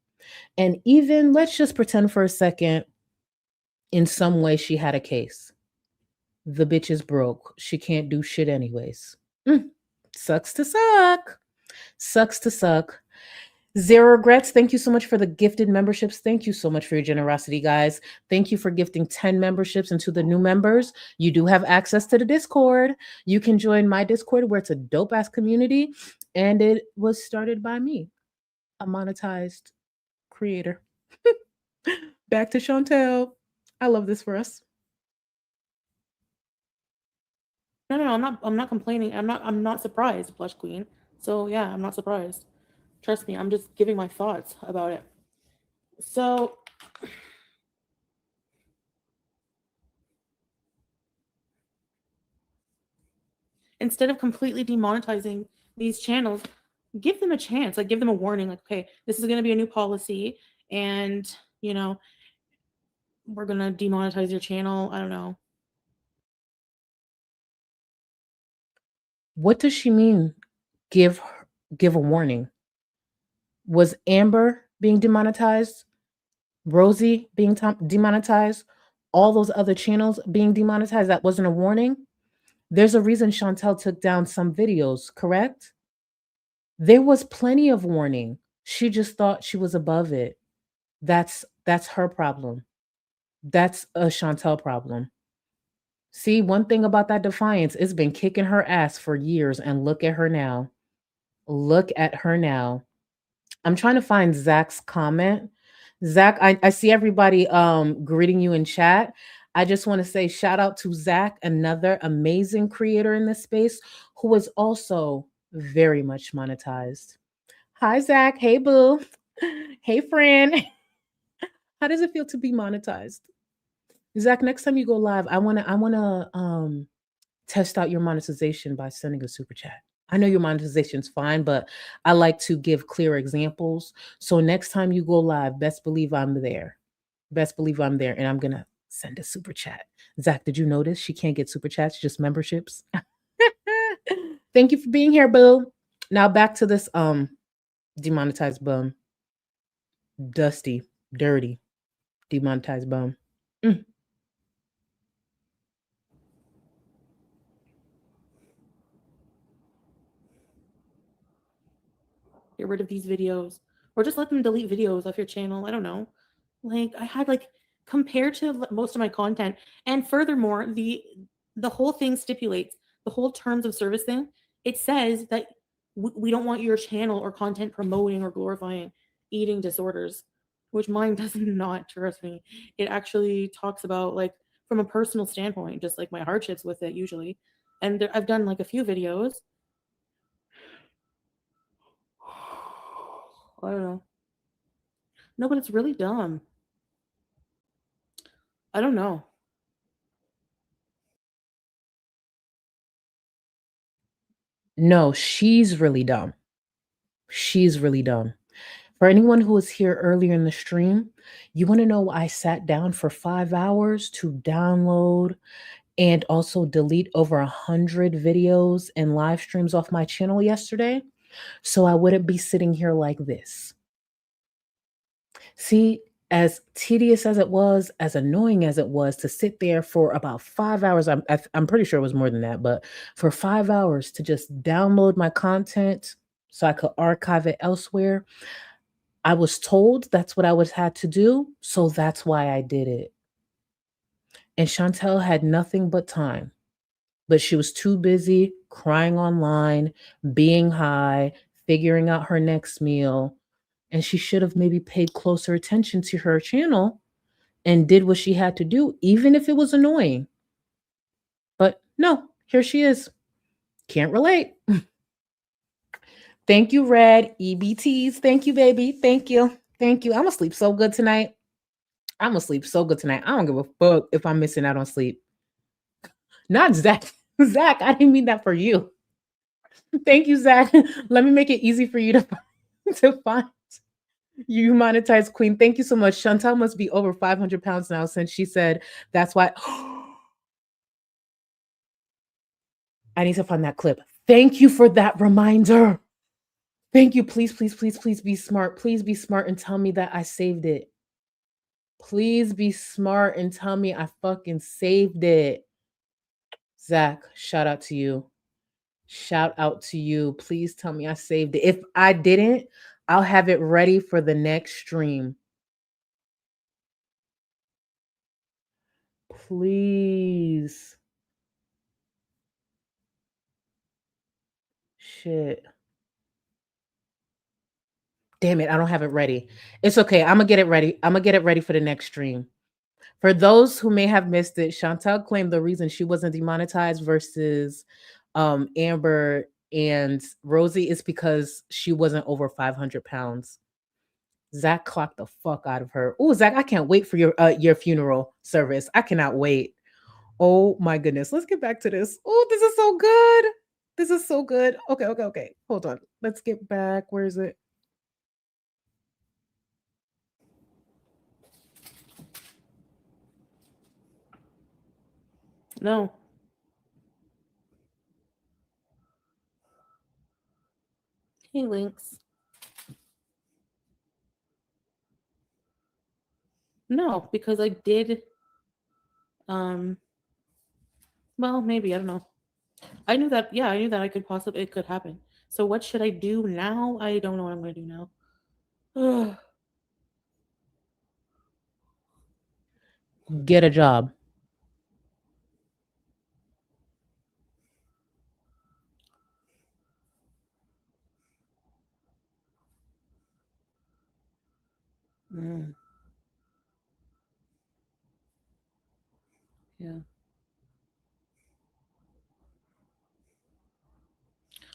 And even, let's just pretend for a second, in some way she had a case. The bitch is broke. She can't do shit anyways. Sucks to suck. Sucks to suck. Zero regrets. Thank you so much for the gifted memberships. Thank you so much for your generosity, guys. Thank you for gifting 10 memberships. And to the new members, you do have access to the Discord. You can join my Discord where it's a dope ass community. And it was started by me, a monetized creator. Back to Chantel. I love this for us. No, I'm not complaining. I'm not surprised, Blush Queen. So yeah, I'm not surprised. Trust me, I'm just giving my thoughts about it. So instead of completely demonetizing these channels, give them a chance. Like, give them a warning. Like, okay, this is going to be a new policy, and you know, we're going to demonetize your channel. I don't know. What does she mean? Give a warning. Was Amber being demonetized? Rosie being demonetized? All those other channels being demonetized? That wasn't a warning? There's a reason Chantel took down some videos, correct? There was plenty of warning. She just thought she was above it. That's her problem. That's a Chantel problem. See, one thing about that defiance, it's been kicking her ass for years, and look at her now. Look at her now. I'm trying to find Zach's comment. Zach, I see everybody greeting you in chat. I just want to say shout out to Zach, another amazing creator in this space who is also very much monetized. Hi, Zach. Hey, boo. Hey, friend. How does it feel to be monetized? Zach, next time you go live, I wanna test out your monetization by sending a super chat. I know your monetization's fine, but I like to give clear examples. So next time you go live, best believe I'm there. Best believe I'm there, and I'm gonna send a super chat. Zach, did you notice she can't get super chats, just memberships? Thank you for being here, boo. Now back to this demonetized bum. Dusty, dirty, demonetized bum. Get rid of these videos, or just let them delete videos off your channel. I don't know. Like, I had, like, compared to most of my content, and furthermore, the whole thing stipulates, the whole terms of service thing, it says that we don't want your channel or content promoting or glorifying eating disorders, which mine does not. Trust me. It actually talks about, like, from a personal standpoint, just like my hardships with it usually. And I've done like a few videos. I don't know. No, but it's really dumb. I don't know. No, she's really dumb. She's really dumb. For anyone who was here earlier in the stream, you want to know I sat down for 5 hours to download and also delete over 100 videos and live streams off my channel yesterday, so I wouldn't be sitting here like this. See, as tedious as it was, as annoying as it was to sit there for about 5 hours, I'm pretty sure it was more than that, but for 5 hours to just download my content so I could archive it elsewhere, I was told that's what I would have to do, so that's why I did it. And Chantel had nothing but time, but she was too busy crying online, being high, figuring out her next meal, and she should have maybe paid closer attention to her channel and did what she had to do, even if it was annoying. But no, here she is. Can't relate. Thank you, Red. EBTs. Thank you, baby. Thank you. Thank you. I'm going to sleep so good tonight. I'm going to sleep so good tonight. I don't give a fuck if I'm missing out on sleep. Not Zach. Zach, I didn't mean that for you. Thank you, Zach. Let me make it easy for you to find. You monetized queen. Thank you so much. Chantal must be over 500 pounds now since she said that's why. I need to find that clip. Thank you for that reminder. Thank you. Please, please, please, please be smart. Please be smart and tell me that I saved it. Please be smart and tell me I fucking saved it. Zach, shout out to you. Shout out to you. Please tell me I saved it. If I didn't, I'll have it ready for the next stream. Please. Shit. Damn it, I don't have it ready. It's okay. I'm gonna get it ready. I'm gonna get it ready for the next stream. For those who may have missed it, Chantal claimed the reason she wasn't demonetized versus Amber and Rosie is because she wasn't over 500 pounds. Zach clocked the fuck out of her. Oh, Zach, I can't wait for your funeral service. I cannot wait. Oh my goodness. Let's get back to this. Oh, this is so good. This is so good. Okay. Hold on. Let's get back. Where is it? No. Hey, Lynx. No, because I did. Well, maybe I don't know. I knew that. Yeah, I knew that it could happen. So what should I do now? I don't know what I'm gonna do now. Ugh. Get a job. Mm. Yeah.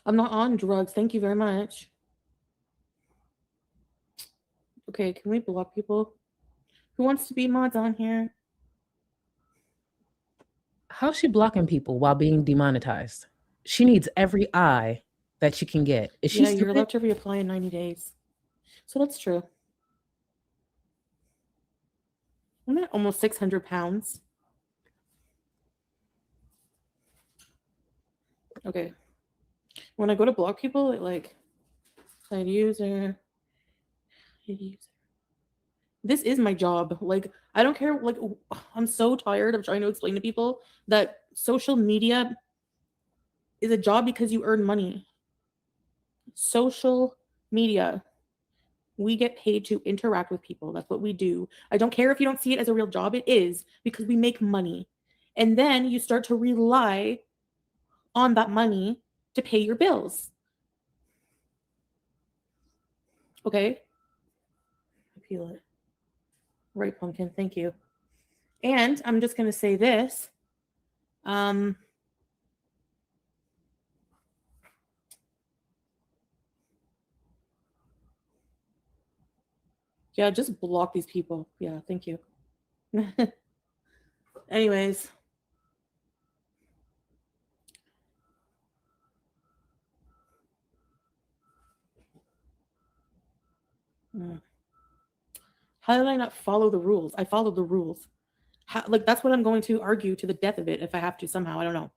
I'm not on drugs. Thank you very much. Okay, can we block people? Who wants to be mods on here? How's she blocking people while being demonetized? She needs every eye that she can get. Is she Yeah, you're stupid? allowed to reapply in 90 days. So that's true. I'm at almost 600 pounds. Okay. When I go to block people, it like side user. This is my job. Like, I don't care. Like, I'm so tired of trying to explain to people that social media is a job because you earn money. Social media. We get paid to interact with people. That's what we do. I don't care if you don't see it as a real job. It is because we make money. And then you start to rely on that money to pay your bills. Okay? I feel it. Right, Pumpkin. Thank you. And I'm just going to say this. Yeah, just block these people. Yeah, thank you. Anyways. How did I not follow the rules? I followed the rules. Like, that's what I'm going to argue to the death of it if I have to somehow. I don't know.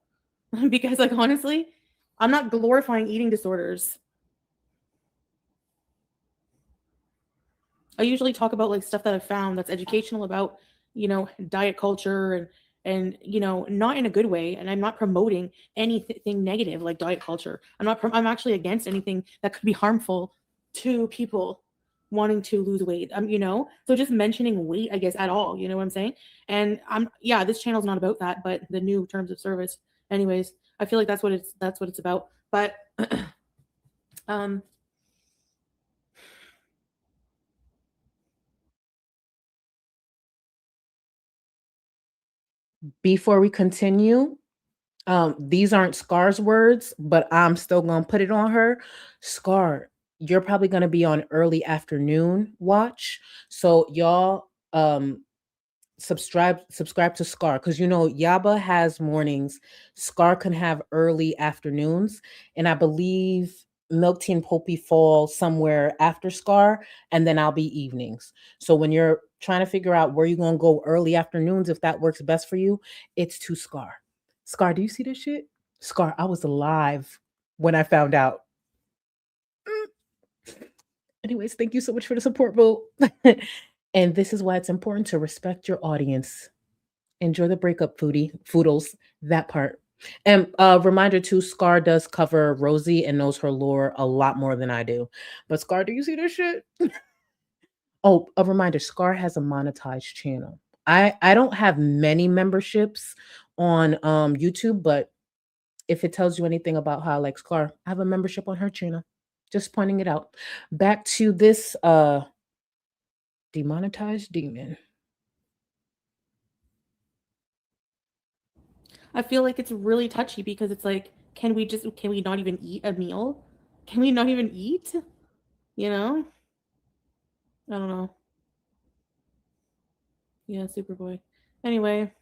Because, like, honestly, I'm not glorifying eating disorders. I usually talk about like stuff that I've found that's educational about, diet culture and not in a good way, and I'm not promoting anything negative like diet culture. I'm actually against anything that could be harmful to people wanting to lose weight. So just mentioning weight, I guess, at all, you know what I'm saying? And this channel's not about that, but the new terms of service. Anyways, I feel like that's what it's about. But um Before we continue, these aren't Scar's words, but I'm still gonna put it on her. Scar, you're probably gonna be on early afternoon watch. So y'all subscribe to Scar, because Yaba has mornings, Scar can have early afternoons, and I believe Milk Tea and Poppy fall somewhere after Scar, and then I'll be evenings. So when you're trying to figure out where you're gonna go early afternoons, if that works best for you, it's to Scar. Scar, do you see this shit? Scar, I was alive when I found out. Anyways, thank you so much for the support, boo. And this is why it's important to respect your audience. Enjoy the breakup, foodles, that part. And reminder too, Scar does cover Rosie and knows her lore a lot more than I do. But Scar, do you see this shit? Oh, a reminder, Scar has a monetized channel. I don't have many memberships on YouTube, but if it tells you anything about how I like Scar, I have a membership on her channel. Just pointing it out. Back to this demonetized demon. I feel like it's really touchy because it's like, can we not even eat a meal? Can we not even eat? I don't know. Yeah, Superboy. Anyway.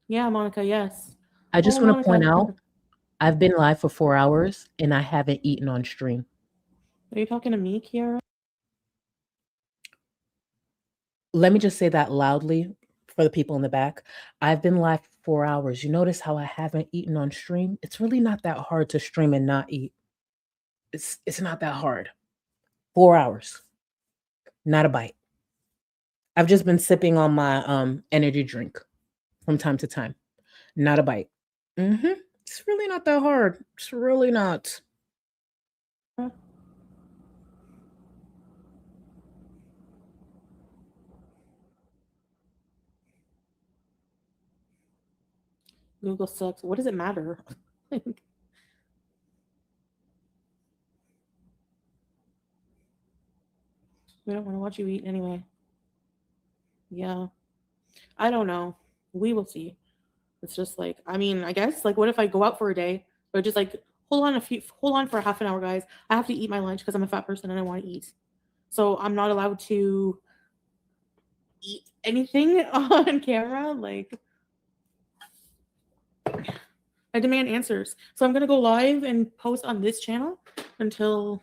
Yeah, Monica, yes. I just Oh, want to point Monica. out, I've been live for 4 hours and I haven't eaten on stream. Are you talking to me, Kiara? Let me just say that loudly for the people in the back. I've been live for 4 hours. You notice how I haven't eaten on stream? It's really not that hard to stream and not eat. It's not that hard. 4 hours. Not a bite. I've just been sipping on my energy drink from time to time. Not a bite. It's really not that hard. It's really not. Google sucks. What does it matter? We don't want to watch you eat anyway. Yeah. I don't know. We will see. It's just like, I guess, like, what if I go out for a day, or just like, hold on for a half an hour, guys. I have to eat my lunch because I'm a fat person and I want to eat. So I'm not allowed to eat anything on camera. Like, I demand answers. So I'm going to go live and post on this channel until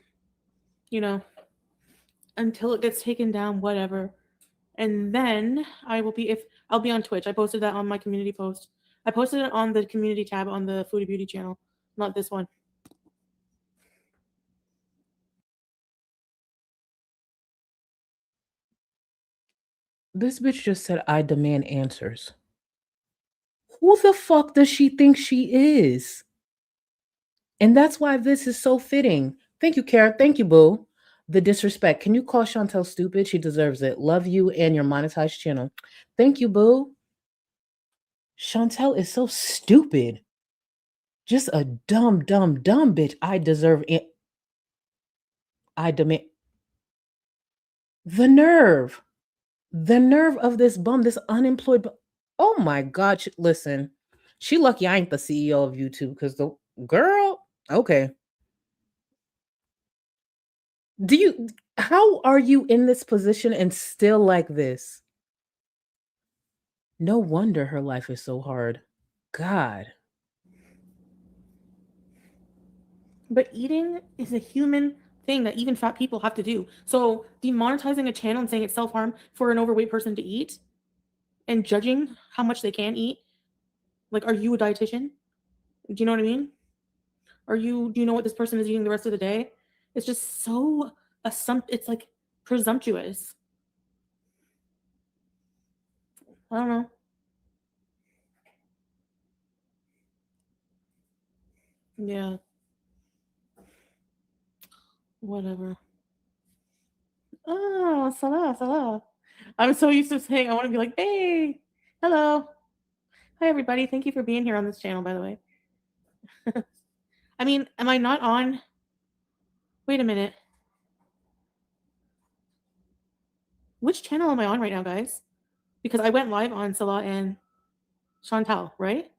it gets taken down, whatever. And then I'll be on Twitch. I posted that on my community post. I posted it on the community tab on the Foodie Beauty channel, not this one. This bitch just said, I demand answers. Who the fuck does she think she is? And that's why this is so fitting. Thank you, Kara. Thank you, boo. The disrespect. Can you call Chantel stupid? She deserves it. Love you and your monetized channel. Thank you, boo. Chantel is so stupid. Just a dumb bitch. I deserve it. I demand. The nerve of this bum, this unemployed. Oh my God. Listen, she lucky I ain't the CEO of YouTube, because the girl, okay. How are you in this position and still like this? No wonder her life is so hard. God. But eating is a human thing that even fat people have to do. So demonetizing a channel and saying it's self-harm for an overweight person to eat and judging how much they can eat. Like, are you a dietitian? Do you know what I mean? Do you know what this person is eating the rest of the day? It's just so it's like presumptuous. I don't know. Yeah. Whatever. Oh, Salah, Salah. I'm so used to saying I want to be like, hey, hello. Hi everybody. Thank you for being here on this channel, by the way. I mean, am I not on? Wait a minute. Which channel am I on right now, guys? Because I went live on Salah and Chantal, right?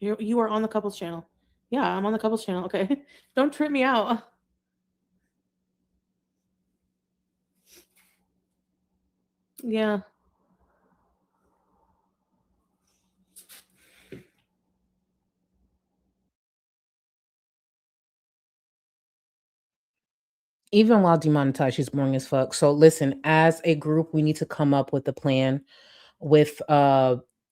You are on the couples channel. Yeah, I'm on the couples channel. Okay. Don't trip me out. Yeah. Even while demonetized, she's boring as fuck. So listen, as a group, we need to come up with a plan with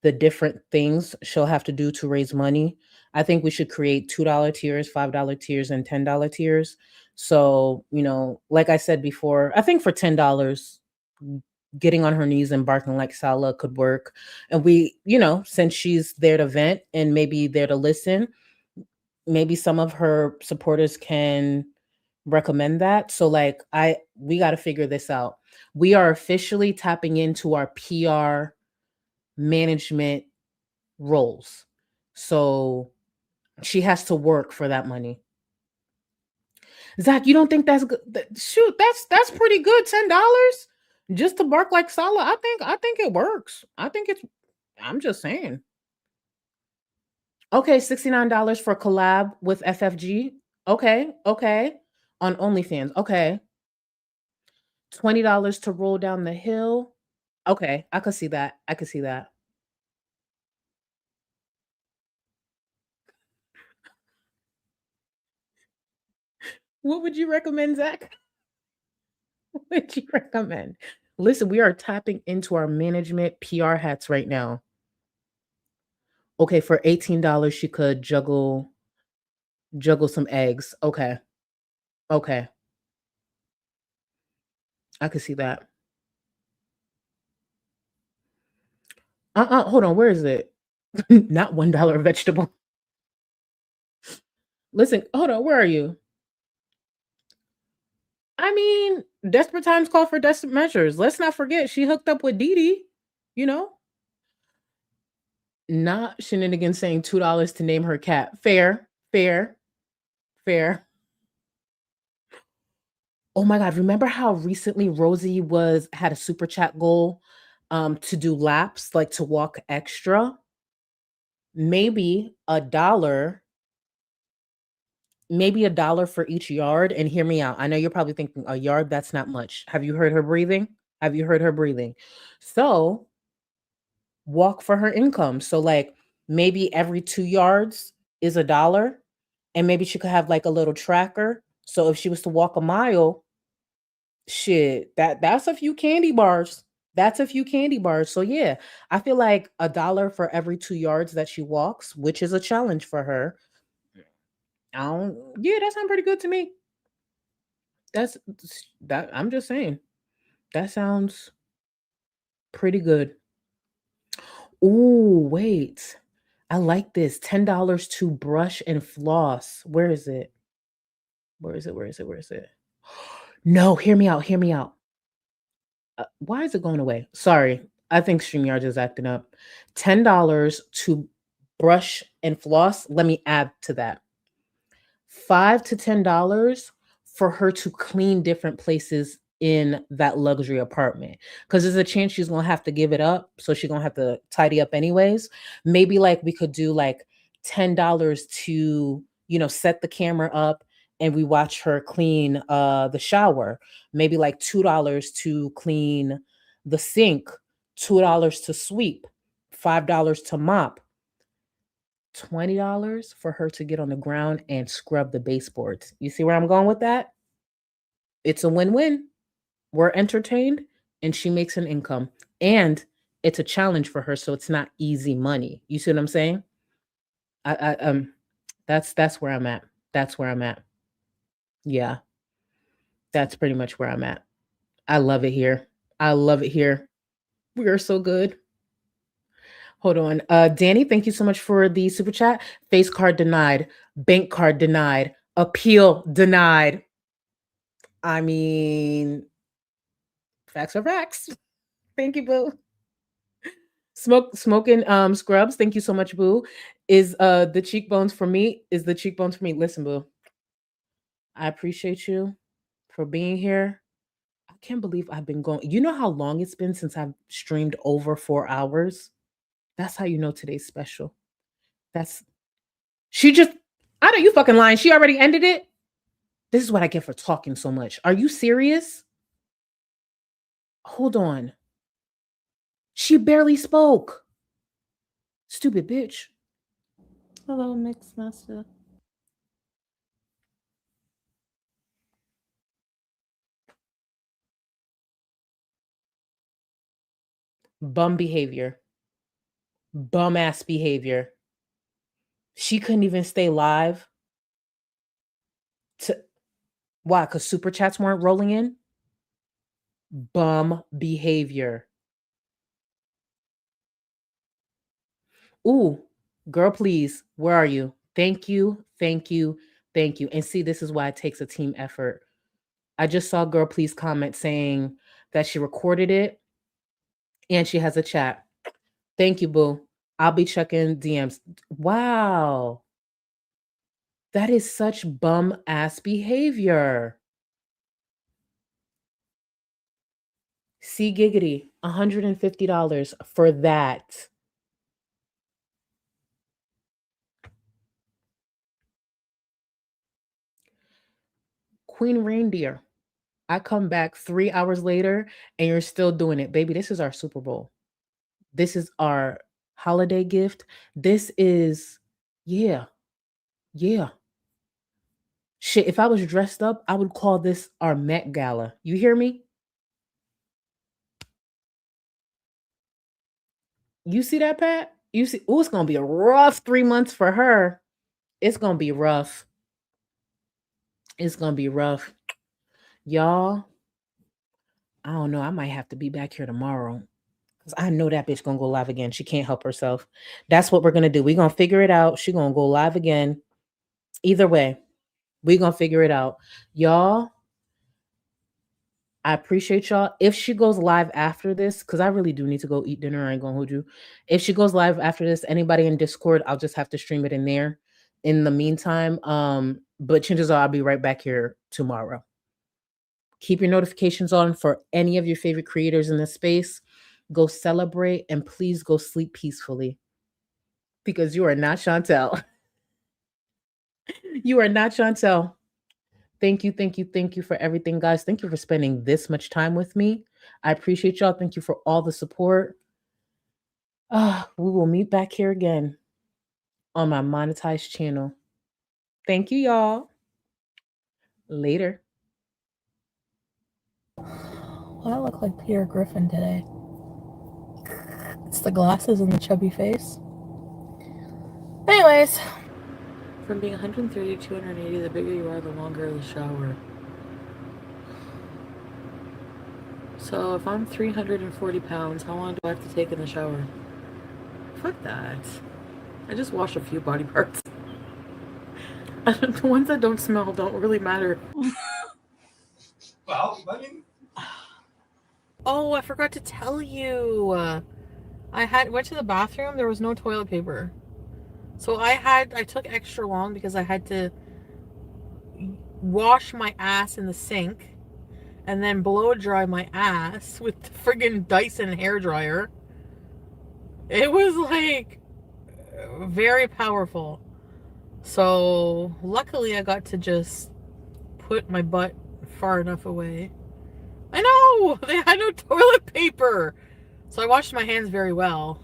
the different things she'll have to do to raise money. I think we should create $2 tiers, $5 tiers, and $10 tiers. So, like I said before, I think for $10, getting on her knees and barking like Salah could work. And we, since she's there to vent and maybe there to listen, maybe some of her supporters can recommend that. So we got to figure this out. We are officially tapping into our PR management roles. So she has to work for that money. Zach, you don't think that's good? Shoot, that's pretty good. $10 just to bark like Salah. I think it works. I'm just saying. Okay, $69 for collab with FFG. Okay. On OnlyFans. Okay. $20 to roll down the hill. Okay, I could see that. What would you recommend, Zach? What would you recommend? Listen, we are tapping into our management PR hats right now. Okay, for $18, she could juggle some eggs. Okay. I could see that. Hold on, where is it? Not $1 vegetable. Listen, hold on, where are you? I mean, desperate times call for desperate measures. Let's not forget she hooked up with Dee Dee. Not shenanigans saying $2 to name her cat. Fair. Oh my God, remember how recently Rosie had a super chat goal to do laps, like to walk extra? Maybe $1 for each yard. And hear me out. I know you're probably thinking a yard, that's not much. Have you heard her breathing? So walk for her income. So maybe every 2 yards is $1. And maybe she could have like a little tracker. So if she was to walk a mile, shit, that's a few candy bars. So yeah, I feel like $1 for every 2 yards that she walks, which is a challenge for her. That sounds pretty good to me. I'm just saying. That sounds pretty good. Ooh, wait. I like this. $10 to brush and floss. Where is it? No, hear me out. Why is it going away? Sorry. I think StreamYard is acting up. $10 to brush and floss. Let me add to that. $5 to $10 for her to clean different places in that luxury apartment. Because there's a chance she's going to have to give it up. So she's going to have to tidy up anyways. Maybe we could do $10 to, set the camera up and we watch her clean the shower. Maybe $2 to clean the sink, $2 to sweep, $5 to mop, $20 for her to get on the ground and scrub the baseboards. You see where I'm going with that? It's a win-win. We're entertained and she makes an income. And it's a challenge for her, so it's not easy money. You see what I'm saying? That's where I'm at. Yeah, that's pretty much where I'm at. I love it here. I love it here. We are so good. Hold on. Danny, thank you so much for the super chat. Face card denied. Bank card denied. Appeal denied. I mean, facts are facts. Thank you, boo. Smoking scrubs. Thank you so much, boo. Is the cheekbones for me? Is the cheekbones for me? Listen, boo. I appreciate you for being here. I can't believe I've been going. You know how long it's been since I've streamed over 4 hours? That's how you know today's special. That's she just I know you fucking lying. She already ended it. This is what I get for talking so much. Are you serious? Hold on. She barely spoke. Stupid bitch. Hello, Mix Master. Bum behavior. Bum ass behavior. She couldn't even stay live. Why? Because super chats weren't rolling in? Bum behavior. Ooh, girl, please. Where are you? Thank you. Thank you. Thank you. And see, this is why it takes a team effort. I just saw girl, please comment saying that she recorded it and she has a chat. Thank you, boo. I'll be checking DMs. Wow. That is such bum ass behavior. See giggity, $150 for that. Queen Reindeer. I come back 3 hours later and you're still doing it. Baby, this is our Super Bowl. This is our holiday gift. This is, yeah. Shit, if I was dressed up, I would call this our Met Gala. You hear me? You see that, Pat? You see, oh, it's gonna be a rough 3 months for her. It's gonna be rough. It's gonna be rough. Y'all, I don't know. I might have to be back here tomorrow. Because I know that bitch gonna go live again. She can't help herself. That's what we're gonna do. We're gonna figure it out. She gonna go live again. Either way, we gonna figure it out. Y'all, I appreciate y'all. If she goes live after this, because I really do need to go eat dinner. I ain't gonna hold you. If she goes live after this, anybody in Discord, I'll just have to stream it in there. In the meantime, but chances are I'll be right back here tomorrow. Keep your notifications on for any of your favorite creators in this space. Go celebrate and please go sleep peacefully. Because you are not Chantel. You are not Chantel. Thank you for everything, guys. Thank you for spending this much time with me. I appreciate y'all. Thank you for all the support. We will meet back here again on my monetized channel. Thank you, y'all. Later. Well, I look like Peter Griffin today. It's the glasses and the chubby face. Anyways. From being 130 to 280, the bigger you are, the longer the shower. So if I'm 340 pounds, how long do I have to take in the shower? Fuck that. I just wash a few body parts. The ones that don't smell don't really matter. Well, I mean... Oh, I forgot to tell you. I went to the bathroom. There was no toilet paper. So I took extra long because I had to wash my ass in the sink and then blow dry my ass with the friggin' Dyson hairdryer. It was like very powerful. So luckily I got to just put my butt far enough away. I know! They had no toilet paper! So I washed my hands very well.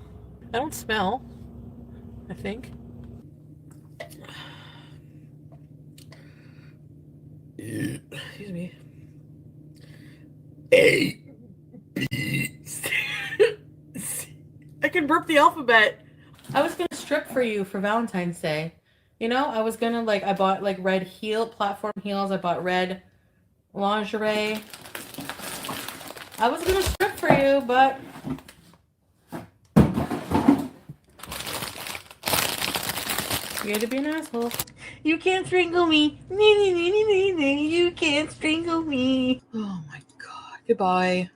I don't smell, I think. Excuse me. A, B, C. I can burp the alphabet. I was gonna strip for you for Valentine's Day. You know, I was gonna like I bought like red platform heels. I bought red lingerie. I was gonna strip for you, but you had to be an asshole. You can't strangle me. You can't strangle me. Oh my god. Goodbye.